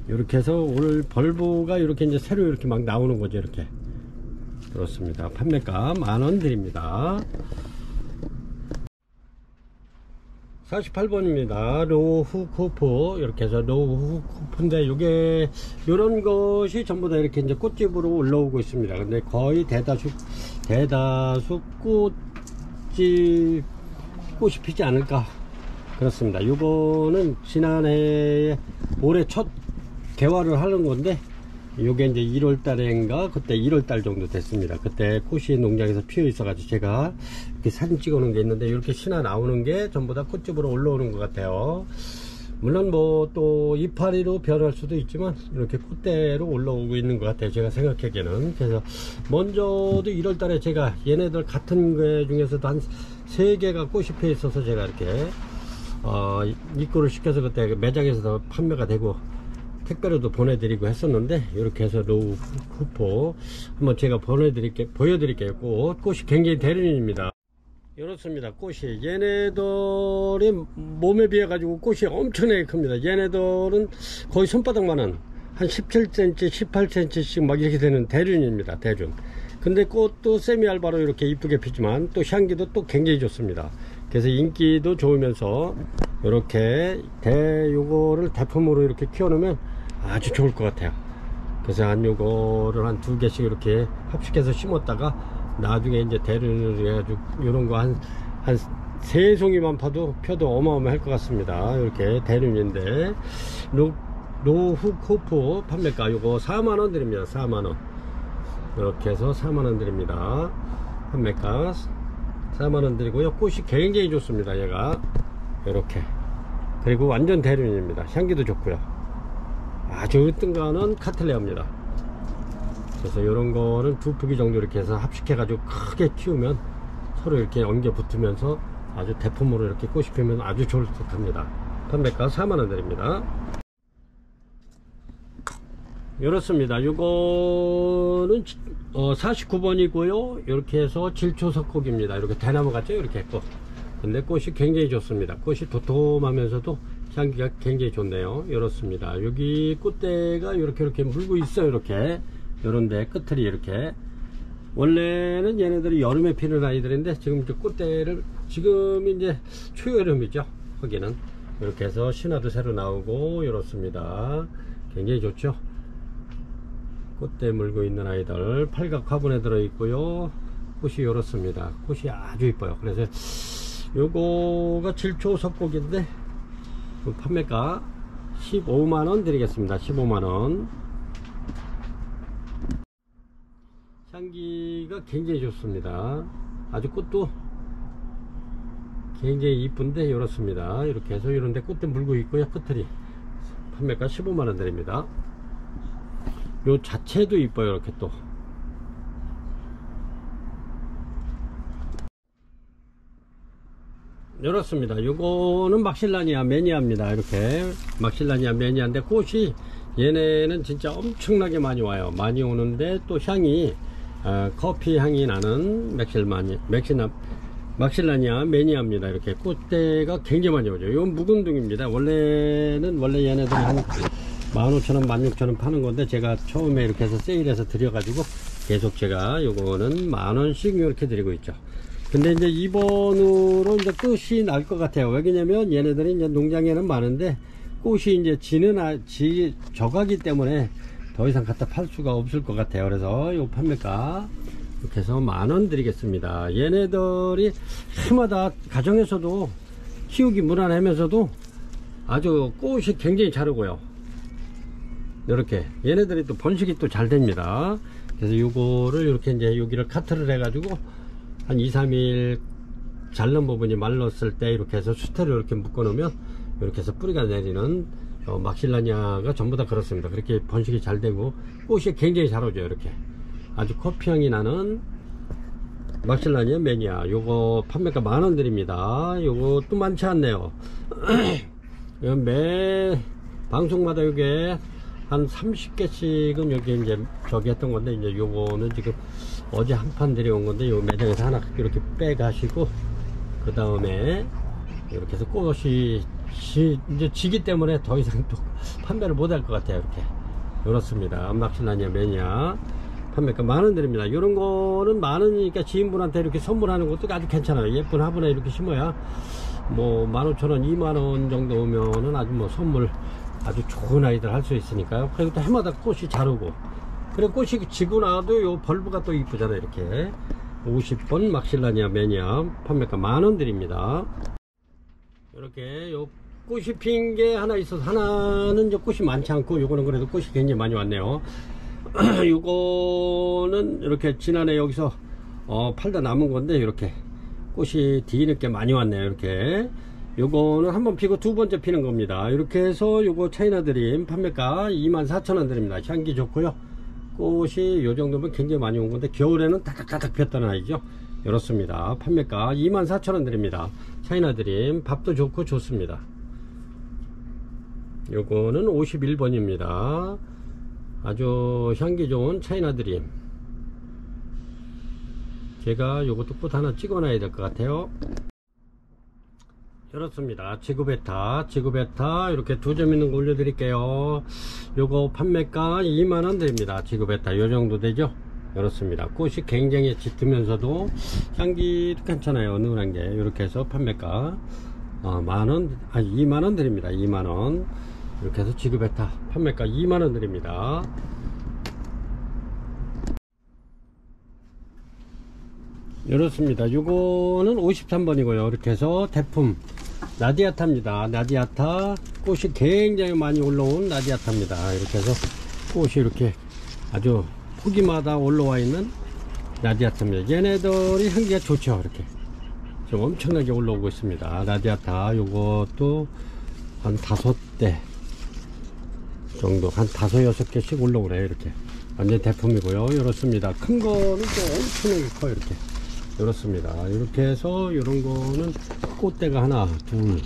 A: 이렇게 해서 오늘 벌브가 이렇게 이제 새로 이렇게 막 나오는 거죠. 이렇게. 그렇습니다. 판매가 10,000원 드립니다. 48번입니다. 로후코프. 이렇게 해서 로후코프인데, 요게 요런 것이 전부 다 이렇게 이제 꽃집으로 올라오고 있습니다. 근데 거의 대다수 꽃이 피지 않을까. 그렇습니다. 요거는 지난해 올해 첫 개화를 하는 건데, 요게 이제 1월 달인가 그때 1월 달 정도 됐습니다. 그때 꽃이 농장에서 피어 있어 가지고 제가 이렇게 사진 찍어 놓은 게 있는데, 이렇게 신화 나오는 게 전부 다 꽃집으로 올라오는 것 같아요. 물론 뭐 또 이파리로 변할 수도 있지만 이렇게 꽃대로 올라오고 있는 것 같아요, 제가 생각하기에는. 그래서 먼저도 1월 달에 제가 얘네들 같은 거 중에서도 한 3개가 꽃이 피어 있어서 제가 이렇게 입고를 시켜서 그때 매장에서 판매가 되고 택배로도 보내드리고 했었는데, 이렇게 해서 로우 쿠퍼 한번 제가 보여드릴게요. 꽃이 굉장히 대륜입니다. 이렇습니다. 꽃이 얘네들이 몸에 비해 가지고 꽃이 엄청나게 큽니다. 얘네들은 거의 손바닥만한 한 17cm 18cm씩 막 이렇게 되는 대륜입니다. 대륜. 근데 꽃도 세미알바로 이렇게 이쁘게 피지만 또 향기도 또 굉장히 좋습니다. 그래서 인기도 좋으면서 이렇게 요거를 대품으로 이렇게 키워놓으면 아주 좋을 것 같아요. 그래서 요거를 한 2개씩 이렇게 합식해서 심었다가 나중에 이제 대륜을 해가지고 요런 거 한 3송이만 펴도 어마어마할 것 같습니다. 이렇게 대륜인데, 로후코프 판매가 요거 40,000원 드립니다. 40,000원. 이렇게 해서 40,000원 드립니다. 판매가 40,000원 드리고요. 꽃이 굉장히 좋습니다. 얘가 이렇게. 그리고 완전 대륜입니다. 향기도 좋고요. 아주 뜬간한 카틀레아입니다. 그래서 이런 거는 2포기 정도 이렇게 해서 합식해 가지고 크게 키우면 서로 이렇게 엉겨 붙으면서 아주 대품으로 이렇게 꽃이 피면 아주 좋을 듯 합니다. 판매가 40,000원 드립니다. 이렇습니다. 요거는 49번이고요 이렇게 해서 질초석곡입니다. 이렇게 대나무 같죠, 이렇게 했고. 근데 꽃이 굉장히 좋습니다. 꽃이 도톰하면서도 향기가 굉장히 좋네요. 이렇습니다. 여기 꽃대가 이렇게 물고 있어요. 이렇게 요런데 끝들이 이렇게. 원래는 얘네들이 여름에 피는 아이들인데, 지금 이제 꽃대를, 지금 이제 초여름이죠, 거기는. 이렇게 해서 신화도 새로 나오고 이렇습니다. 굉장히 좋죠. 꽃대 물고 있는 아이들, 팔각 화분에 들어 있고요. 꽃이 이렇습니다. 꽃이 아주 이뻐요. 그래서 요거가 질초석곡인데 판매가 150,000원 드리겠습니다. 150,000원. 향기가 굉장히 좋습니다. 아주 꽃도 굉장히 이쁜데 이렇습니다. 이렇게 해서 이런데 꽃대 물고 있고요. 끝들이 판매가 150,000원 드립니다. 요 자체도 이뻐요. 이렇게 또 이렇습니다. 요거는 막실라니아 매니아입니다. 이렇게 막실라니아 매니아인데, 꽃이 얘네는 진짜 엄청나게 많이 와요. 많이 오는데 또 향이 커피 향이 나는 막실라니아 매니아입니다. 이렇게 꽃대가 굉장히 많이 오죠. 이건 묵은둥입니다. 원래 얘네들이 한 15,000원 16,000원 파는 건데, 제가 처음에 이렇게 해서 세일해서 드려가지고 계속 제가 요거는 10,000원씩 이렇게 드리고 있죠. 근데 이제 이번으로 이제 끝이 날 것 같아요. 왜냐면 얘네들이 이제 농장에는 많은데 꽃이 이제 져가기 때문에 더 이상 갖다 팔 수가 없을 것 같아요. 그래서 요 판매가 이렇게 해서 10,000원 드리겠습니다. 얘네들이 해마다 가정에서도 키우기 무난하면서도 아주 꽃이 굉장히 잘 오고요. 이렇게 얘네들이 또 번식이 또 잘 됩니다. 그래서 요거를 이렇게 이제 여기를 카트를 해가지고 한 2, 3일 자른 부분이 말랐을 때 이렇게 해서 수태로 이렇게 묶어 놓으면 이렇게 해서 뿌리가 내리는 막실라니아가 전부 다 그렇습니다. 그렇게 번식이 잘 되고 꽃이 굉장히 잘 오죠. 이렇게 아주 커피향이 나는 막실라니아 매니아. 요거 판매가 만원 드립니다. 요것도 많지 않네요. 매 방송마다 요게 한 30개씩은 여기 이제 저기 했던 건데, 이제 요거는 지금 어제 한 판 들여온 건데, 요 매장에서 하나 이렇게 빼 가시고, 그 다음에 이렇게 해서 꽃이 이제 지기 때문에 더 이상 또 판매를 못 할 것 같아요. 이렇게 그렇습니다. 막실라니아 매니아 판매가 만원 드립니다. 이런 거는 만원이니까 지인분한테 이렇게 선물하는 것도 아주 괜찮아요. 예쁜 화분에 이렇게 심어야 뭐 15,000원 2만원 정도 오면은 아주 뭐 선물 아주 좋은 아이들 할 수 있으니까요. 그리고 또 해마다 꽃이 잘 오고, 그리고 꽃이 지고 나도 요 벌브가 또 이쁘잖아요. 이렇게 50번 막실라니아 매니아 판매가 만원 드립니다. 이렇게 요 꽃이 핀 게 하나 있어서, 하나는 이제 꽃이 많지 않고, 요거는 그래도 꽃이 굉장히 많이 왔네요. 요거는 이렇게 지난해 여기서 팔다 남은 건데, 이렇게 꽃이 뒤늦게 많이 왔네요. 이렇게 요거는 한번 피고 두 번째 피는 겁니다. 이렇게 해서 요거 차이나 드림 판매가 24,000원 드립니다. 향기 좋고요. 꽃이 요 정도면 굉장히 많이 온 건데, 겨울에는 다닥다닥 폈다는 아이죠. 이렇습니다. 판매가 24,000원 드립니다. 차이나 드림 밥도 좋고 좋습니다. 요거는 51번입니다. 아주 향기 좋은 차이나 드림. 제가 요것도 꽃 하나 찍어 놔야 될 것 같아요. 이렇습니다. 지구베타 이렇게 두 점 있는 거 올려 드릴게요. 요거 판매가 2만원 드립니다. 지구베타 요 정도 되죠. 이렇습니다. 꽃이 굉장히 짙으면서도 향기도 괜찮아요. 은은한 게. 이렇게 해서 판매가 만원, 2만원 드립니다. 2만원. 이렇게 해서 지구베타 판매가 2만원 드립니다. 이렇습니다. 요거는 53번이고요. 이렇게 해서 대품 나디아타입니다. 나디아타 꽃이 굉장히 많이 올라온 나디아타입니다. 이렇게 해서 꽃이 이렇게 아주 포기마다 올라와 있는 나디아타입니다. 얘네들이 향기가 좋죠. 이렇게 좀 엄청나게 올라오고 있습니다. 나디아타 요것도 한 5대 정도, 한 5, 6개씩 올라오네요. 이렇게 완전 대품이고요. 이렇습니다. 큰 거는 또 엄청나게 커요. 이렇게 이렇습니다. 이렇게 해서 이런 거는 꽃대가 하나, 둘,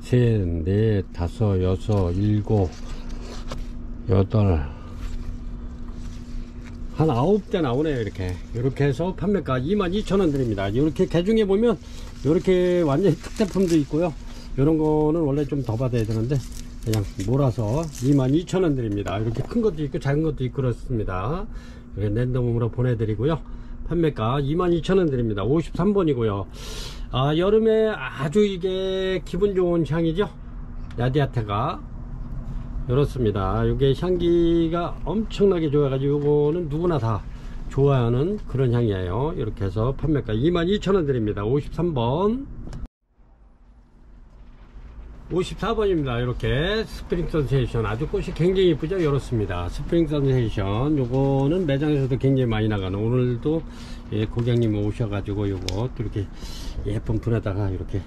A: 셋, 넷, 다섯, 여섯, 일곱, 여덟, 한 9대 나오네요. 이렇게 해서 판매가 22,000원 드립니다. 이렇게 개중에 보면 이렇게 완전히 특대품도 있고요. 이런 거는 원래 좀 더 받아야 되는데 그냥 몰아서 22,000원 드립니다. 이렇게 큰 것도 있고 작은 것도 있고 그렇습니다. 이렇게 랜덤으로 보내드리고요. 판매가 22,000원 드립니다. 53번이고요. 여름에 아주 이게 기분 좋은 향이죠. 나디아타가 이렇습니다. 이게 향기가 엄청나게 좋아가지고 이거는 누구나 다 좋아하는 그런 향이에요. 이렇게 해서 판매가 22,000원 드립니다. 53번 54번입니다. 이렇게 스프링 선세이션 아주 꽃이 굉장히 이쁘죠. 이렇습니다. 스프링 선세이션 요거는 매장에서도 굉장히 많이 나가는, 오늘도 고객님 오셔가지고 요거 또 이렇게 예쁜 분에다가 이렇게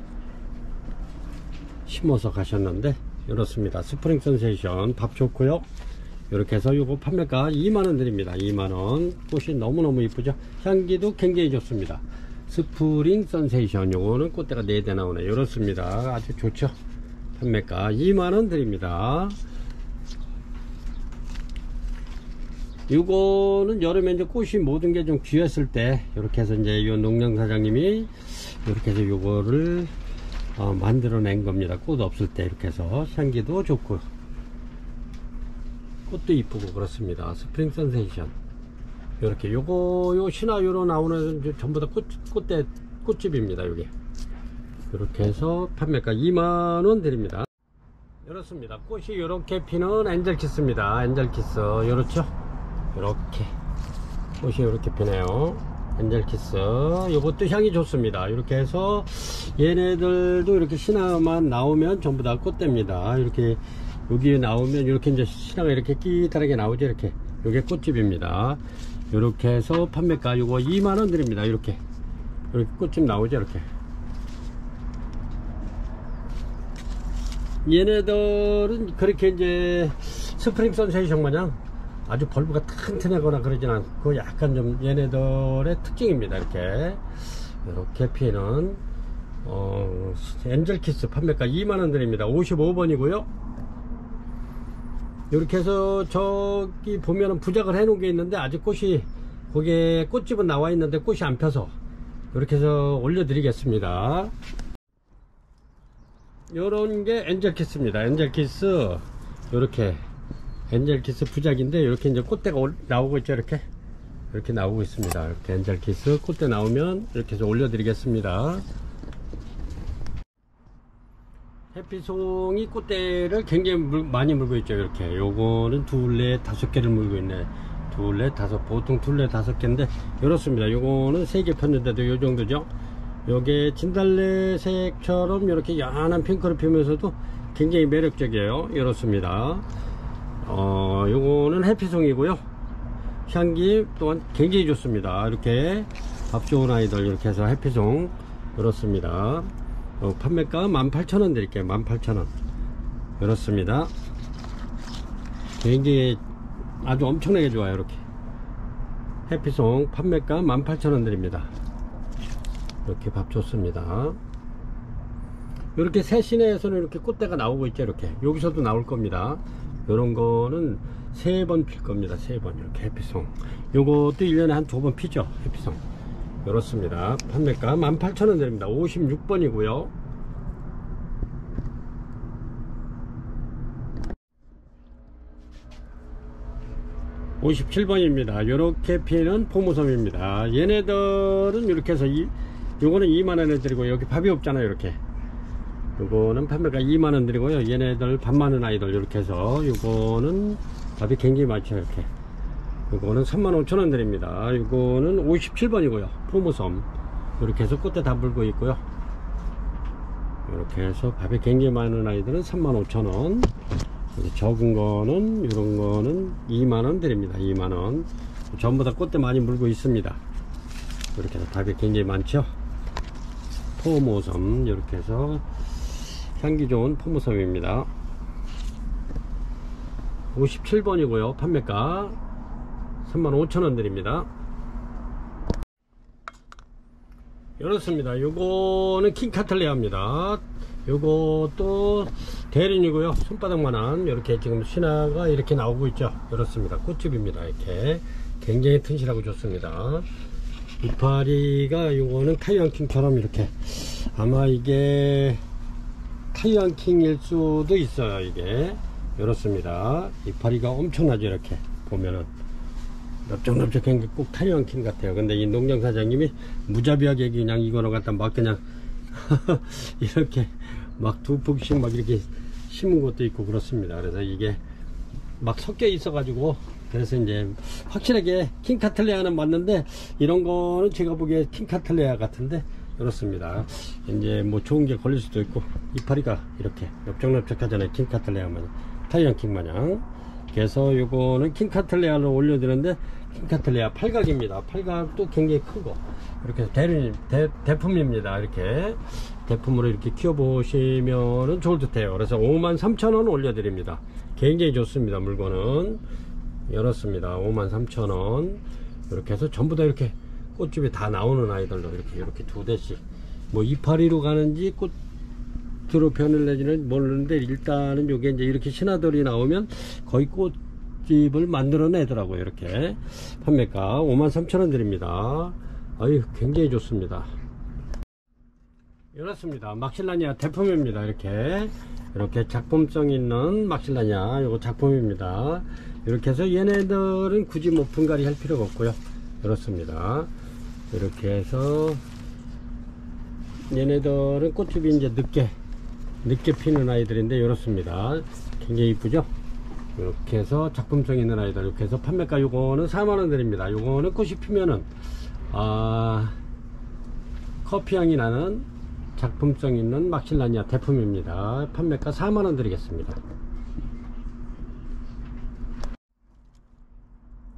A: 심어서 가셨는데 이렇습니다. 스프링 선세이션 밥 좋고요. 이렇게 해서 요거 판매가 2만원 드립니다. 2만원. 꽃이 너무너무 이쁘죠. 향기도 굉장히 좋습니다. 스프링 선세이션 요거는 꽃대가 4대 나오네. 이렇습니다. 아주 좋죠. 판매가 2만원 드립니다. 이거는 여름에 이제 꽃이 모든 게 좀 귀했을 때 이렇게 해서 이제 요 농장 사장님이 이렇게 해서 요거를 만들어낸 겁니다. 꽃 없을 때 이렇게 해서 향기도 좋고 꽃도 이쁘고 그렇습니다. 스프링 선세이션 이렇게 요 시나요로 나오는 전부 다 꽃집입니다. 요게 이렇게 해서 판매가 2만원 드립니다. 이렇습니다. 꽃이 이렇게 피는 엔젤키스입니다. 엔젤키스 이렇죠. 이렇게 꽃이 이렇게 피네요. 엔젤키스 이것도 향이 좋습니다. 이렇게 해서 얘네들도 이렇게 신화만 나오면 전부 다 꽃대입니다. 이렇게 여기에 나오면 이렇게 이제 신화가 이렇게 끼다랗게 나오죠. 이렇게 요게 꽃집입니다. 이렇게 해서 판매가 요거 2만원 드립니다. 이렇게 이렇게 꽃집 나오죠. 이렇게 얘네들은 그렇게 이제 스프링 선셋이션 마냥 아주 벌브가 튼튼하거나 그러진 않고 약간 좀 얘네들의 특징입니다. 이렇게 피는 엔젤키스 판매가 2만원 드립니다. 55번이고요 이렇게 해서 저기 보면은 부작을 해 놓은 게 있는데 아직 꽃이 거기에 꽃집은 나와 있는데 꽃이 안 펴서 이렇게 해서 올려 드리겠습니다. 요런 게 엔젤키스입니다. 엔젤키스 요렇게 엔젤키스 부작인데 이렇게 이제 꽃대가 나오고 있죠. 이렇게 나오고 있습니다. 이렇게 엔젤키스 꽃대 나오면 이렇게 해서 올려 드리겠습니다. 해피송이 꽃대를 굉장히 많이 물고 있죠. 이렇게 요거는 둘레 5개를 물고 있네. 둘레 5, 보통 둘레 5개인데 이렇습니다. 요거는 3개 폈는데도 요 정도죠. 요게 진달래색처럼 이렇게 연한 핑크를 피우면서도 굉장히 매력적이에요. 이렇습니다. 요거는 해피송이고요. 향기 또한 굉장히 좋습니다. 이렇게 밥 좋은 아이들 이렇게 해서 해피송 이렇습니다. 판매가 18,000원 드릴게요. 18,000원 이렇습니다. 굉장히 아주 엄청나게 좋아요. 이렇게 해피송 판매가 18,000원 드립니다. 이렇게 밥 좋습니다. 이렇게 새 시내에서는 이렇게 꽃대가 나오고 있죠. 이렇게 여기서도 나올 겁니다. 이런 거는 3번 필 겁니다. 3번 이렇게 해피송 요것도 1년에 한 2번 피죠. 해피송 이렇습니다. 판매가 18,000원 드립니다. 56번이고요 (57번입니다) 요렇게 피는 포무섬입니다. 얘네들은 이렇게 해서 요거는 2만원에 드리고 여기 밥이 없잖아요. 이렇게 요거는 판매가 2만원 드리고요. 얘네들 밥 많은 아이들 이렇게 해서 요거는 밥이 굉장히 많죠. 이렇게 요거는 35,000원 드립니다. 요거는 57번이고요 포무섬 이렇게 해서 꽃대 다 물고 있고요. 이렇게 해서 밥이 굉장히 많은 아이들은 35,000원, 적은 거는 이런 거는 2만원 드립니다. 2만원 전부 다 꽃대 많이 물고 있습니다. 이렇게 해서 밥이 굉장히 많죠. 포무섬 이렇게 해서 향기 좋은 포무섬입니다. 57번이고요 판매가 35,000원 드립니다. 이렇습니다. 요거는 킹카틀레아입니다. 요것도 대륜이고요. 손바닥만한 이렇게 지금 신화가 이렇게 나오고 있죠. 이렇습니다. 꽃집입니다. 이렇게 굉장히 튼실하고 좋습니다. 이파리가 요거는 타이완킹처럼 이렇게 아마 이게 타이완킹일 수도 있어요. 이게 이렇습니다. 이파리가 엄청나죠. 이렇게 보면은 넓적넓적한 게 꼭 타이완킹 같아요. 근데 이 농장 사장님이 무자비하게 그냥 이거를 갖다 막 그냥 이렇게 막 2폭씩 막 이렇게 심은 것도 있고 그렇습니다. 그래서 이게 막 섞여 있어 가지고 그래서 이제 확실하게 킹카틀레아는 맞는데 이런 거는 제가 보기에 킹카틀레아 같은데 그렇습니다. 이제 뭐 좋은 게 걸릴 수도 있고 이파리가 이렇게 넓적넓적하잖아요. 킹카틀레아 마냥 타이완킹 마냥. 그래서 요거는 킹카틀레아를 올려드는데 킹카틀레아 팔각입니다. 팔각도 굉장히 크고 이렇게 대품입니다. 이렇게 대품으로 이렇게 키워보시면은 좋을 듯해요. 그래서 53,000원 올려드립니다. 굉장히 좋습니다. 물건은 이렇습니다. 53,000원 이렇게 해서 전부 다 이렇게 꽃집에 다 나오는 아이들로 이렇게 2대씩 뭐 이파리로 가는지 꽃으로 변을 내지는 모르는데 일단은 요게 이제 이렇게 신화들이 나오면 거의 꽃집을 만들어 내더라고요. 이렇게 판매가 53,000원 드립니다. 아유 굉장히 좋습니다. 이렇습니다. 막실라니아 대품입니다. 이렇게 작품성 있는 막실라니아 요거 작품입니다. 이렇게 해서 얘네들은 굳이 뭐 분갈이 할 필요가 없고요. 이렇습니다. 이렇게 해서 얘네들은 꽃집이 이제 늦게 피는 아이들인데 이렇습니다. 굉장히 이쁘죠? 이렇게 해서 작품성 있는 아이들 이렇게 해서 판매가 요거는 4만원 드립니다. 요거는 꽃이 피면은 커피향이 나는 작품성 있는 막실라니아 대품입니다. 판매가 4만원 드리겠습니다.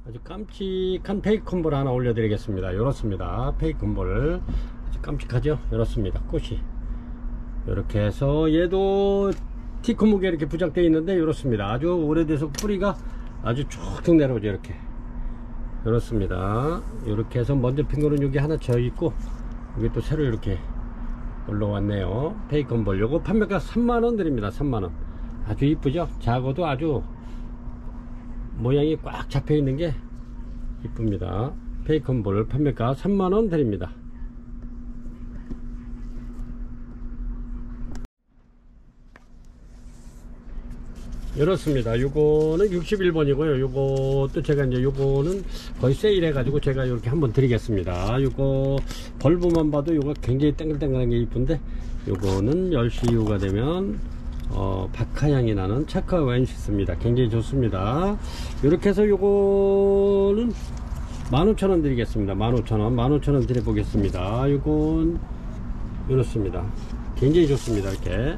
A: 아주 깜찍한 페이크 콤보를 하나 올려드리겠습니다. 이렇습니다. 페이크 콤보를 깜찍하죠? 이렇습니다. 꽃이 이렇게 해서 얘도 티코무게 이렇게 부착되어 있는데 이렇습니다. 아주 오래돼서 뿌리가 아주 쭉쭉 내려오죠. 이렇게 이렇습니다. 이렇게 해서 먼저 핀 거는 여기 하나 져 있고 여기 또 새로 이렇게 올라왔네요. 페이컨볼 요거 판매가 3만원 드립니다. 3만원. 아주 이쁘죠? 작아도 아주 모양이 꽉 잡혀 있는 게 이쁩니다. 페이컨볼 판매가 3만원 드립니다. 이렇습니다. 요거는 61번이고요. 요것도 제가 이제 요거는 거의 세일해 가지고 제가 이렇게 한번 드리겠습니다. 요거 벌브만 봐도 요거 굉장히 땡글땡글한 게 이쁜데 요거는 10시 이후가 되면 박하향이 나는 차카 웬시스입니다. 굉장히 좋습니다. 이렇게 해서 요거는 15,000원 드리겠습니다. 15,000원 15,000원 드려보겠습니다. 요건 이렇습니다. 굉장히 좋습니다. 이렇게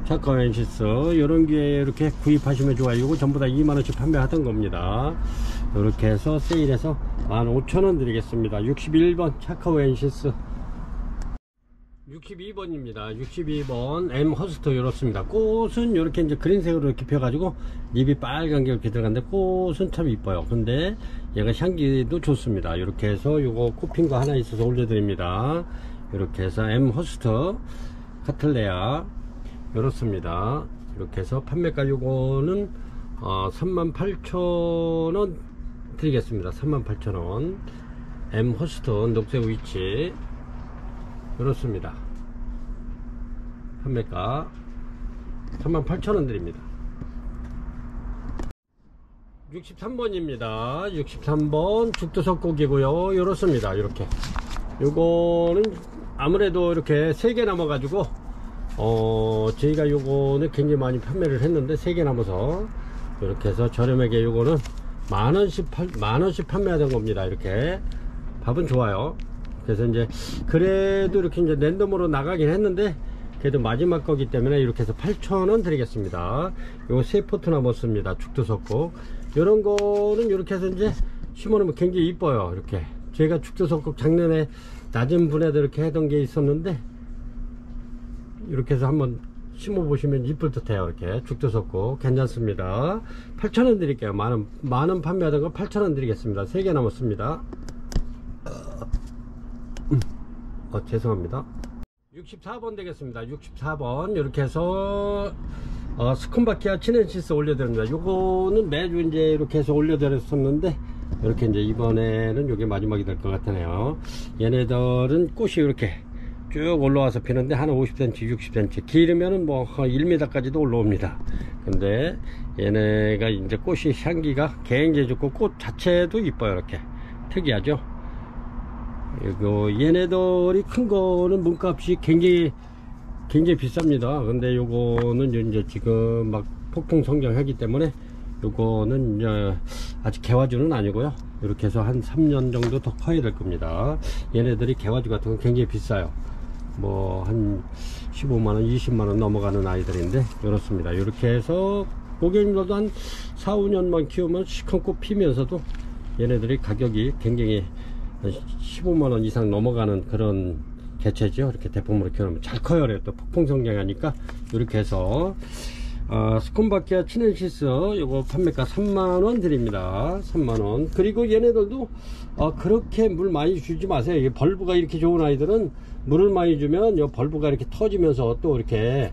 A: 차카 웬시스 요런 기회에 이렇게 구입하시면 좋아요. 이거 전부 다 2만원씩 판매하던 겁니다. 이렇게 해서 세일해서 15,000원 드리겠습니다. 61번 차카 웬시스 62번입니다. 62번 M 허스터 이렇습니다. 꽃은 이렇게 이제 그린색으로 이렇게 펴가지고 잎이 빨간 게 이렇게 들어갔는데 꽃은 참 이뻐요. 근데 얘가 향기도 좋습니다. 이렇게 해서 요거 꽃핀 거 하나 있어서 올려드립니다. 이렇게 해서 M 허스터 카틀레아 이렇습니다. 이렇게 해서 판매가 요거는 38,000원 드리겠습니다. 38,000원 M 허스터 녹색 위치 이렇습니다. 판매가 38,000원 드립니다. 63번입니다 63번 죽도석곡이고요. 이렇습니다. 이렇게 요거는 아무래도 이렇게 3개 남아 가지고 저희가 요거는 굉장히 많이 판매를 했는데 3개 남아서 이렇게 해서 저렴하게 요거는 만원씩 판매하던 겁니다. 이렇게 밥은 좋아요. 그래서 이제 그래도 이렇게 이제 랜덤으로 나가긴 했는데 그래도 마지막 거기 때문에 이렇게 해서 8,000원 드리겠습니다. 요거 3포트 남았습니다. 죽도석곡 요런 거는 이렇게 해서 이제 심어놓으면 굉장히 이뻐요. 이렇게 제가 죽도석곡 작년에 낮은 분에도 이렇게 하던 게 있었는데 이렇게 해서 한번 심어 보시면 이쁠 듯해요. 이렇게 죽도석곡 괜찮습니다. 8,000원 드릴게요. 만원 판매하던 거 8,000원 드리겠습니다. 3개 남았습니다. 죄송합니다. 64번 되겠습니다. 64번 이렇게 해서 스콘바키아 치넨시스 올려드립니다. 요거는 매주 이제 이렇게 해서 올려드렸었는데 이렇게 이제 이번에는 요게 마지막이 될 것 같네요. 얘네들은 꽃이 이렇게 쭉 올라와서 피는데 한 50cm 60cm 길으면은 뭐 1m까지도 올라옵니다. 근데 얘네가 이제 꽃이 향기가 굉장히 좋고 꽃 자체도 이뻐요. 이렇게 특이하죠. 이거 얘네들이 큰 거는 몸값이 굉장히 비쌉니다. 근데 요거는 이제 지금 막 폭풍 성장하기 때문에 요거는 이제 아직 개화주는 아니고요. 이렇게 해서 한 3년 정도 더 커야 될 겁니다. 얘네들이 개화주 같은 건 굉장히 비싸요. 뭐 한 15만원 20만원 넘어가는 아이들인데 이렇습니다. 이렇게 해서 고객님들도 한 4, 5년만 키우면 시큰꽃 피면서도 얘네들이 가격이 굉장히 15만원 이상 넘어가는 그런 개체죠. 이렇게 대품으로 키우면 잘 커요. 또 폭풍 성장하니까 이렇게 해서 스콘바키아 치넨시스 요거 판매가 3만원 드립니다. 3만원. 그리고 얘네들도 그렇게 물 많이 주지 마세요. 이게 벌브가 이렇게 좋은 아이들은 물을 많이 주면 요 벌브가 이렇게 터지면서 또 이렇게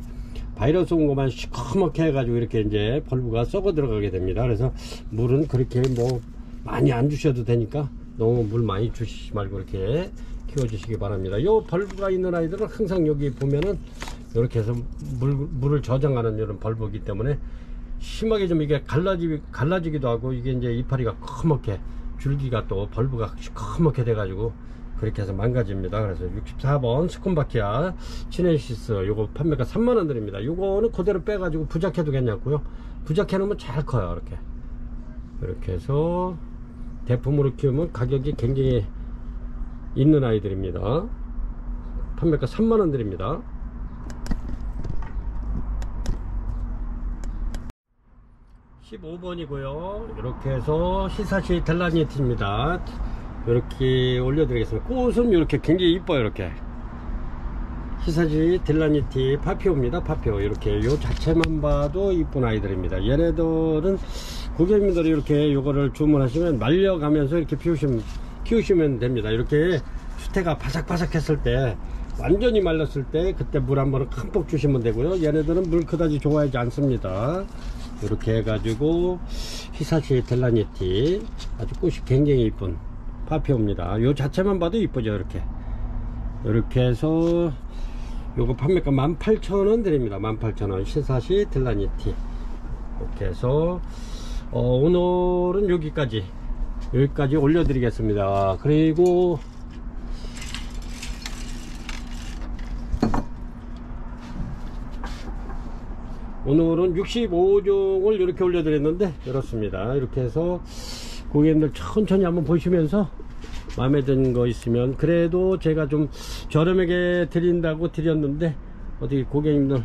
A: 바이러스 온 것만 시커멓게 해가지고 이렇게 이제 벌브가 썩어 들어가게 됩니다. 그래서 물은 그렇게 뭐 많이 안 주셔도 되니까 너무 물 많이 주시지 말고 이렇게 키워주시기 바랍니다. 요 벌브가 있는 아이들은 항상 여기 보면은 이렇게 해서 물을 저장하는 이런 벌브이기 때문에 심하게 좀 이게 갈라지기도 하고 이게 이제 이파리가 커멓게 줄기가 또 벌브가 시커멓게 돼가지고 그렇게 해서 망가집니다. 그래서 64번 스콘바키아 치넨시스 요거 판매가 3만원 드립니다. 요거는 그대로 빼가지고 부작해도 괜찮고요. 부작해 놓으면 잘 커요. 이렇게 해서 대품으로 키우면 가격이 굉장히 있는 아이들입니다. 판매가 3만원 드립니다. 15번이고요. 이렇게 해서 히사시 델라니티입니다. 이렇게 올려드리겠습니다. 꽃은 이렇게 굉장히 이뻐요. 이렇게 히사지 딜라니티 파피오입니다. 파피오. 이렇게 요 자체만 봐도 이쁜 아이들입니다. 얘네들은 고객님들이 이렇게 요거를 주문하시면 말려가면서 이렇게 키우시면 됩니다. 이렇게 수태가 바삭바삭 했을 때, 완전히 말랐을 때 그때 물 한 번을 흠뻑 주시면 되고요. 얘네들은 물 그다지 좋아하지 않습니다. 이렇게 해가지고 히사시 델라니티 아주 꽃이 굉장히 이쁜 파피오입니다. 요 자체만 봐도 이쁘죠. 이렇게 해서 요거 판매가 18,000원 드립니다. 18,000원 히사시 델라니티. 이렇게 해서 오늘은 여기까지 올려드리겠습니다. 그리고 오늘은 65종을 이렇게 올려드렸는데, 이렇습니다. 이렇게 해서 고객님들 천천히 한번 보시면서 마음에 드는 거 있으면, 그래도 제가 좀 저렴하게 드린다고 드렸는데 어떻게 고객님들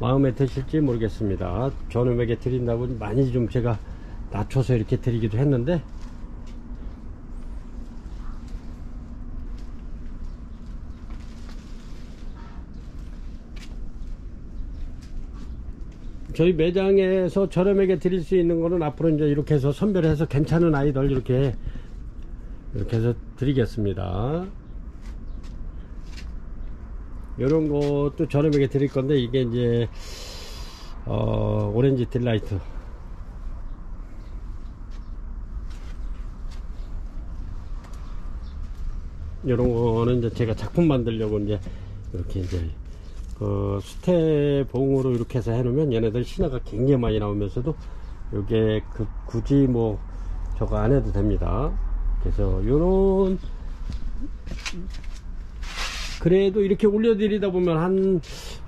A: 마음에 드실지 모르겠습니다. 저렴하게 드린다고 많이 좀 제가 낮춰서 이렇게 드리기도 했는데, 저희 매장에서 저렴하게 드릴 수 있는 거는 앞으로 이제 이렇게 해서 선별해서 괜찮은 아이들 이렇게 해서 드리겠습니다. 이런 것도 저렴하게 드릴 건데, 이게 이제 오렌지 딜라이트, 이런 거는 이제 제가 작품 만들려고 이제 이렇게 이제 수태봉으로 이렇게 해서 해놓으면 얘네들 신화가 굉장히 많이 나오면서도 요게 굳이 뭐 저거 안 해도 됩니다. 그래서 요런, 그래도 이렇게 올려드리다 보면 한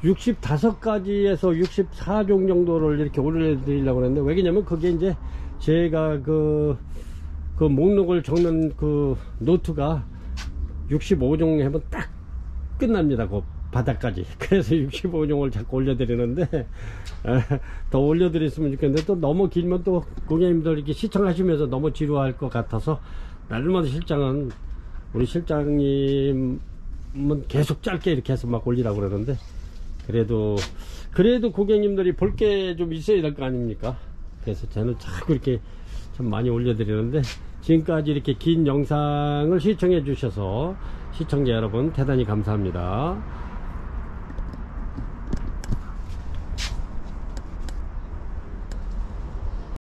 A: 65가지에서 64종 정도를 이렇게 올려드리려고 했는데, 왜냐면 그게 이제 제가 그 목록을 적는 그 노트가 65종 하면 딱 끝납니다. 그 바닥까지. 그래서 65종을 자꾸 올려드리는데, 더 올려드렸으면 좋겠는데, 또 너무 길면 또 고객님들 이렇게 시청하시면서 너무 지루할 것 같아서, 날마다 우리 실장님은 계속 짧게 이렇게 해서 막 올리라고 그러는데, 그래도 고객님들이 볼 게 좀 있어야 될 거 아닙니까? 그래서 저는 자꾸 이렇게 참 많이 올려드리는데, 지금까지 이렇게 긴 영상을 시청해 주셔서 시청자 여러분 대단히 감사합니다.